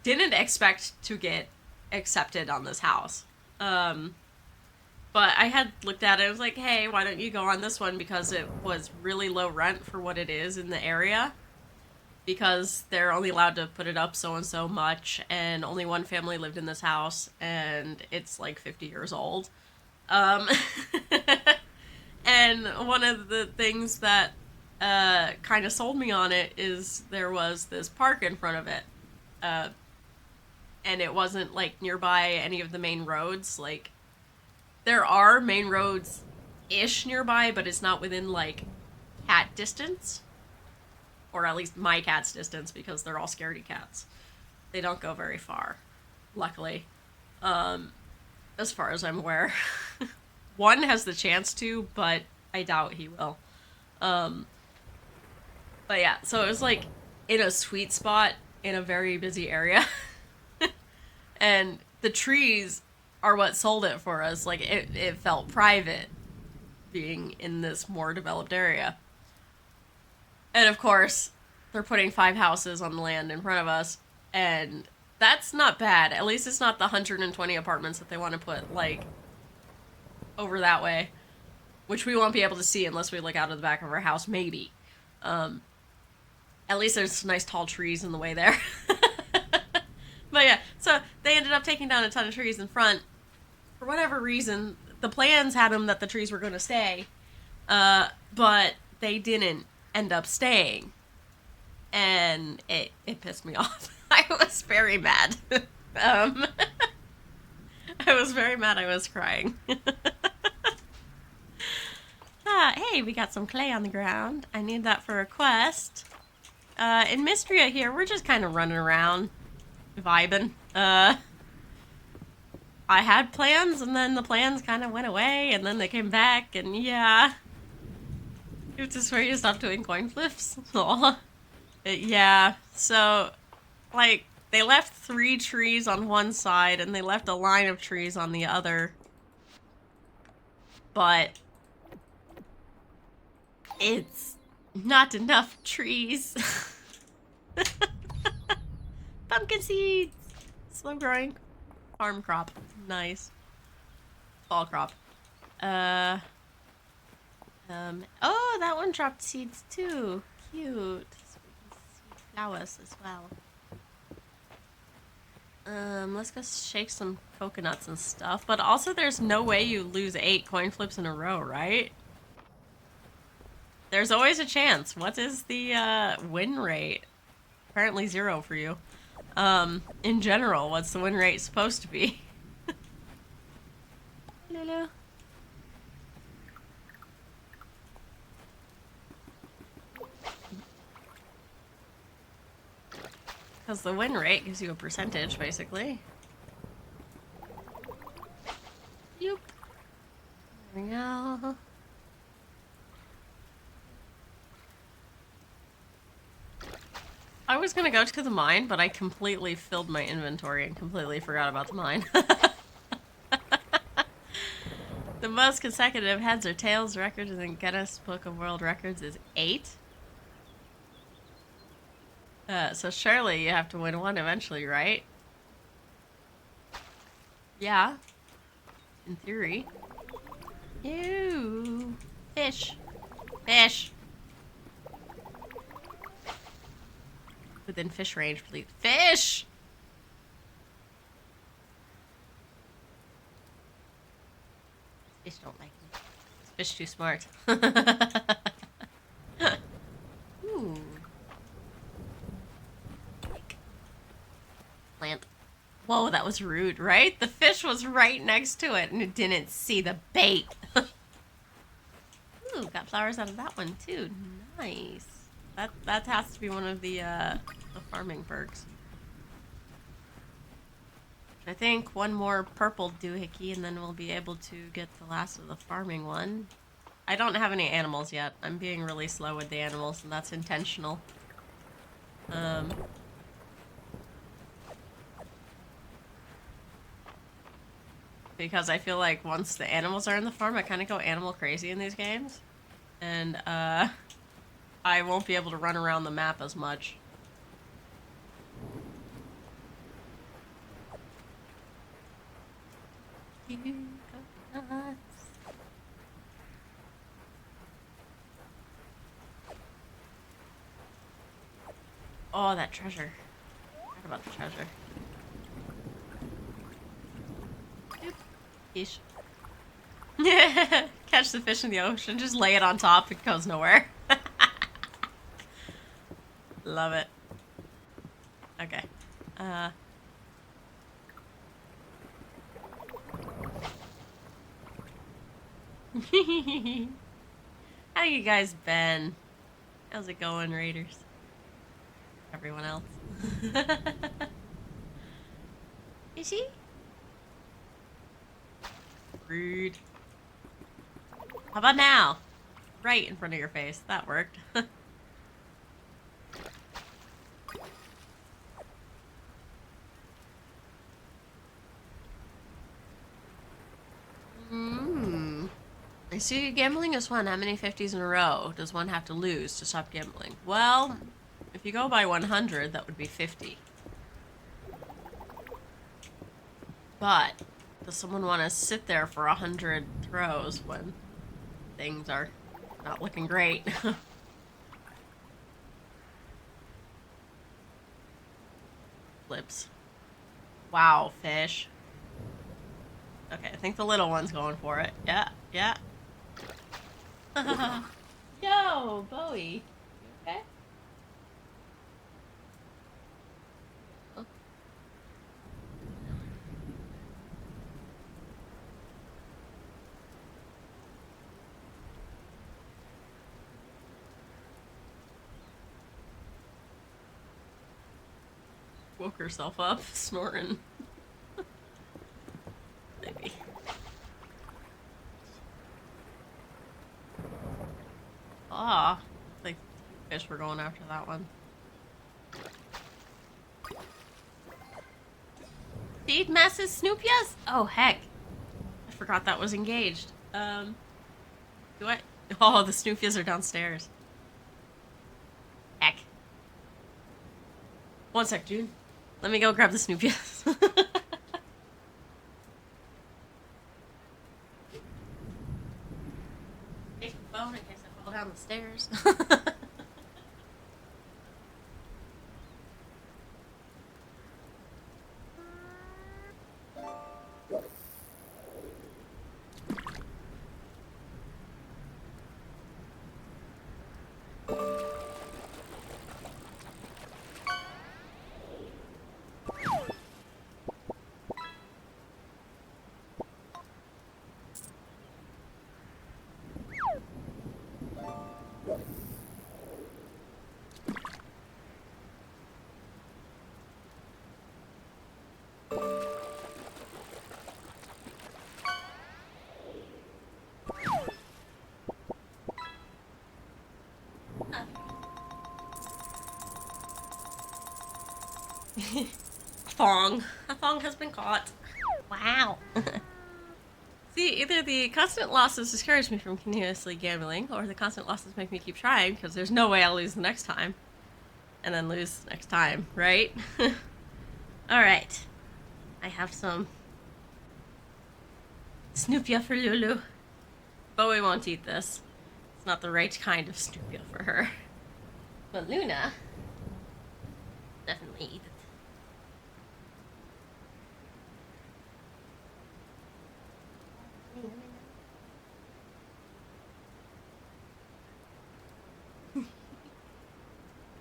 didn't expect to get accepted on this house. But I had looked at it, I was like, hey, why don't you go on this one, because it was really low rent for what it is in the area, because they're only allowed to put it up so and so much, and only one family lived in this house, and it's like 50 years old. And one of the things that kind of sold me on it is there was this park in front of it, and it wasn't like nearby any of the main roads. Like, there are main roads-ish nearby, but it's not within, like, cat distance. Or at least my cat's distance, because they're all scaredy cats. They don't go very far, luckily. As far as I'm aware. One has the chance to, but I doubt he will. But yeah, so it was, like, in a sweet spot in a very busy area. And the trees are what sold it for us. Like, it felt private being in this more developed area. And of course, they're putting 5 houses on the land in front of us, and that's not bad. At least it's not the 120 apartments that they want to put, like, over that way, which we won't be able to see unless we look out of the back of our house, maybe. At least there's nice tall trees in the way there. But yeah, so they ended up taking down a ton of trees in front. For whatever reason, the plans had them that the trees were going to stay, but they didn't end up staying. And it pissed me off. I was very mad. I was very mad. I was crying. Hey, we got some clay on the ground. I need that for a quest. In Mistria here, we're just kind of running around, vibing. I had plans, and then the plans kind of went away, and then they came back, and yeah. It was where you stop doing coin flips. Yeah, so, like, they left 3 trees on one side, and they left a line of trees on the other. But it's not enough trees. Pumpkin seeds! Slow growing. Farm crop. Nice. Fall crop. Oh, that one dropped seeds too. Cute. Sweet flowers as well. Let's go shake some coconuts and stuff. But also there's no way you lose 8 coin flips in a row, right? There's always a chance. What is the win rate? Apparently 0 for you. In general, what's the win rate supposed to be? Hello. Because the win rate gives you a percentage, basically. Yoop. There we go. I was gonna go to the mine, but I completely filled my inventory and completely forgot about the mine. The most consecutive heads or tails record in the Guinness Book of World Records is 8. So surely you have to win 1 eventually, right? Yeah. In theory. Ew. Fish. Fish. Within fish range, please. Fish! Fish don't like me. This fish too smart. Ooh. Plant. Whoa, that was rude, right? The fish was right next to it and it didn't see the bait. Ooh, got flowers out of that one too. Nice. That has to be one of the farming perks. I think one more purple doohickey and then we'll be able to get the last of the farming one. I don't have any animals yet. I'm being really slow with the animals and that's intentional. Because I feel like once the animals are in the farm, I kind of go animal crazy in these games. And I won't be able to run around the map as much. Oh, that treasure. I forgot about the treasure. Fish. Catch the fish in the ocean, just lay it on top, it goes nowhere. Love it. Okay. How you guys been? How's it going, Raiders? Everyone else. Is she? Rude. How about now? Right in front of your face. That worked. I see gambling is fun. How many 50s in a row does one have to lose to stop gambling? Well, if you go by 100, that would be 50. But does someone want to sit there for 100 throws when things are not looking great? Flips. Wow, fish. Okay, I think the little one's going for it. Yeah, yeah. Yo, Bowie. You okay? Oh. Woke herself up, snoring. Maybe. Ah, like fish were going after that one. Seed masses Snoopias? Oh heck. I forgot that was engaged. Do I? Oh, the Snoopias are downstairs. Heck. One sec, June. Let me go grab the Snoopias. Take the phone in case I fall down the stairs. A thong has been caught. Wow. See, either the constant losses discourage me from continuously gambling, or the constant losses make me keep trying, because there's no way I'll lose the next time. And then lose next time, right? Alright. I have some Snoopia for Lulu. Bowie won't eat this. It's not the right kind of stupia for her. But Luna definitely eat it.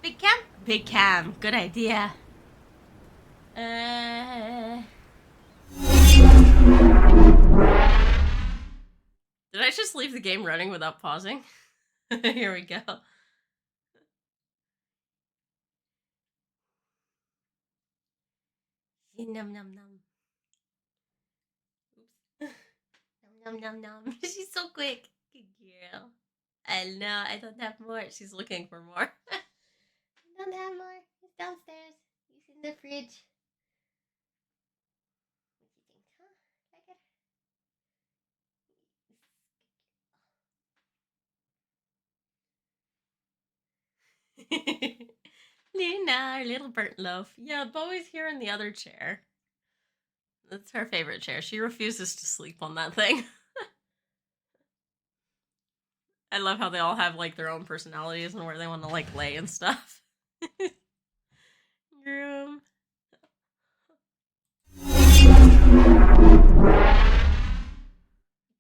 Big Cam? Big Cam. Good idea. Did I just leave the game running without pausing? Here we go. Num num num. Oops. Num num num num. She's so quick. Good girl. I know. I don't have more. She's looking for more. I don't have more. It's downstairs. It's in the fridge. What do you think? Huh? Like it? Luna, our little burnt loaf. Yeah, Bowie's here in the other chair. That's her favorite chair. She refuses to sleep on that thing. I love how they all have like their own personalities and where they want to like lay and stuff. Groom.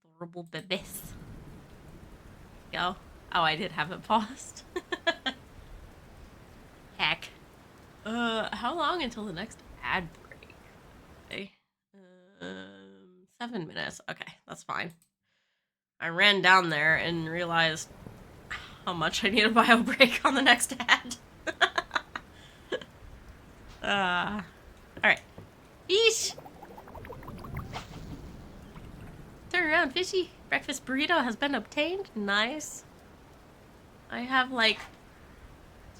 Adorable babies. Go. Oh, I did have it paused. Heck. How long until the next ad break? Okay. 7 minutes. Okay, that's fine. I ran down there and realized how much I need a bio break on the next ad. Alright. Fish! Turn around, fishy. Breakfast burrito has been obtained. Nice. I have like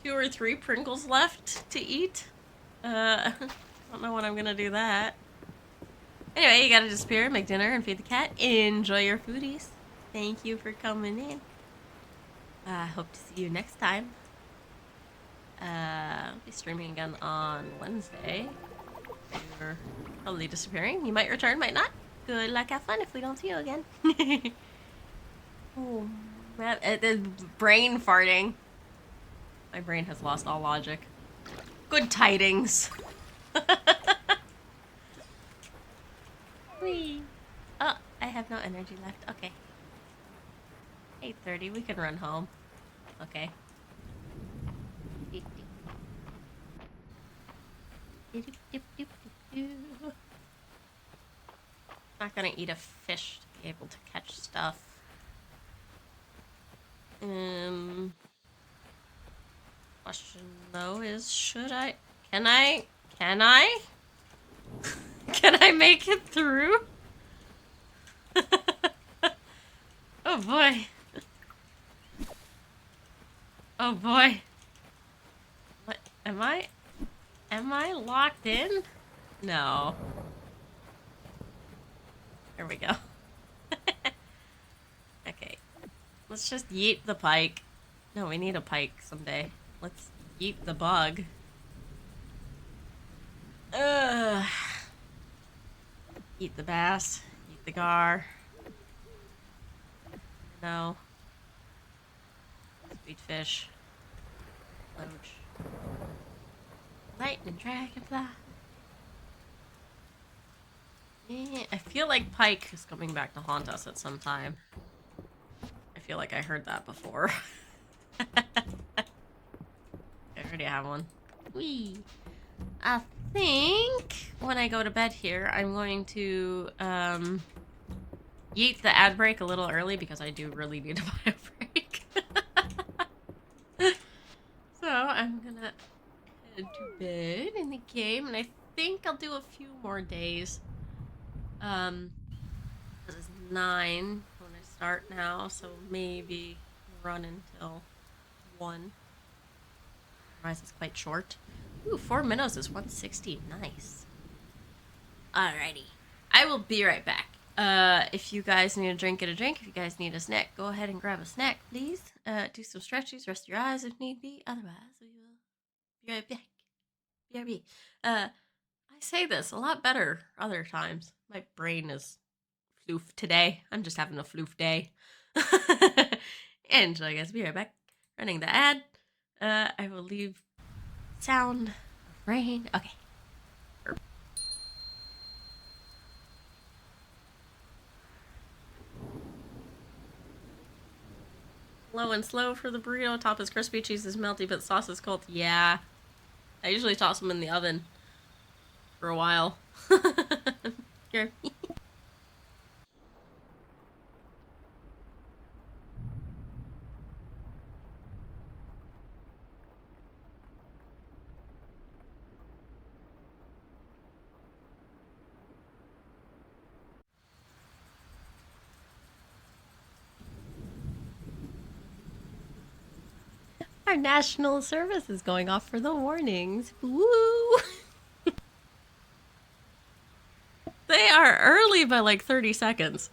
2 or 3 Pringles left to eat. I don't know when I'm gonna do that. Anyway, you gotta disappear, make dinner, and feed the cat. Enjoy your foodies. Thank you for coming in. Hope to see you next time. I'll be streaming again on Wednesday. You're probably disappearing. You might return, might not. Good luck, have fun if we don't see you again. Oh, brain farting. My brain has lost all logic. Good tidings. Whee. Oh, I have no energy left. Okay. 8:30, we can run home. Okay. Not gonna eat a fish to be able to catch stuff. Question though is, should I? Can I? Can I? Can I make it through? Oh boy. Oh boy. What? Am I locked in? No. Here we go. Okay. Let's just yeet the pike. No, we need a pike someday. Let's yeet the bug. Ugh. Eat the bass. Eat the gar. No. Sweet fish. Loach. Lightning dragonfly. Yeah, I feel like pike is coming back to haunt us at some time. I feel like I heard that before. I already have one. Whee! I think when I go to bed here, I'm going to yeet the ad break a little early because I do really need to buy a break. So I'm gonna head to bed in the game, and I think I'll do a few more days. This is 9 when I start now, so maybe run until 1. Otherwise, it's quite short. Ooh, 4 minnows is 160. Nice. Alrighty. I will be right back. If you guys need a drink, get a drink. If you guys need a snack, go ahead and grab a snack, please. Do some stretches, rest your eyes if need be. Otherwise, we will be right back. BRB. I say this a lot better other times. My brain is floof today. I'm just having a floof day. And I guess be right back. Running the ad. I will leave sound of rain. Okay. Low and slow for the burrito. Top is crispy, cheese is melty, but sauce is cold. Yeah. I usually toss them in the oven for a while. Here. Our national service is going off for the warnings. Woo! They are early by like 30 seconds.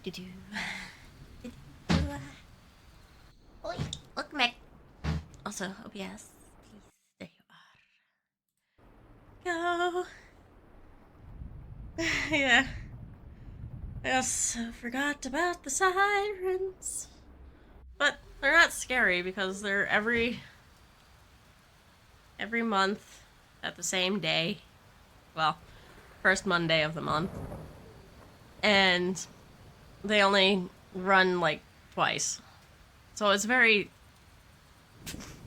Oi, welcome back. Also, OBS, please, there you are. Go. Yeah. I also forgot about the sirens. But they're not scary because they're every month at the same day. Well, first Monday of the month. And they only run like twice. So it's very...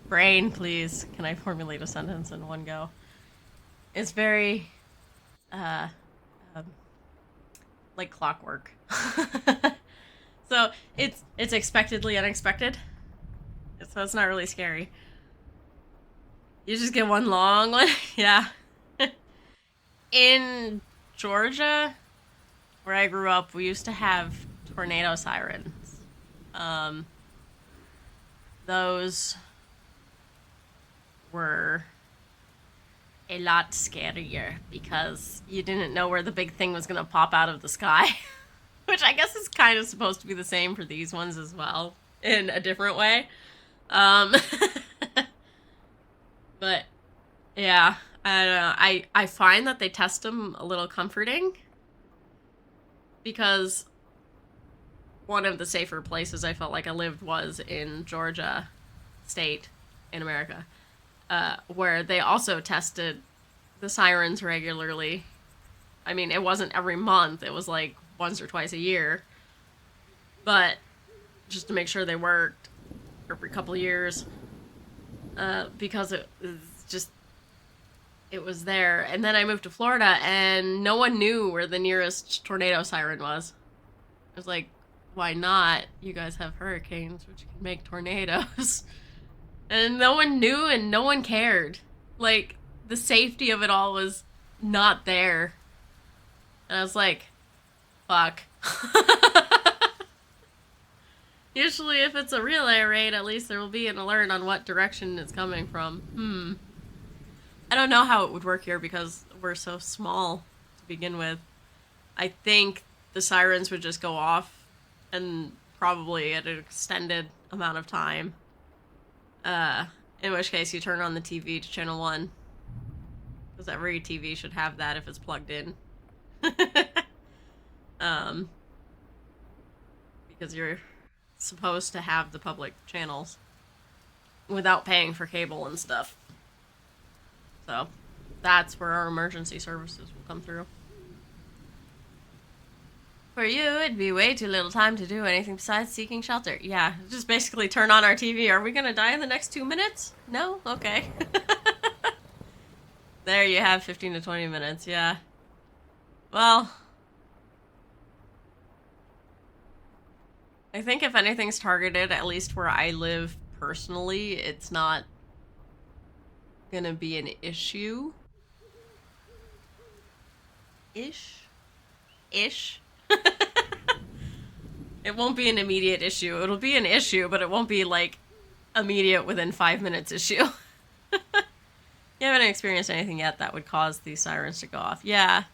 Brain, please. Can I formulate a sentence in one go? It's very... Uh... Um, like clockwork. So it's expectedly unexpected. So it's not really scary. You just get one long one. Yeah. In Georgia, where I grew up, we used to have tornado sirens. Those were a lot scarier because you didn't know where the big thing was going to pop out of the sky. Which I guess is kind of supposed to be the same for these ones as well, in a different way. But yeah, I don't know. I find that they test them a little comforting because one of the safer places I felt like I lived was in Georgia state in America, where they also tested the sirens regularly. I mean, it wasn't every month. It was like once or twice a year. But just to make sure they worked every couple of years. Because it was there. And then I moved to Florida and no one knew where the nearest tornado siren was. I was like, why not? You guys have hurricanes, which can make tornadoes. And no one knew and no one cared. Like, the safety of it all was not there. And I was like, fuck. Usually if it's a relay raid, at least there will be an alert on what direction it's coming from. I don't know how it would work here because we're so small to begin with. I think the sirens would just go off and probably at an extended amount of time. In which case you turn on the TV to channel 1. Because every TV should have that if it's plugged in. Because you're supposed to have the public channels without paying for cable and stuff. So that's where our emergency services will come through. For you, it'd be way too little time to do anything besides seeking shelter. Yeah, just basically turn on our TV. Are we gonna die in the next 2 minutes? No? Okay. There you have 15 to 20 minutes, yeah. Well, I think if anything's targeted, at least where I live personally, it's not gonna be an issue. Ish? It won't be an immediate issue. It'll be an issue, but it won't be, like, immediate within 5 minutes issue. You haven't experienced anything yet that would cause these sirens to go off. Yeah.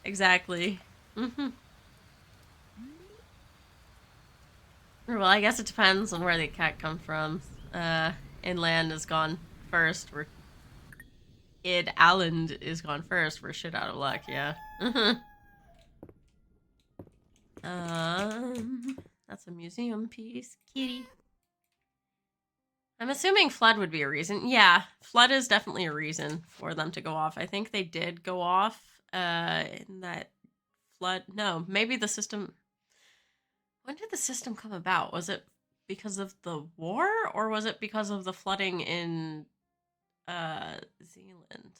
Exactly. Well, I guess it depends on where the cat come from. Inland is gone first. Id Island is gone first. We're shit out of luck, yeah. That's a museum piece. Kitty. I'm assuming flood would be a reason. Yeah, flood is definitely a reason for them to go off. I think they did go off in that flood. No, maybe the system... When did the system come about? Was it because of the war, or was it because of the flooding in Zealand?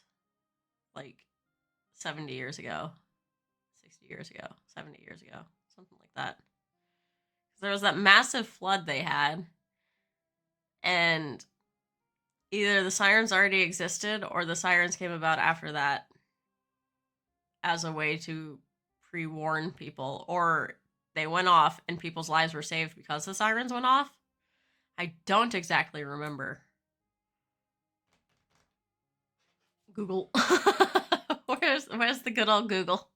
Like 70 years ago, 60 years ago, 70 years ago, something like that. There was that massive flood they had, and either the sirens already existed or the sirens came about after that as a way to pre-warn people, or they went off and people's lives were saved because the sirens went off. I don't exactly remember. Google. Where's the good old Google?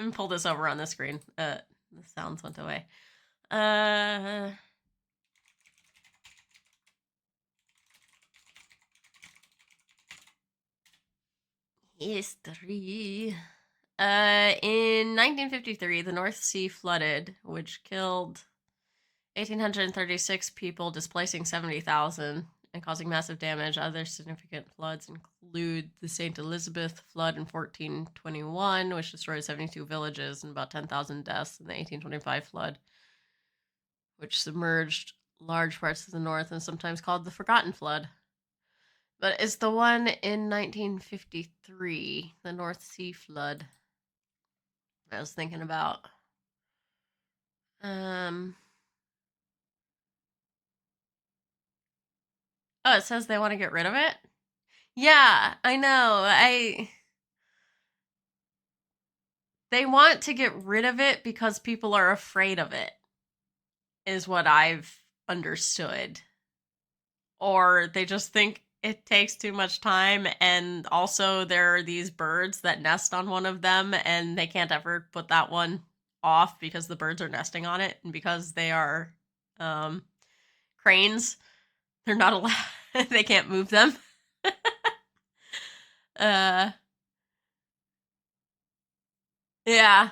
Let me pull this over on the screen. The sounds went away. History. In 1953, the North Sea flooded, which killed 1,836 people, displacing 70,000 and causing massive damage. Other significant floods include the St. Elizabeth flood in 1421, which destroyed 72 villages and about 10,000 deaths, and the 1825 flood, which submerged large parts of the north and sometimes called the Forgotten Flood. But it's the one in 1953, the North Sea flood, I was thinking about. Oh, it says they want to get rid of it? Yeah, I know. They want to get rid of it because people are afraid of it, is what I've understood. Or they just think it takes too much time, and also there are these birds that nest on one of them, and they can't ever put that one off because the birds are nesting on it, and because they are cranes, they're not allowed. They can't move them. Yeah.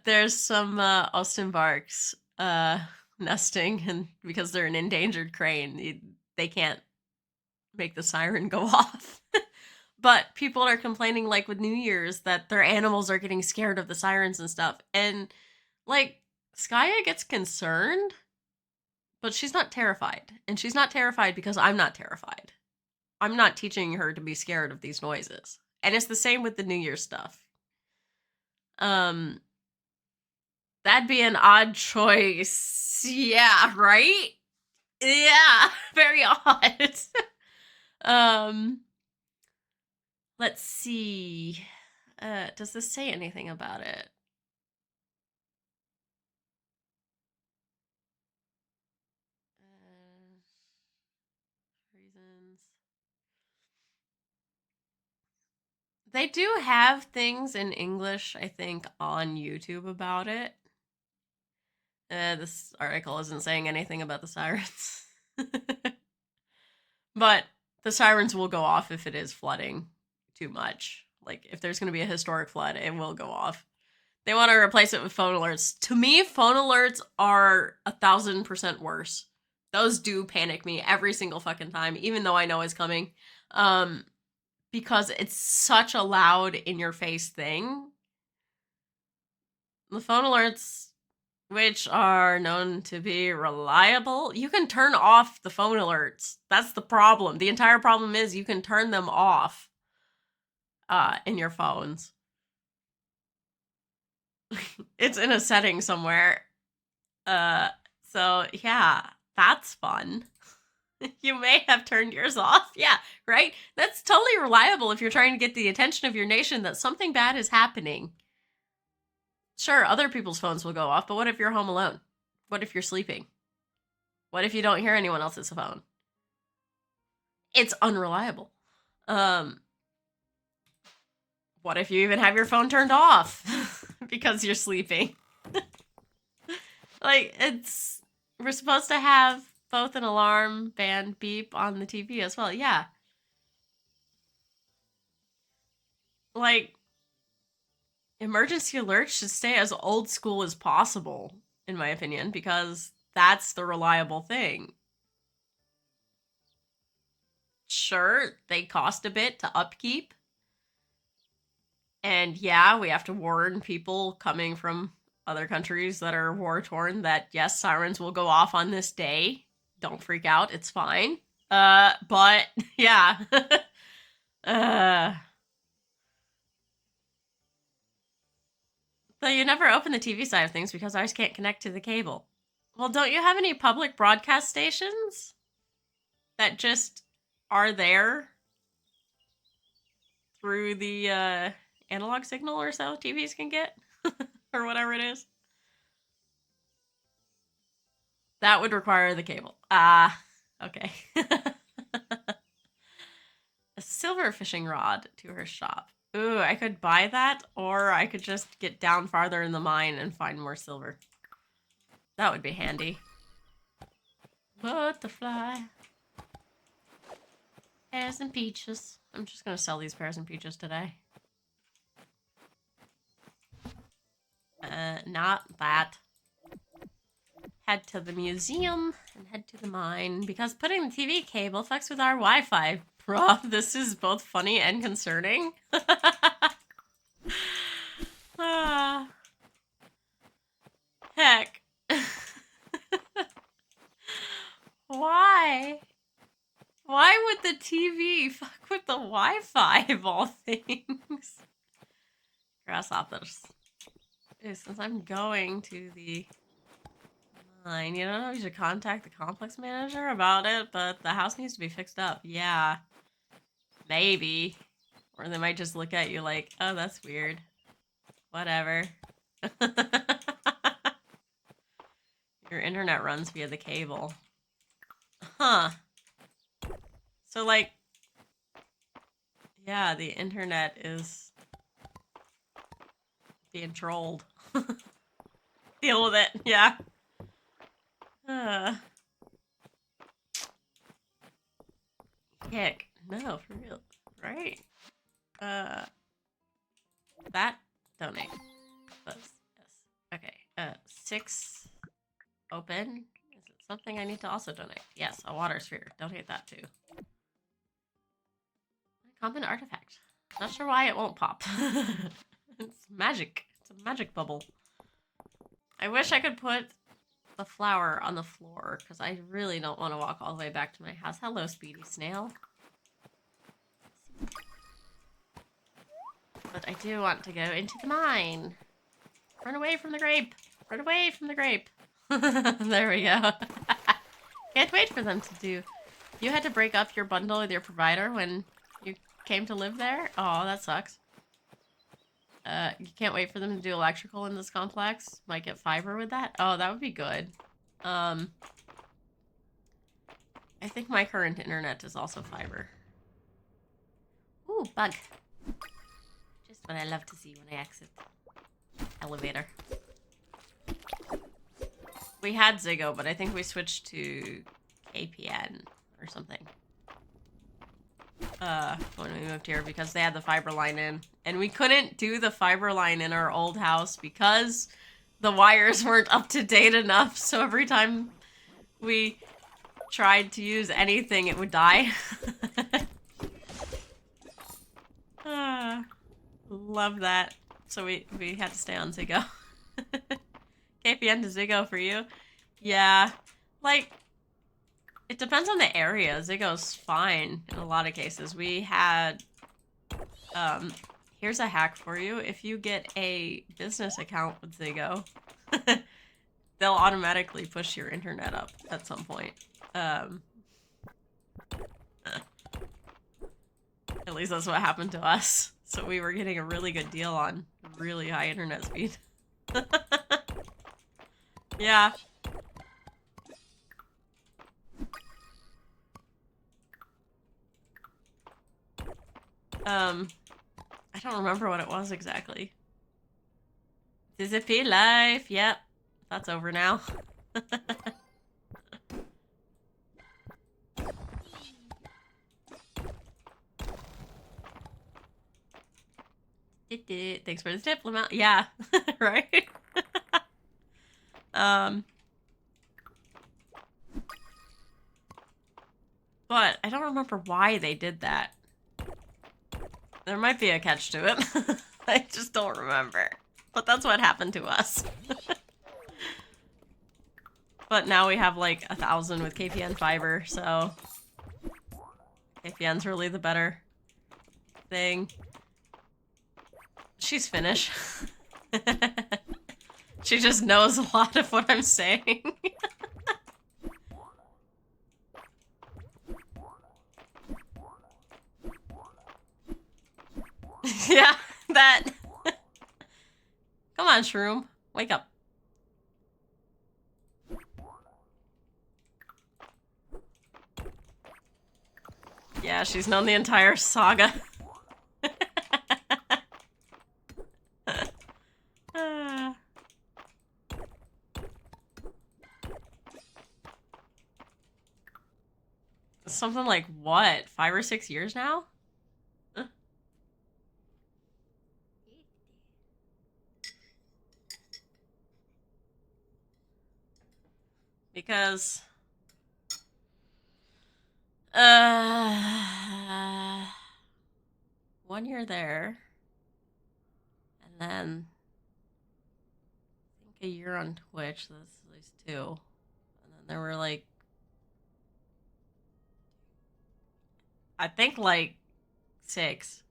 There's some Austin Barks nesting, and because they're an endangered crane, they can't make the siren go off. But people are complaining, like with New Year's, that their animals are getting scared of the sirens and stuff. And like Skaya gets concerned, but she's not terrified. And she's not terrified because I'm not terrified. I'm not teaching her to be scared of these noises. And it's the same with the New Year's stuff. That'd be an odd choice. Yeah, right? Yeah, very odd. Let's see. Does this say anything about it? Reasons. They do have things in English, I think, on YouTube about it. This article isn't saying anything about the sirens. But the sirens will go off if it is flooding too much. Like, if there's going to be a historic flood, it will go off. They want to replace it with phone alerts. To me, phone alerts are 1,000% worse. Those do panic me every single fucking time, even though I know it's coming. Because it's such a loud, in-your-face thing. The phone alerts, which are known to be reliable, you can turn off the phone alerts. That's the problem. The entire problem is you can turn them off in your phones. It's in a setting somewhere. So yeah, that's fun. You may have turned yours off. Yeah, right? That's totally reliable if you're trying to get the attention of your nation that something bad is happening. Sure, other people's phones will go off, but what if you're home alone? What if you're sleeping? What if you don't hear anyone else's phone? It's unreliable. What if you even have your phone turned off because you're sleeping? Like, we're supposed to have both an alarm and beep on the TV as well. Yeah. Like, emergency alerts should stay as old school as possible, in my opinion, because that's the reliable thing. Sure, they cost a bit to upkeep. And yeah, we have to warn people coming from other countries that are war torn that yes, sirens will go off on this day. Don't freak out, it's fine. But yeah. So you never open the TV side of things because ours can't connect to the cable. Well, don't you have any public broadcast stations that just are there through the analog signal or so TVs can get? Or whatever it is? That would require the cable. Okay. A silver fishing rod to her shop. Ooh, I could buy that, or I could just get down farther in the mine and find more silver. That would be handy. Butterfly. Pears and peaches. I'm just gonna sell these pears and peaches today. Not that. Head to the museum and head to the mine because putting the TV cable fucks with our Wi-Fi. Bruh, this is both funny and concerning. Ah, heck. Why? Why would the TV fuck with the Wi-Fi of all things? Grasshoppers. Since I'm going to the mine, you know, you should contact the complex manager about it, but the house needs to be fixed up. Yeah. Maybe. Or they might just look at you like, oh, that's weird. Whatever. Your internet runs via the cable. Huh. So, like, yeah, the internet is being trolled. Deal with it, yeah. Heck, no, for real, right? That donate. Yes. Okay. 6 open. Is it something I need to also donate? Yes, a water sphere. Donate that too. Common artifact. Not sure why it won't pop. It's magic. It's a magic bubble. I wish I could put the flower on the floor because I really don't want to walk all the way back to my house. Hello, Speedy Snail. But I do want to go into the mine. Run away from the grape. Run away from the grape. There we go. Can't wait for them to do. You had to break up your bundle with your provider when you came to live there? Oh, that sucks. You can't wait for them to do electrical in this complex? Might get fiber with that? Oh, that would be good. I think my current internet is also fiber. Ooh, bug. Just what I love to see when I exit. Elevator. We had Ziggo, but I think we switched to KPN or something. When we moved here because they had the fiber line in. And we couldn't do the fiber line in our old house because the wires weren't up to date enough. So every time we tried to use anything, it would die. Love that. So we had to stay on Ziggo. KPN to Ziggo for you? Yeah. Like, it depends on the area. Ziggo's fine in a lot of cases. We had, here's a hack for you. If you get a business account with Ziggo, they'll automatically push your internet up at some point. At least that's what happened to us. So we were getting a really good deal on really high internet speed. Yeah. I don't remember what it was exactly. Disappear life. Yep. That's over now. Thanks for the diplomat. Yeah. Right? But I don't remember why they did that. There might be a catch to it. I just don't remember. But that's what happened to us. But now we have like 1,000 with KPN fiber, so KPN's really the better thing. She's Finnish. She just knows a lot of what I'm saying. Yeah, that. Come on, Shroom. Wake up. Yeah, she's known the entire saga. something like what, 5 or 6 years now? Because uh 1 year there, and then I think a year on Twitch, so that's at least two. And then there were like, I think like six,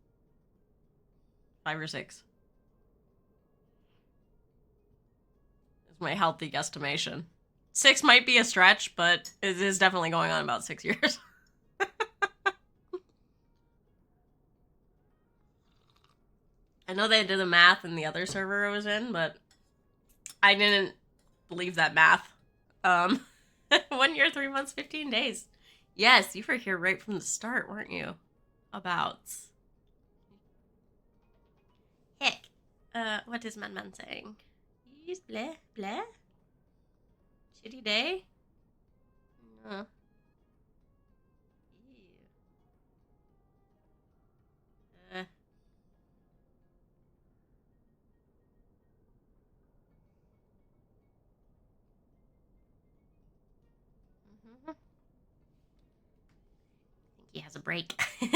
5 or 6 is my healthy guesstimation. 6 might be a stretch, but it is definitely going on about 6 years. I know they did the math in the other server I was in, but I didn't believe that math. 1 year, 3 months, 15 days. Yes, you were here right from the start, weren't you? About. Heck. What is Man saying? He's bleh, bleh? Shitty day? Uh. Uh. Mm-hmm. I think he has a break. He's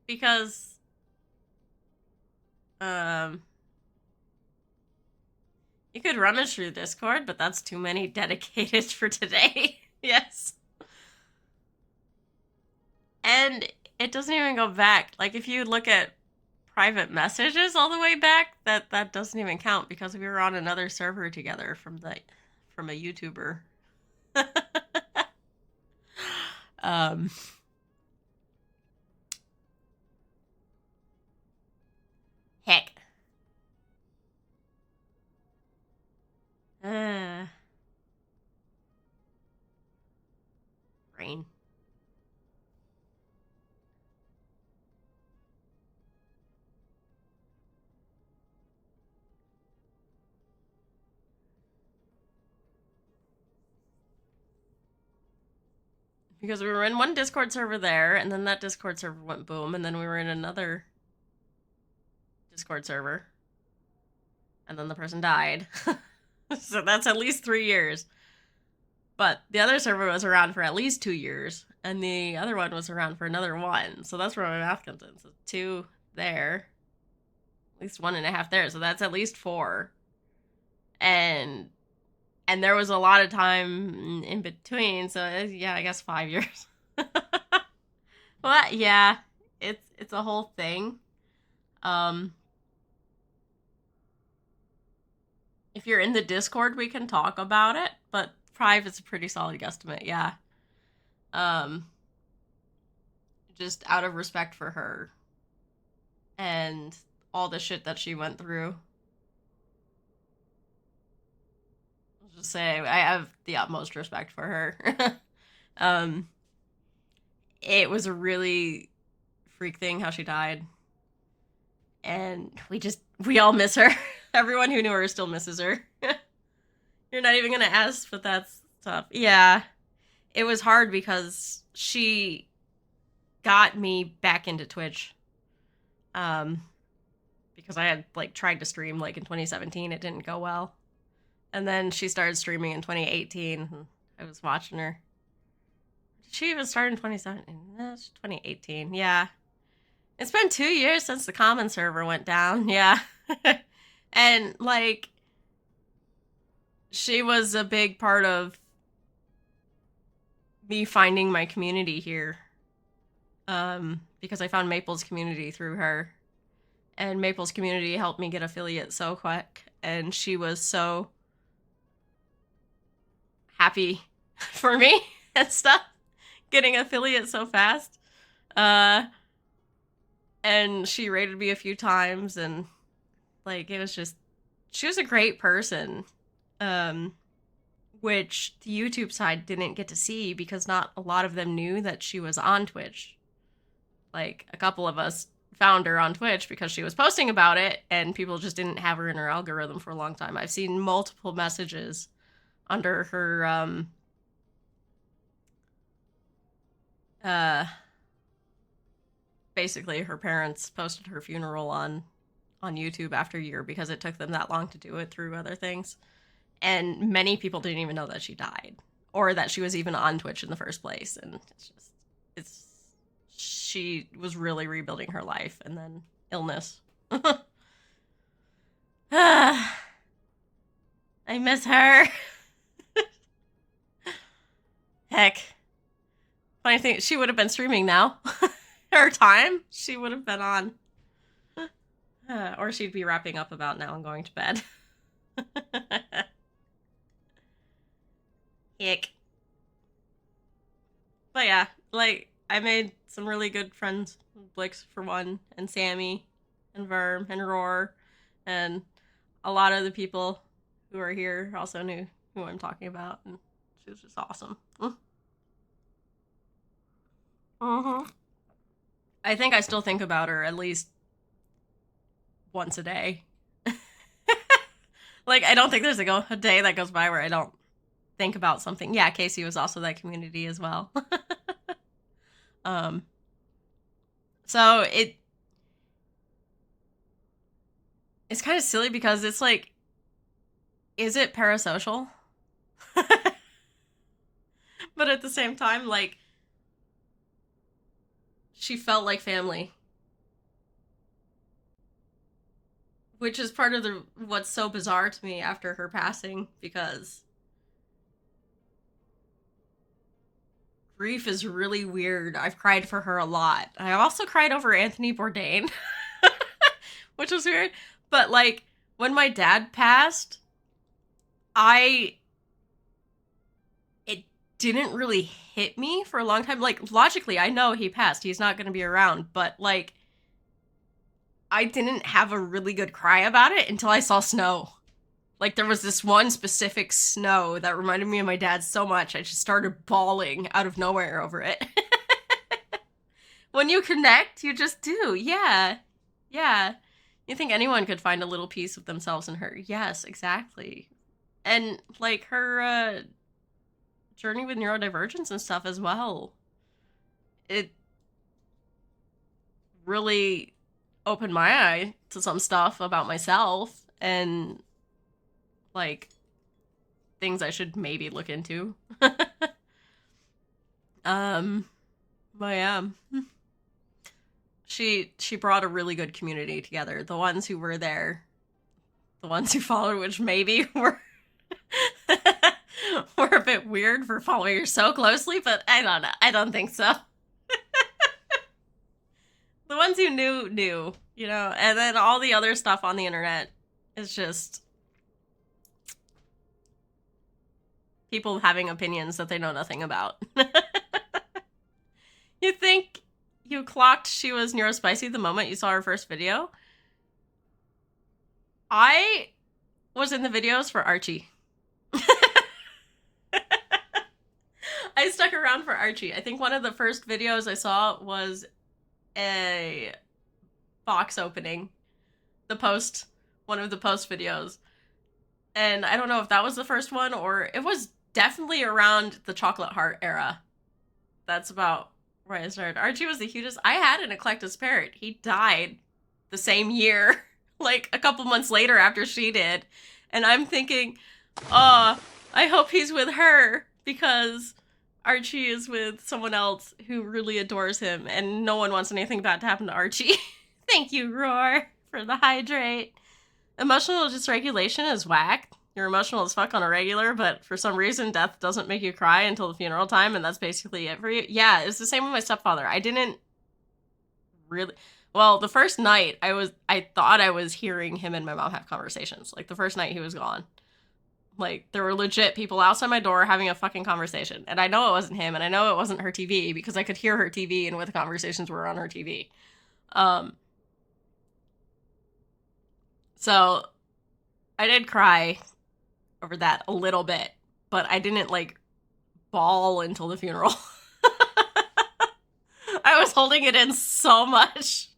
because you could rummage through Discord, but that's too many dedicated for today. Yes. And it doesn't even go back. Like, if you look at private messages all the way back, that doesn't even count because we were on another server together from a YouTuber. Heck. Brain. Because we were in one Discord server there, and then that Discord server went boom, and then we were in another Discord server, and then the person died. So that's at least 3 years. But the other server was around for at least 2 years, and the other one was around for another one. So that's where my math comes in. So 2 there, at least 1.5 there. So that's at least 4. And there was a lot of time in between. So yeah, I guess 5 years. Well, yeah, it's a whole thing. If you're in the Discord, we can talk about it, but private's a pretty solid guesstimate, yeah. Just out of respect for her and all the shit that she went through. I'll just say I have the utmost respect for her. It was a really freak thing how she died. And we all miss her. Everyone who knew her still misses her. You're not even gonna ask, but that's tough. Yeah. It was hard because she got me back into Twitch. Because I had like tried to stream like in 2017, it didn't go well. And then she started streaming in 2018. And I was watching her. Did she even start in 2017? That's 2018. Yeah. It's been 2 years since the common server went down. Yeah. And like, she was a big part of me finding my community here. Because I found Maple's community through her. And Maple's community helped me get affiliate so quick. And she was so happy for me and stuff, getting affiliate so fast. And she rated me a few times, and like, it was just, she was a great person. Which the YouTube side didn't get to see because not a lot of them knew that she was on Twitch. Like, a couple of us found her on Twitch because she was posting about it, and people just didn't have her in her algorithm for a long time. I've seen multiple messages under her basically her parents posted her funeral on YouTube after a year because it took them that long to do it through other things. And many people didn't even know that she died or that she was even on Twitch in the first place. And she was really rebuilding her life, and then illness. I miss her. Heck. Funny thing, she would have been streaming now. Her time, she would have been on. Or she'd be wrapping up about now and going to bed. Heck. But yeah, like, I made some really good friends. Blix, for one, and Sammy, and Verm, and Roar, and a lot of the people who are here also knew who I'm talking about, and she was just awesome. I think I still think about her at least once a day. Like, I don't think there's a day that goes by where I don't think about something. Yeah, Casey was also that community as well. So it's kind of silly because it's like, is it parasocial? But at the same time, like, she felt like family. Which is part of what's so bizarre to me after her passing, because grief is really weird. I've cried for her a lot. I also cried over Anthony Bourdain, which was weird. But, like, when my dad passed, it didn't really hit me for a long time. Like, logically, I know he passed. He's not going to be around. But, like, I didn't have a really good cry about it until I saw snow. Like, there was this one specific snow that reminded me of my dad so much, I just started bawling out of nowhere over it. When you connect, you just do. Yeah. Yeah. You think anyone could find a little piece of themselves in her. Yes, exactly. And, like, her journey with neurodivergence and stuff as well. It really opened my eye to some stuff about myself and, like, things I should maybe look into. But yeah. She brought a really good community together. The ones who were there, the ones who followed, which maybe were were a bit weird for following her so closely, but I don't know. I don't think so. The ones who knew, you know, and then all the other stuff on the internet is just people having opinions that they know nothing about. You think you clocked she was neurospicy the moment you saw her first video? I was in the videos for Archie. I stuck around for Archie. I think one of the first videos I saw was a box opening. One of the post videos. And I don't know if that was the first one, or it was definitely around the Chocolate Heart era. That's about where I started. Archie was the cutest. I had an Eclectus parrot. He died the same year, like a couple months later after she did. And I'm thinking, I hope he's with her, because Archie is with someone else who really adores him, and no one wants anything bad to happen to Archie. Thank you, Roar, for the hydrate. Emotional dysregulation is whack. You're emotional as fuck on a regular, but for some reason, death doesn't make you cry until the funeral time, and that's basically it for you. Yeah, it's the same with my stepfather. I didn't really... Well, the first night, I thought I was hearing him and my mom have conversations. Like, the first night he was gone. Like, there were legit people outside my door having a fucking conversation. And I know it wasn't him, and I know it wasn't her TV, because I could hear her TV and what the conversations were on her TV. So, I did cry over that a little bit, but I didn't, like, bawl until the funeral. I was holding it in so much.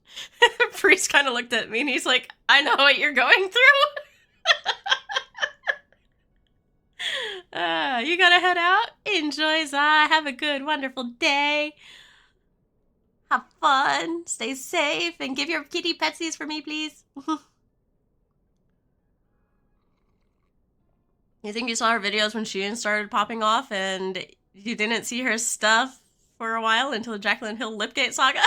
Priest kind of looked at me and he's like, I know what you're going through. You gotta head out. Enjoy, Zah. Have a good, wonderful day. Have fun. Stay safe. And give your kitty petsies for me, please. You think you saw her videos when Sheehan started popping off and you didn't see her stuff for a while until the Jaclyn Hill Lipgate saga?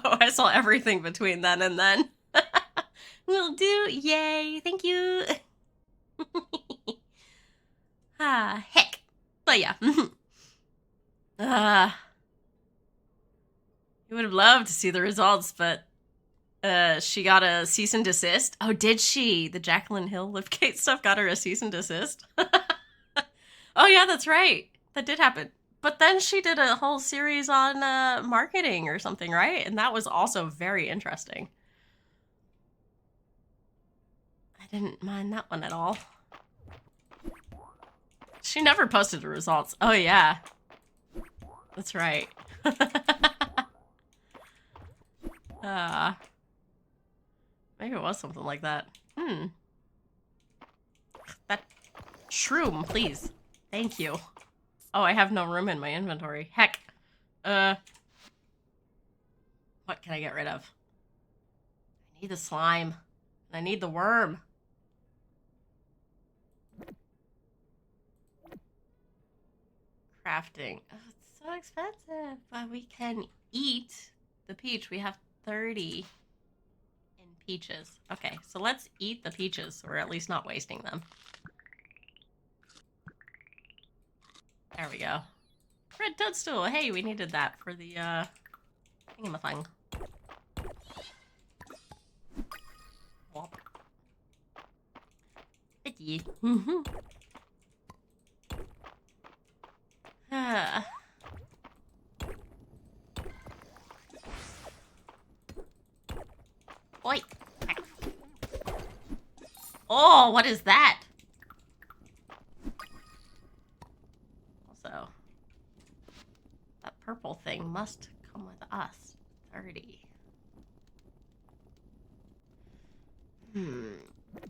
Oh, I saw everything between then and then. Will do. Yay. Thank you. Heck. But yeah. You would have loved to see the results, but she got a cease and desist. Oh, did she? The Jaclyn Hill Lipgate stuff got her a cease and desist? Oh, yeah, that's right. That did happen. But then she did a whole series on marketing or something, right? And that was also very interesting. I didn't mind that one at all. She never posted the results. Oh, yeah. That's right. Maybe it was something like that. That shroom, please. Thank you. Oh, I have no room in my inventory. Heck. What can I get rid of? I need the slime. And I need the worm. Crafting. Oh, it's so expensive. But we can eat the peach. We have 30 in peaches. Okay, so let's eat the peaches. So we're at least not wasting them. There we go. Red toadstool. Hey, we needed that for the thingamathing. Wop. Picky. Oi. Oh, what is that? Also, that purple thing must come with us. 30.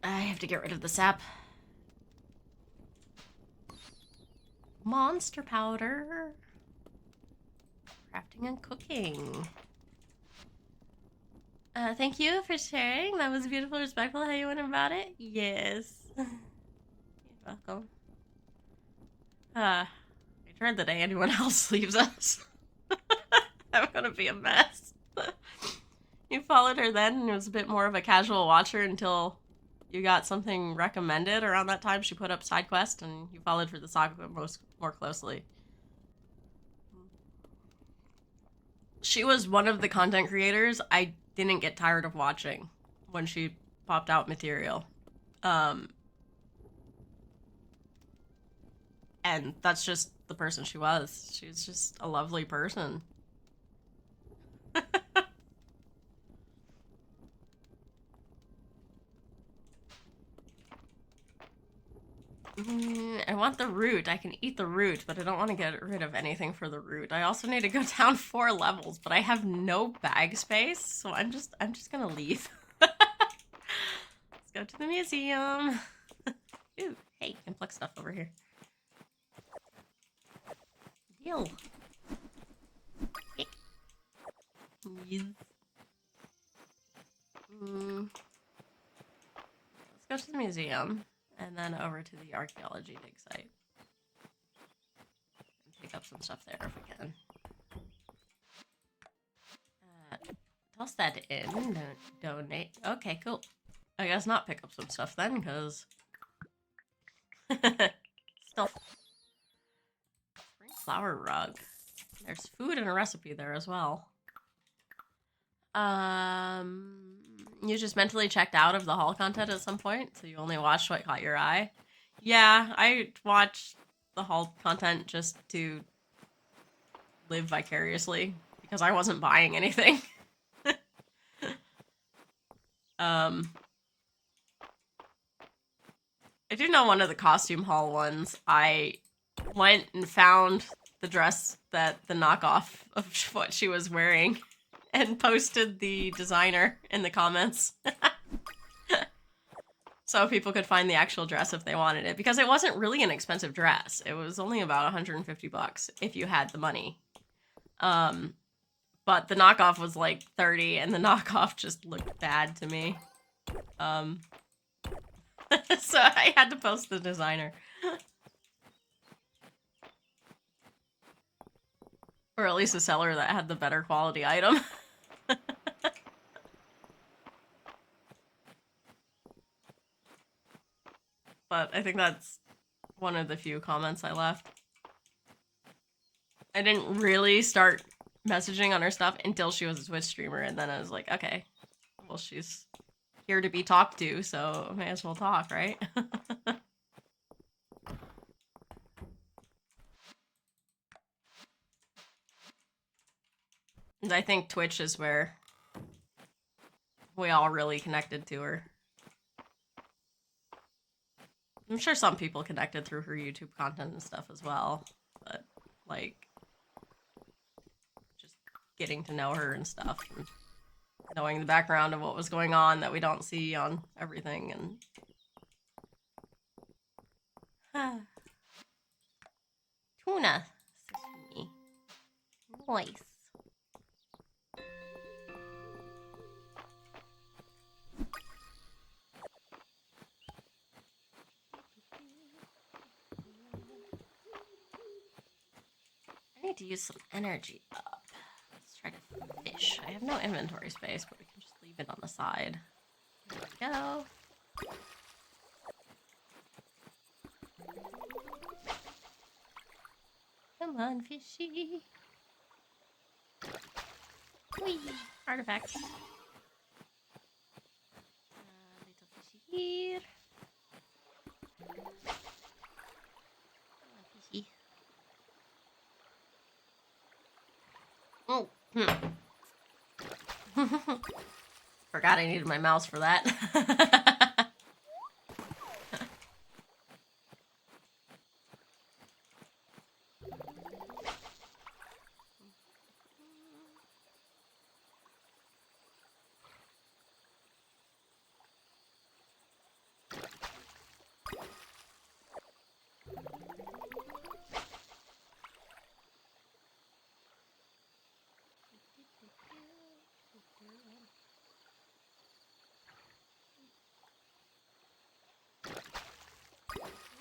I have to get rid of the sap. Monster powder. Crafting and cooking. Thank you for sharing. That was beautiful, respectful how you went about it. Yes. You're welcome. I dread the day anyone else leaves us. I'm gonna be a mess. You followed her then and it was a bit more of a casual watcher until you got something recommended around that time. She put up side quest and you followed for the saga more closely. She was one of the content creators I didn't get tired of watching when she popped out material. And that's just the person she was. She was just a lovely person. I want the root. I can eat the root, but I don't want to get rid of anything for the root. I also need to go down 4 levels, but I have no bag space, so I'm just gonna leave. Let's go to the museum. Ooh, hey, you can pluck stuff over here. Deal. Yes. Let's go to the museum. And then over to the archaeology dig site. And pick up some stuff there if we can. Toss that in. Donate. Okay, cool. I guess not pick up some stuff then, because... Still. Spring flower rug. There's food and a recipe there as well. You just mentally checked out of the haul content at some point, so you only watched what caught your eye? Yeah, I watched the haul content just to live vicariously, because I wasn't buying anything. I do know one of the costume haul ones, I went and found the dress that the knockoff of what she was wearing, and posted the designer in the comments. So people could find the actual dress if they wanted it, because it wasn't really an expensive dress. It was only about 150 bucks if you had the money. But the knockoff was like 30, and the knockoff just looked bad to me. So I had to post the designer. Or at least a seller that had the better quality item. But I think that's one of the few comments I left. I didn't really start messaging on her stuff until she was a Twitch streamer, and then I was like, okay, well, she's here to be talked to, so I may as well talk, right? And I think Twitch is where we all really connected to her. I'm sure some people connected through her YouTube content and stuff as well, but like just getting to know her and stuff, and knowing the background of what was going on that we don't see on everything, and tuna sashimi, nice. I need to use some energy up. Let's try to fish. I have no inventory space, but we can just leave it on the side. There we go. Come on, fishy. Whee! Artifacts. Little fishy here. Come on, fishy. Oh. Forgot I needed my mouse for that.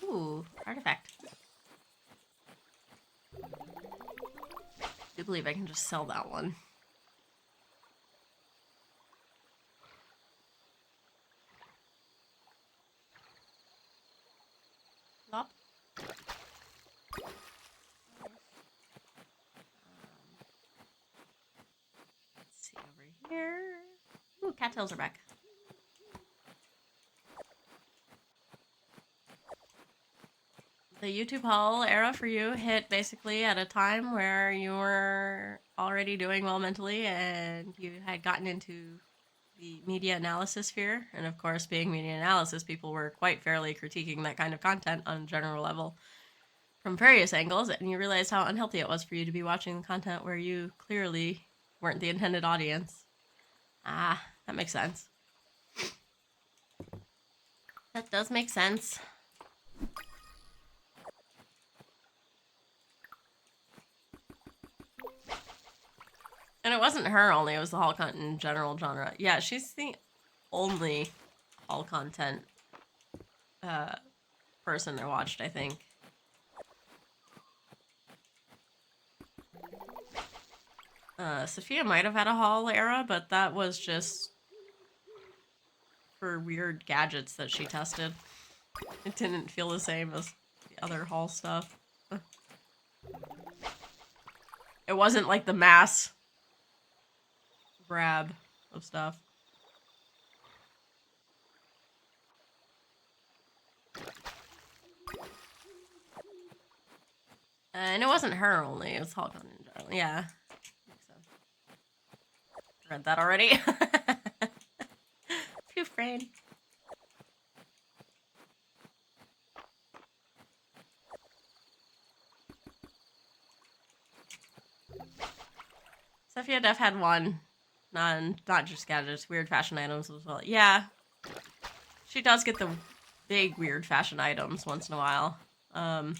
Ooh, artifact. I do believe I can just sell that one. Plop. Let's see over here. Ooh, cattails are back. The YouTube haul era for you hit basically at a time where you were already doing well mentally, and you had gotten into the media analysis sphere. And of course, being media analysis, people were quite fairly critiquing that kind of content on a general level from various angles, and you realized how unhealthy it was for you to be watching the content where you clearly weren't the intended audience. Ah, that makes sense. That does make sense. And it wasn't her only, it was the haul content in general genre. Yeah, she's the only haul content person I watched, I think. Sophia might have had a haul era, but that was just for weird gadgets that she tested. It didn't feel the same as the other haul stuff. It wasn't like the mass grab of stuff. And it wasn't her only, it was haul content in general. Yeah. So. Read that already. Phew, brain. Sophia Def had one Not just gadgets, weird fashion items as well. Yeah, she does get the big weird fashion items once in a while. I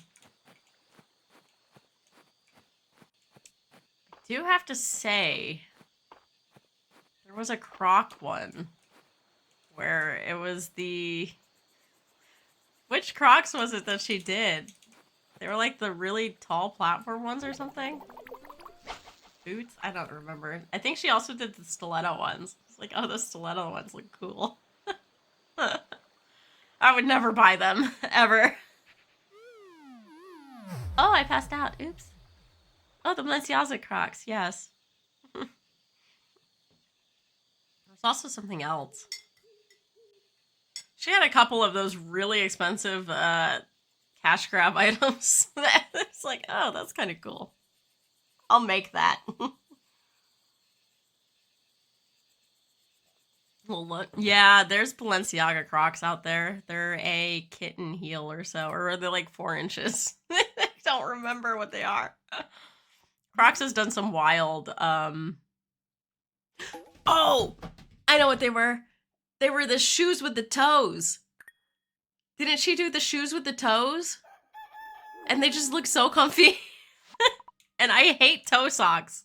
do have to say, there was a Croc one where it was the... Which Crocs was it that she did? They were like the really tall platform ones or something? Boots? I don't remember. I think she also did the stiletto ones. It's like, oh, the stiletto ones look cool. I would never buy them, ever. Oh, I passed out. Oops. Oh, the Balenciaga Crocs. Yes. There's also something else. She had a couple of those really expensive cash grab items. It's like, oh, that's kind of cool. I'll make that. Well, look. Yeah, there's Balenciaga Crocs out there. They're a kitten heel or so, or they're like 4 inches. I don't remember what they are. Crocs has done some wild, Oh! I know what they were. They were the shoes with the toes. Didn't she do the shoes with the toes? And they just look so comfy. And I hate toe socks.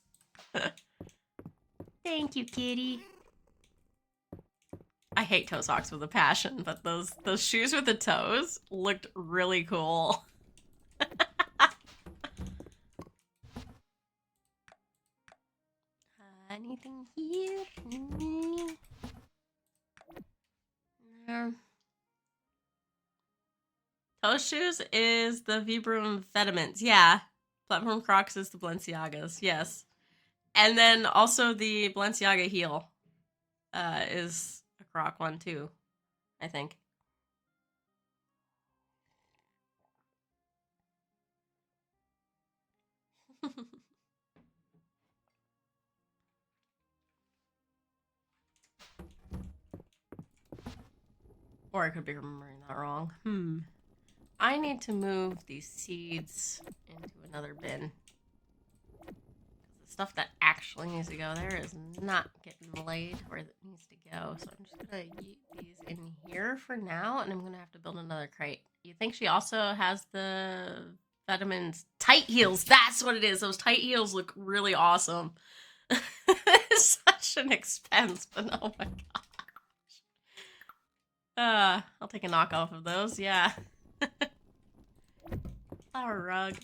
Thank you, kitty. I hate toe socks with a passion, but those shoes with the toes looked really cool. Anything here? No. Toe shoes is the Vibram Vetements. Yeah. Platform Crocs is the Balenciagas. Yes. And then also the Balenciaga heel is a Croc one too, I think. Or I could be remembering that wrong. I need to move these seeds into another bin. The stuff that actually needs to go there is not getting laid where it needs to go. So I'm just gonna yeet these in here for now, and I'm gonna have to build another crate. You think she also has the vitamins tight heels? That's what it is. Those tight heels look really awesome. It's such an expense, but oh my gosh. I'll take a knockoff of those, yeah. Flower rug.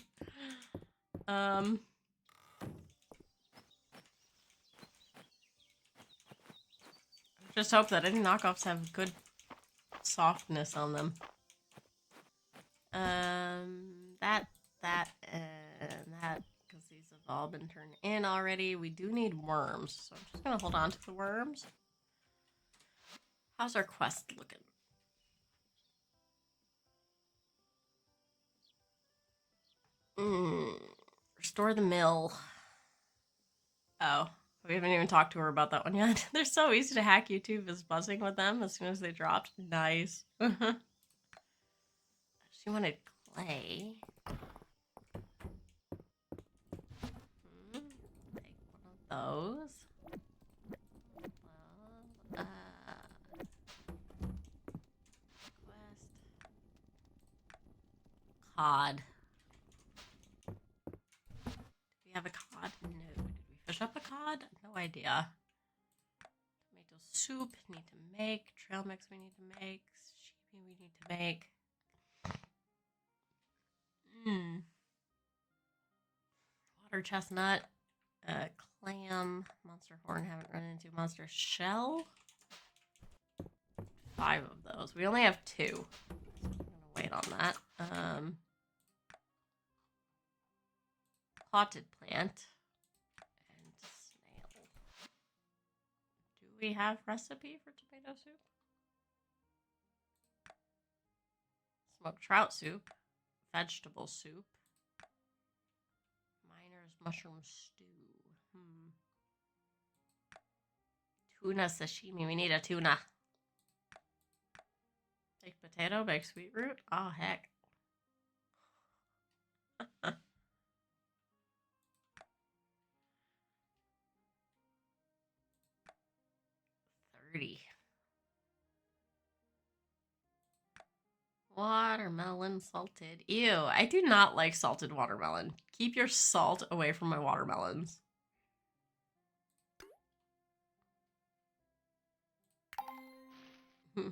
Just hope that any knockoffs have good softness on them. That, and that, because these have all been turned in already. We do need worms, so I'm just gonna hold on to the worms. How's our quest looking? Restore the mill. Oh, we haven't even talked to her about that one yet. They're so easy to hack. YouTube is buzzing with them as soon as they dropped. Nice. She wanted clay. Take one of those. Well, quest. Cod. Do we have a cod? No. Did we fish up a cod? No idea. Tomato soup need to make. Trail mix we need to make. Sheepy we need to make. Water chestnut. Clam. Monster horn. Haven't run into monster shell. 5 of those. We only have 2. So I'm gonna wait on that. Potted plant. And snail. Do we have recipe for tomato soup? Smoked trout soup. Vegetable soup. Miner's mushroom stew. Tuna sashimi. We need a tuna. Baked potato, baked sweet root. Oh, heck. pretty. Watermelon salted. Ew, I do not like salted watermelon. Keep your salt away from my watermelons. What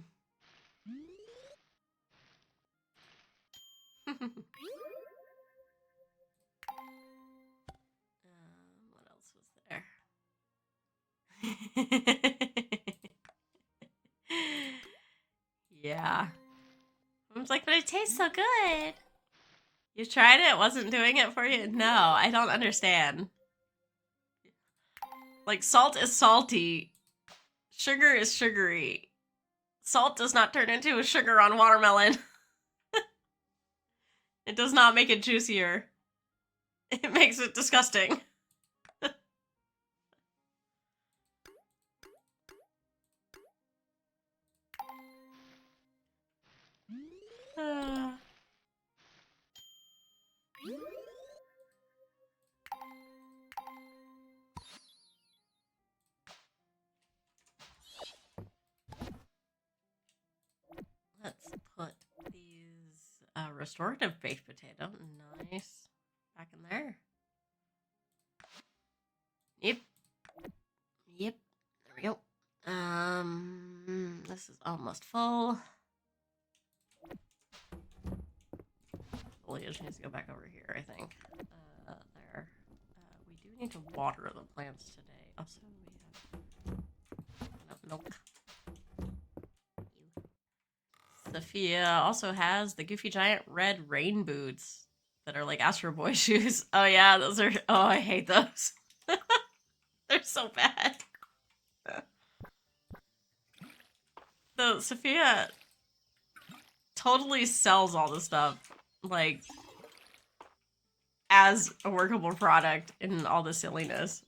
else was there? Yeah. I was like, but it tastes so good. You tried it? It wasn't doing it for you? No, I don't understand. Like, salt is salty. Sugar is sugary. Salt does not turn into a sugar on watermelon. It does not make it juicier. It makes it disgusting. Let's put these restorative baked potato. Nice. Back in there. Yep. Yep. There we go. This is almost full. Foliage needs to go back over here, I think. There. We do need to water the plants today. Also, we have enough milk. Sophia also has the Goofy Giant red rain boots that are like Astro Boy shoes. Oh yeah, those are. Oh, I hate those. They're so bad. So Sophia totally sells all the stuff like as a workable product in all the silliness.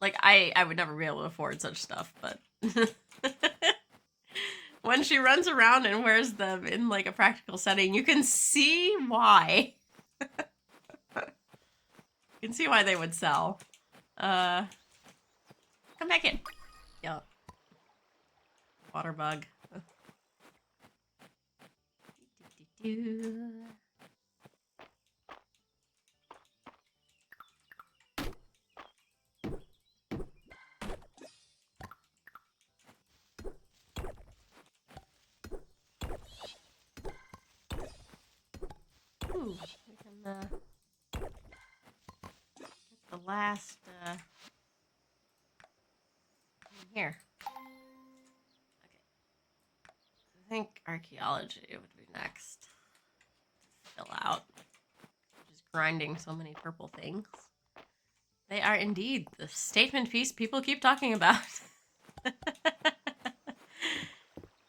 Like I would never be able to afford such stuff, but when she runs around and wears them in like a practical setting, you can see why. You can see why they would sell. Come back in. Yeah. Water bug. Ooh, we can get the last in here. Okay. I think archaeology would be next. Fill out. Just grinding so many purple things. They are indeed the statement piece people keep talking about.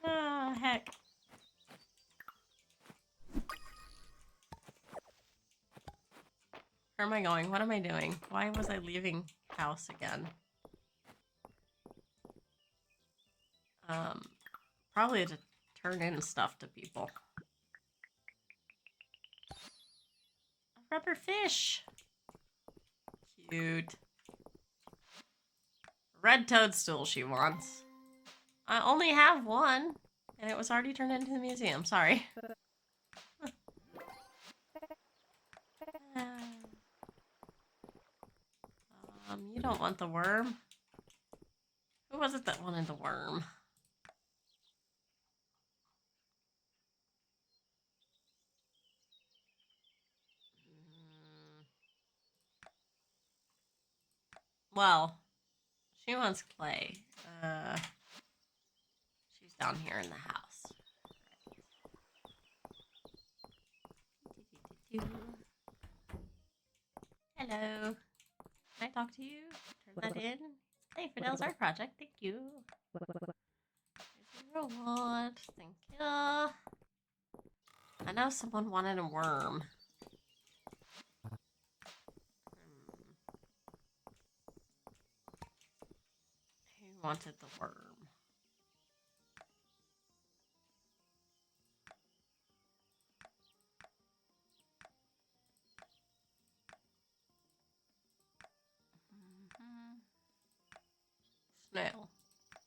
Oh, heck. Where am I going? What am I doing? Why was I leaving house again? Probably to turn in stuff to people. A rubber fish. Cute. Red toadstool she wants. I only have one, and it was already turned into the museum. Sorry. You don't want the worm. Who was it that wanted the worm? Well, she wants clay. She's down here in the house. Hello. Can I talk to you? Turn that in. Hey, Fidel's art project. Thank you. Here's your reward. Thank you. I know someone wanted a worm. Who wanted the worm? Snail.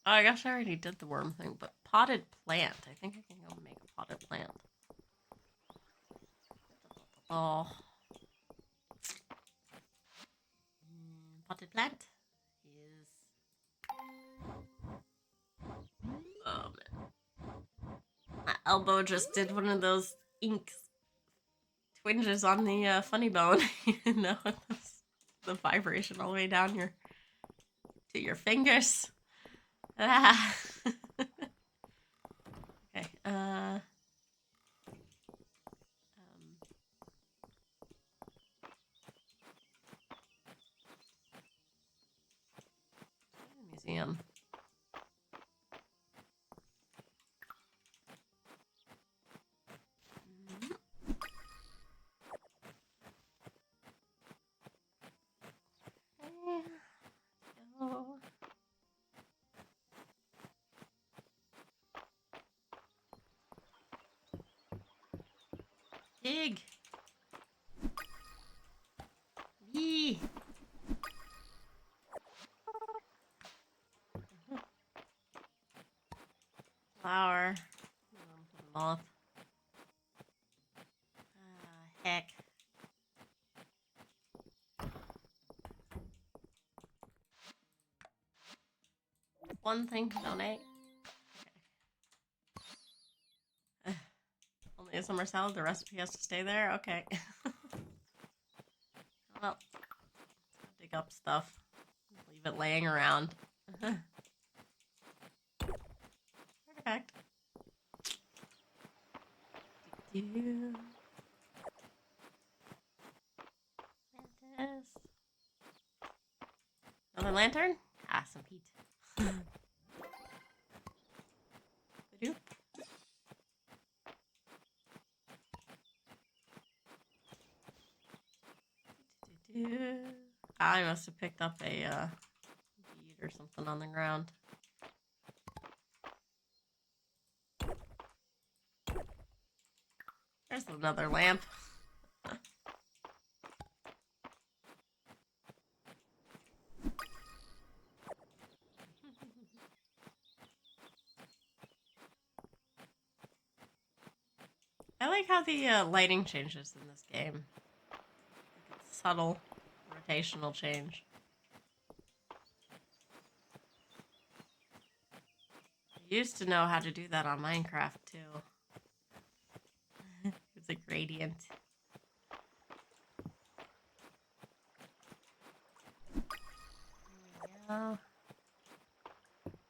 Oh, I guess I already did the worm thing, but potted plant. I think I can go make a potted plant. Oh. Potted plant is... Oh, man. My elbow just did one of those ink twinges on the funny bone. You know, the vibration all the way down to your fingers. Ah. Okay. Museum. Pig. Yee. Flower. Moth. Heck. One thing to donate. Okay. Only a summer salad. The recipe has to stay there. Okay. Well, dig up stuff. Leave it laying around. Artifact. Mantis. Another lantern? Ah, some heat. I must have picked up a bead or something on the ground. There's another lamp. I like how the lighting changes in this game. It's subtle, rotational change. I used to know how to do that on Minecraft too. It's a gradient. There we go.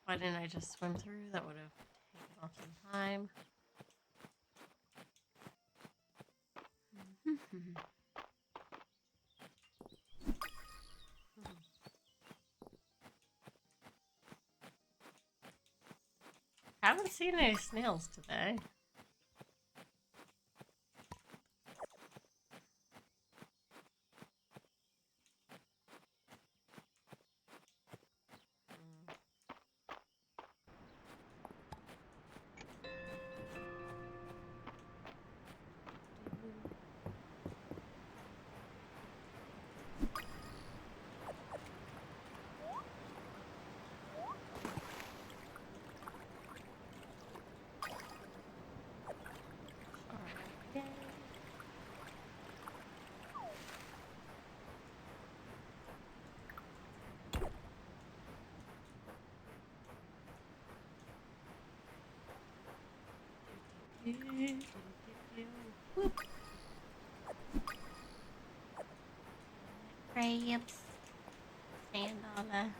Why didn't I just swim through? That would have taken off some time. Haven't seen any snails today. Whoop. Crabs. Sand on the...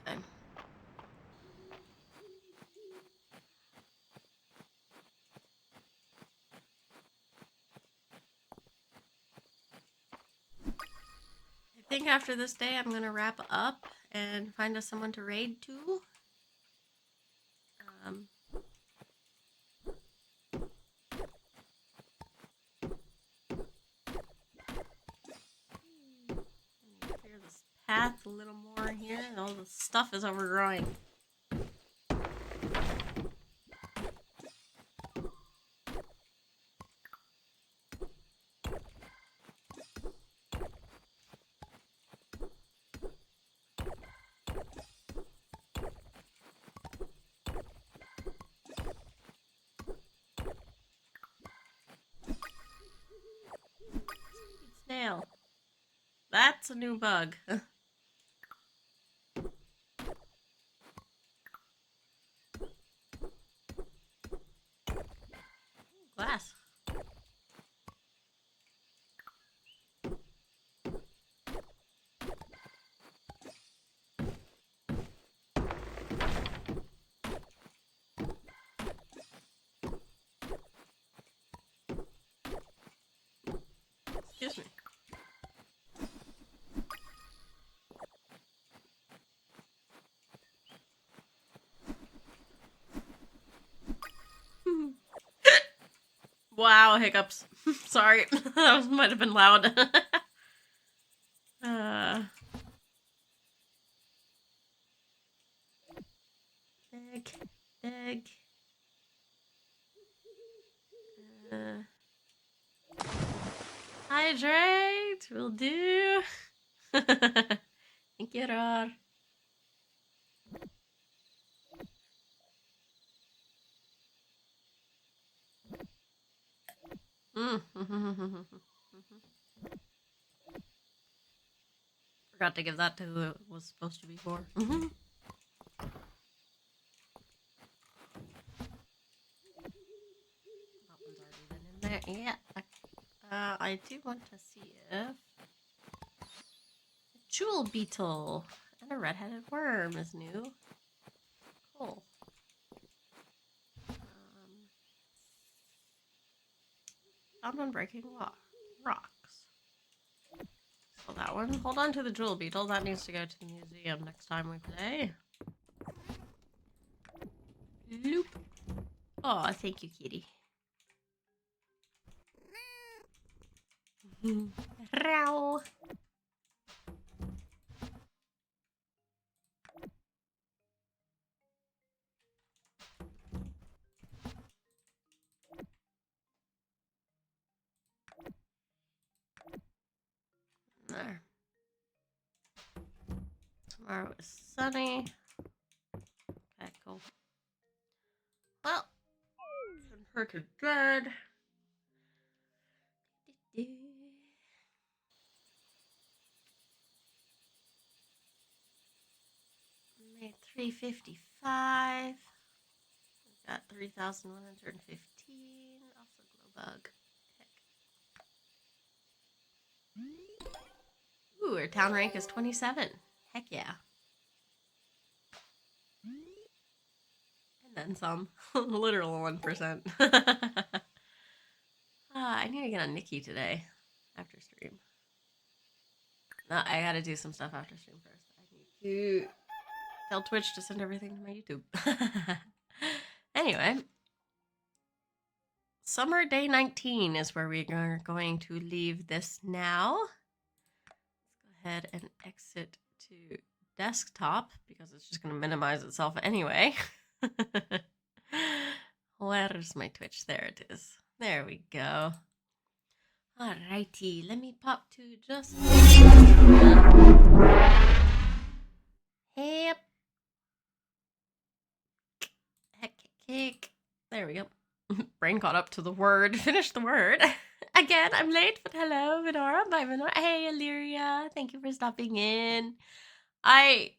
Okay. I think after this day, I'm gonna wrap up and find us someone to raid to. Clear this path a little more here. All the stuff is overgrowing. That's a new bug. Glass. Excuse me. Wow, hiccups. Sorry, that might have been loud. Dig. Hydrate will do. Thank you, Rar. Forgot to give that to who it was supposed to be for. That one's already been in there. Yeah. I do want to see if a jewel beetle and a red-headed worm is new. Cool. Found one breaking rocks. So that one. Hold on to the jewel beetle. That needs to go to the museum next time we play. Loop. Oh, thank you, kitty. Row. There. Tomorrow is sunny. Okay, cool. Well, shouldn't hurt to dread. Made 355. We've got 3,115. Also glow bug. Heck. Ooh, our town rank is 27. Heck yeah. And then some. Literal 1%. I need to get on Nikki today after stream. No, I gotta do some stuff after stream first. I need to tell Twitch to send everything to my YouTube. Anyway, summer day 19 is where we are going to leave this now. Let's go ahead and exit to desktop because it's just going to minimize itself anyway. Where's my Twitch? There it is. There we go. Alrighty, let me pop to just... Yep. Heck. There we go. Brain caught up to the word. Finish the word. Again, I'm late, but hello, Vidora. Bye, Vidora. Hey, Illyria. Thank you for stopping in. I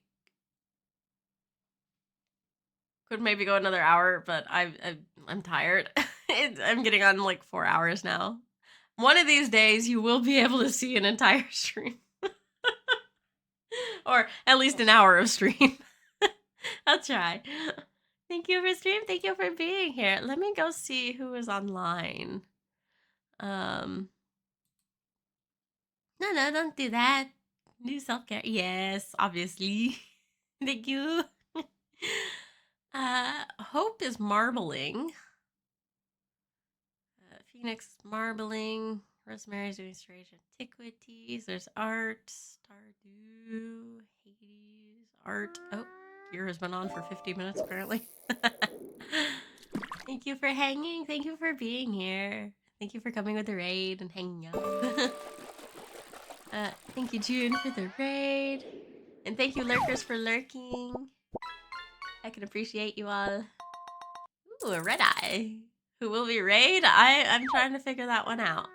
could maybe go another hour, but I'm tired. I'm getting on like 4 hours now. One of these days, you will be able to see an entire stream. Or at least an hour of stream. I'll try. Thank you for stream. Thank you for being here. Let me go see who is online. No, don't do that. Do self-care. Yes, obviously. Thank you. Hope is marbling. Phoenix is marbling. Rosemary's doing strange antiquities. There's art. Stardew. Hades. Art. Oh, Gear has been on for 50 minutes apparently. Thank you for hanging. Thank you for being here. Thank you for coming with the raid and hanging out. Thank you, June, for the raid. And thank you, lurkers, for lurking. I can appreciate you all. Ooh, a red eye. Who will be raid? I'm trying to figure that one out.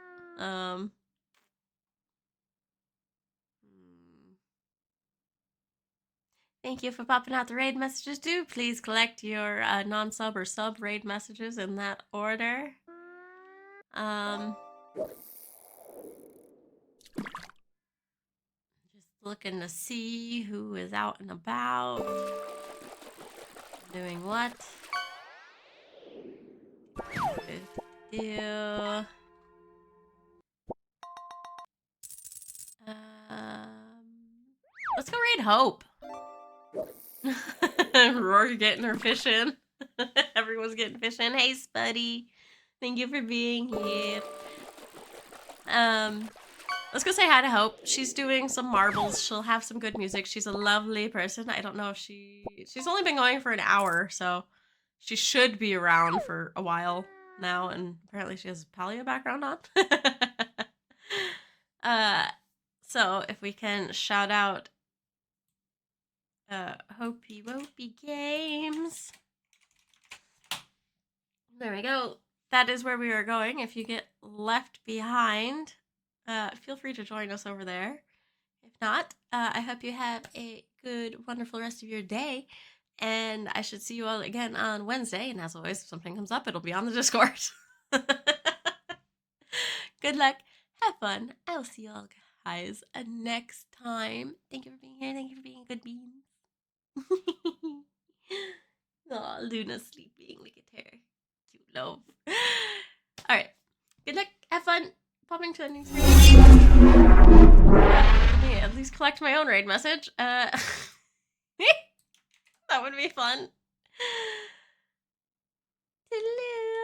Thank you for popping out the raid messages. Do please collect your non-sub or sub raid messages in that order. Just looking to see who is out and about, doing what. Do. Let's go raid Hope. Rory getting her fish in. Everyone's getting fish in. Hey, Spuddy. Thank you for being here. Let's go say hi to Hope. She's doing some marbles. She'll have some good music. She's a lovely person. I don't know if she's only been going for an hour, so she should be around for a while now, and apparently she has a paleo background on. So if we can shout out Hopey Wopey Games. There we go. That is where we are going. If you get left behind, feel free to join us over there. If not, I hope you have a good, wonderful rest of your day. And I should see you all again on Wednesday. And as always, if something comes up, it'll be on the Discord. Good luck. Have fun. I'll see you all guys next time. Thank you for being here. Thank you for being good beans. Oh, Luna's sleeping. Look at her. Cute love. Alright. Good luck. Have fun. Popping to ending screen. Let me at least collect my own raid message. That would be fun. Toodaloo.